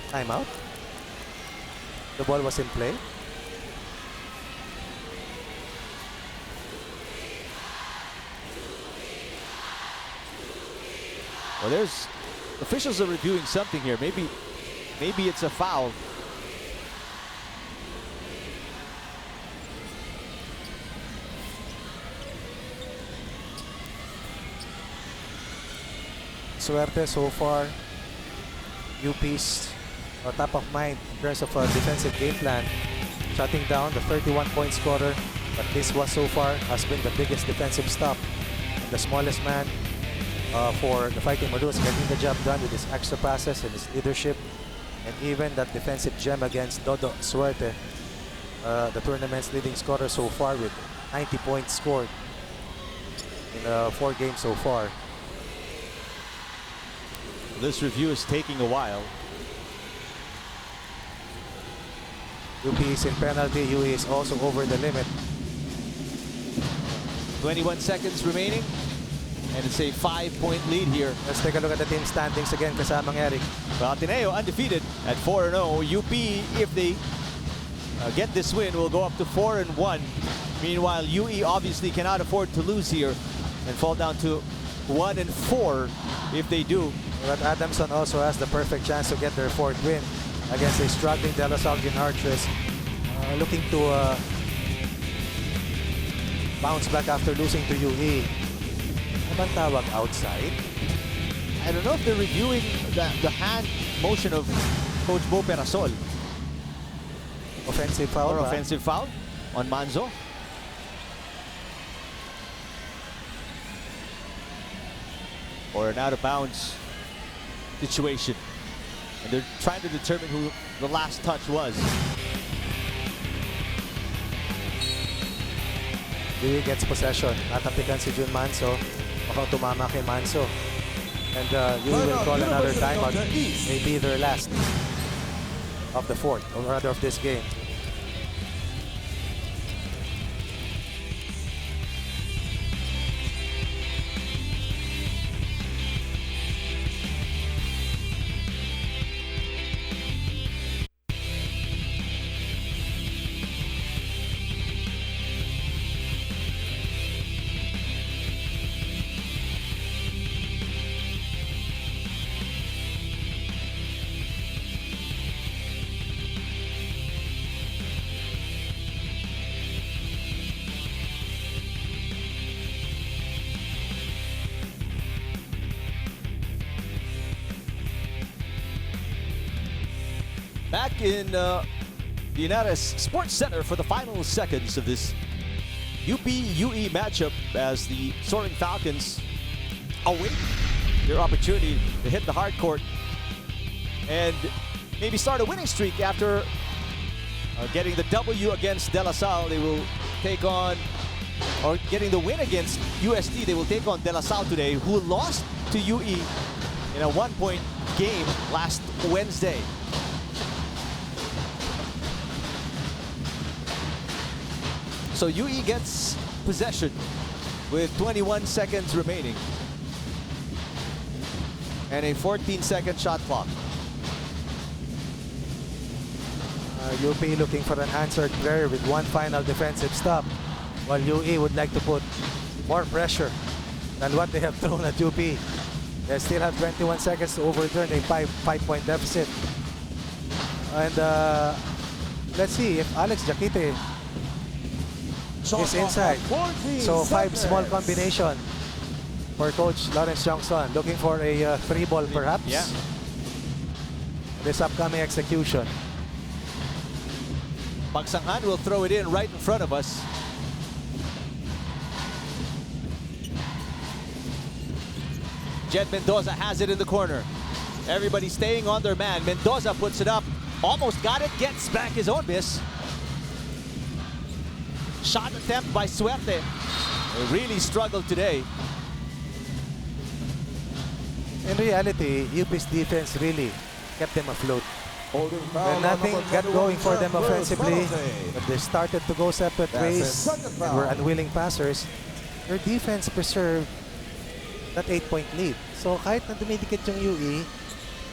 Speaker 5: Timeout. The ball was in play.
Speaker 4: Well, there's officials are reviewing something here. Maybe it's a foul.
Speaker 5: Suerte so far. UP's top of mind in terms of defensive game plan. shutting down the 31-point scorer. But this was so far has been the biggest defensive stop. And the smallest man for the Fighting Maroons getting the job done with his extra passes and his leadership. And even that defensive gem against Dodo Suerte, the tournament's leading scorer so far with 90 points scored in 4 games so far.
Speaker 4: This review is taking a while.
Speaker 5: UP is in penalty. UE is also over the limit.
Speaker 4: 21 seconds remaining. And it's a 5-point lead here.
Speaker 5: Let's take a look at the team standings again, kasamang Eric.
Speaker 4: Well, Ateneo undefeated at 4-0. UP, if they get this win, will go up to 4-1. Meanwhile, UE obviously cannot afford to lose here and fall down to 1-4 if they do.
Speaker 5: But Adamson also has the perfect chance to get their 4th win against a struggling De La Salle Archers, looking to bounce back after losing to UE. Ano bang tawag, outside?
Speaker 4: I don't know if they're reviewing the hand motion of Coach Bo Perasol.
Speaker 5: Offensive foul.
Speaker 4: Or offensive foul on Manzo. Or an out-of-bounds situation. And they're trying to determine who the last touch was.
Speaker 5: UE gets possession. Natapikan si Jun Manso. Mukhang tumama kay Manso. And UE will call another timeout. Maybe their last of the 4th, or rather of this game.
Speaker 4: Back in the Linares Sports Center for the final seconds of this UP-UE matchup as the Soaring Falcons await their opportunity to hit the hard court and maybe start a winning streak after getting the W against De La Salle. They will take on, or getting the win against UST, they will take on De La Salle today, who lost to UE in a 1-point game last Wednesday. So UE gets possession with 21 seconds remaining and a 14-second shot clock.
Speaker 5: UP looking for an answered prayer with one final defensive stop, while UE would like to put more pressure than what they have thrown at UP. They still have 21 seconds to overturn a 5-point deficit. And let's see if Alex Jaquite is inside. So 5 small combination for Coach Lawrence Johnson, looking for a 3-ball perhaps.
Speaker 4: Yeah.
Speaker 5: This upcoming execution.
Speaker 4: Pagsanghan will throw it in right in front of us. Jed Mendoza has it in the corner. Everybody staying on their man. Mendoza puts it up. Almost got it. Gets back his own miss. Shot attempt by Suerte. They really struggled today.
Speaker 5: In reality, UP's defense really kept them afloat. When nothing got going for them offensively, but they started to go separate ways and were unwilling passers, their defense preserved that 8-point lead. So kahit na dumidikit yung UE,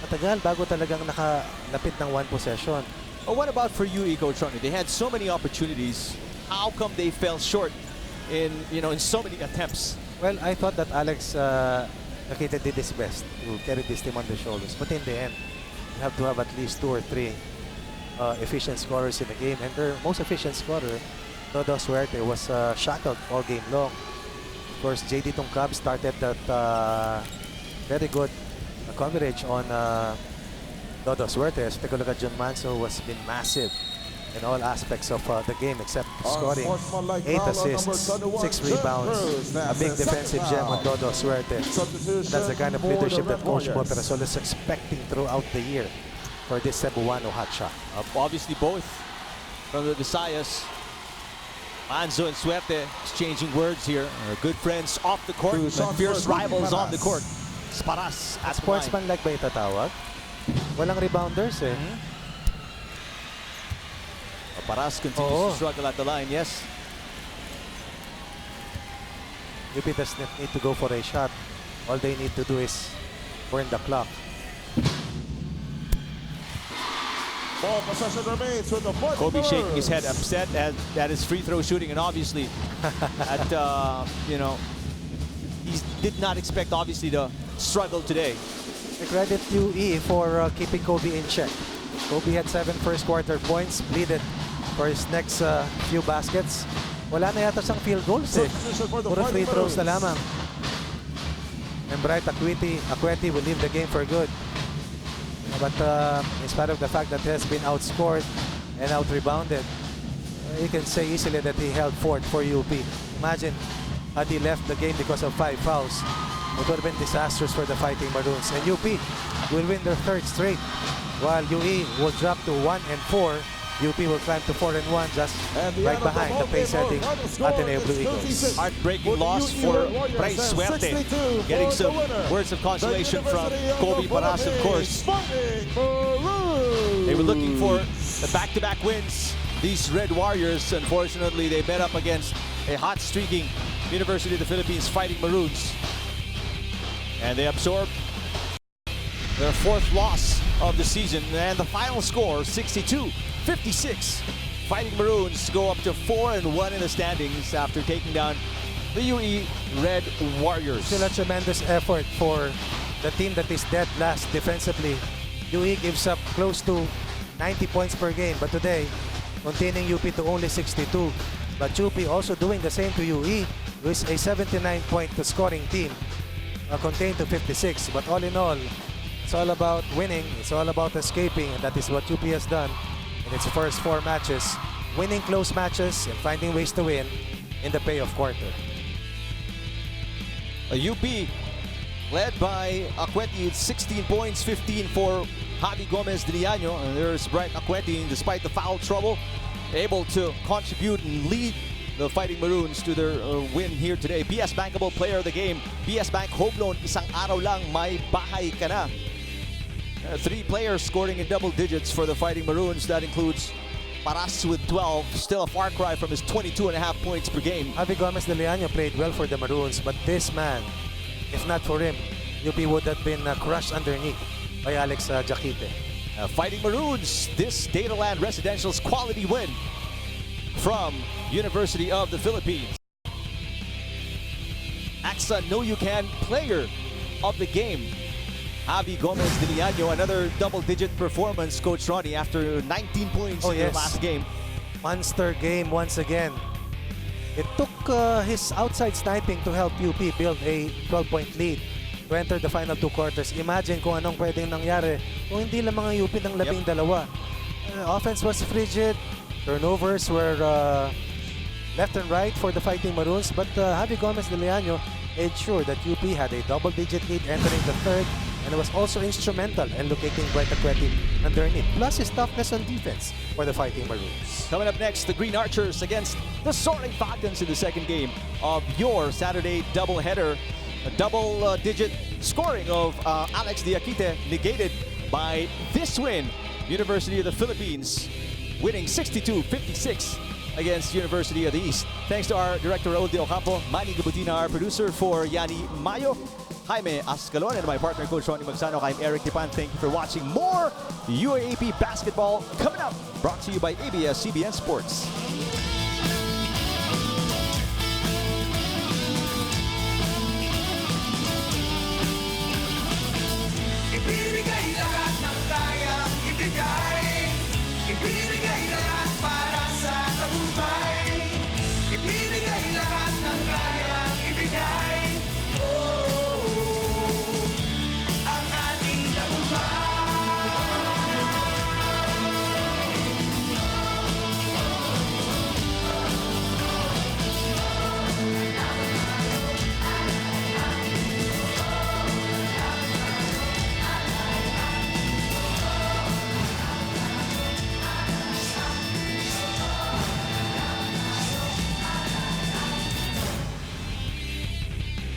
Speaker 5: matagal bago talagang nakalapit ng 1 possession.
Speaker 4: Well, what about for UE, Coach Ronnie? They had so many opportunities. How come they fell short in so many attempts?
Speaker 5: Well, I thought that Alex Jaquite did his best to carry this team on the shoulders. But in the end, you have to have at least 2 or 3 efficient scorers in the game. And their most efficient scorer, Dodo Suerte, was shackled all game long. Of course, JD Tongkab started that very good coverage on Dodo Suerte. As take a look at John Manso, has been massive in all aspects of the game except scoring.
Speaker 3: Unsportsmanlike
Speaker 5: 8
Speaker 3: foul on
Speaker 5: assists,
Speaker 3: number 21,
Speaker 5: 6 rebounds,
Speaker 3: Jeffers.
Speaker 5: a
Speaker 3: That's
Speaker 5: big
Speaker 3: the second
Speaker 5: defensive gem
Speaker 3: foul.
Speaker 5: on Dodo Suerte.
Speaker 3: Substitution
Speaker 5: That's the kind of
Speaker 3: for the
Speaker 5: leadership that
Speaker 3: Red
Speaker 5: Coach Bo
Speaker 3: Warriors.
Speaker 5: Perasol is expecting throughout the year for this Cebuano hotshot.
Speaker 4: Obviously both from the Visayas. Manzo and Suerte exchanging words here. Good friends off the court,
Speaker 3: Two
Speaker 4: but
Speaker 3: shots
Speaker 4: fierce
Speaker 3: for
Speaker 4: rivals on the
Speaker 3: Paras.
Speaker 4: court. Paras at the line.
Speaker 5: Sportsman-like ba itatawag? Walang rebounders eh.
Speaker 4: Paras continues
Speaker 5: Oo.
Speaker 4: to struggle at the line, yes.
Speaker 5: UP does not need to go for a shot. All they need to do is burn the clock.
Speaker 3: Ball possession remains with the fourth.
Speaker 4: Kobe shaking his head, upset at his free throw shooting, and obviously, at he did not expect obviously to struggle today.
Speaker 5: I credit UE for keeping Kobe in check. Kobe had 7 first quarter points, pleaded for his next few baskets. Wala na yata siyang field goals eh.
Speaker 3: Substitution for the
Speaker 5: Puro free throws
Speaker 3: Maroons.
Speaker 5: na lamang. And Bright Akweti will leave the game for good. But in spite of the fact that he has been outscored and out-rebounded, you can say easily that he held forth for UP. Imagine, had he left the game because of 5 fouls, it would have been disastrous for the Fighting Maroons. And UP will win their 3rd straight, while UE will drop to 1-4. UP will climb to 4-1, just right behind the pace-setting Ateneo Blue Eagles.
Speaker 4: Heartbreaking loss for Bryce Suerte. Getting some words of consolation from Kobe Paras, of course. They were looking for the back-to-back wins. These Red Warriors, unfortunately, they met up against a hot streaking University of the Philippines Fighting Maroons. And they absorbed their 4th loss of the season. And the final score, 62-56. Fighting Maroons go up to 4-1 in the standings after taking down the UE Red Warriors.
Speaker 5: Still a tremendous effort for the team that is dead last defensively. UE gives up close to 90 points per game, but today, containing UP to only 62. But UP also doing the same to UE, who is a 79-point scoring team, contained to 56. But all in all, it's all about winning, it's all about escaping, and that is what UP has done in its first 4 matches, winning close matches and finding ways to win in the payoff quarter.
Speaker 4: UP led by Akweti with 16 points, 15 for Javi Gomez Diliano. And there's Bright Akweti, despite the foul trouble, able to contribute and lead the Fighting Maroons to their win here today. BS Bankable Player of the Game. BS Bank Home Loan, isang araw lang may bahay ka na. 3 players scoring in double digits for the Fighting Maroons. That includes Paras with 12, still a far cry from his 22.5 points per game.
Speaker 5: Javi Gomez Diliano played well for the Maroons, but this man, if not for him, UP would have been crushed underneath by Alex Jaquite.
Speaker 4: Fighting Maroons, this Dataland Residential's quality win from University of the Philippines. AXA Know You Can Player of the Game. Javi Gomez Diliano, another double-digit performance, Coach Ronnie, after 19 points in the last game.
Speaker 5: Monster game once again. It took his outside sniping to help UP build a 12-point lead to enter the final 2 quarters. Imagine kung anong pwedeng nangyari kung hindi lang mga UP ng 12. Offense was frigid. Turnovers were left and right for the Fighting Maroons, but Javi Gomez Diliano ensured that UP had a double-digit lead entering the 3rd, and was also instrumental in locating Bright Akweti underneath, plus his toughness on defense for the Fighting Maroons.
Speaker 4: Coming up next, the Green Archers against the Soaring Falcons in the 2nd game of your Saturday doubleheader. A double-digit scoring of Alex Diakite negated by this win. University of the Philippines winning 62-56 against University of the East. Thanks to our director Raul De Ocampo, Manny Gabutina, our producer for Yanni Mayo, Jaime Ascalon, and my partner Coach Ronnie Magsano. I'm Eric Tipan. Thank you for watching. More UAAP basketball coming up, brought to you by ABS-CBN Sports.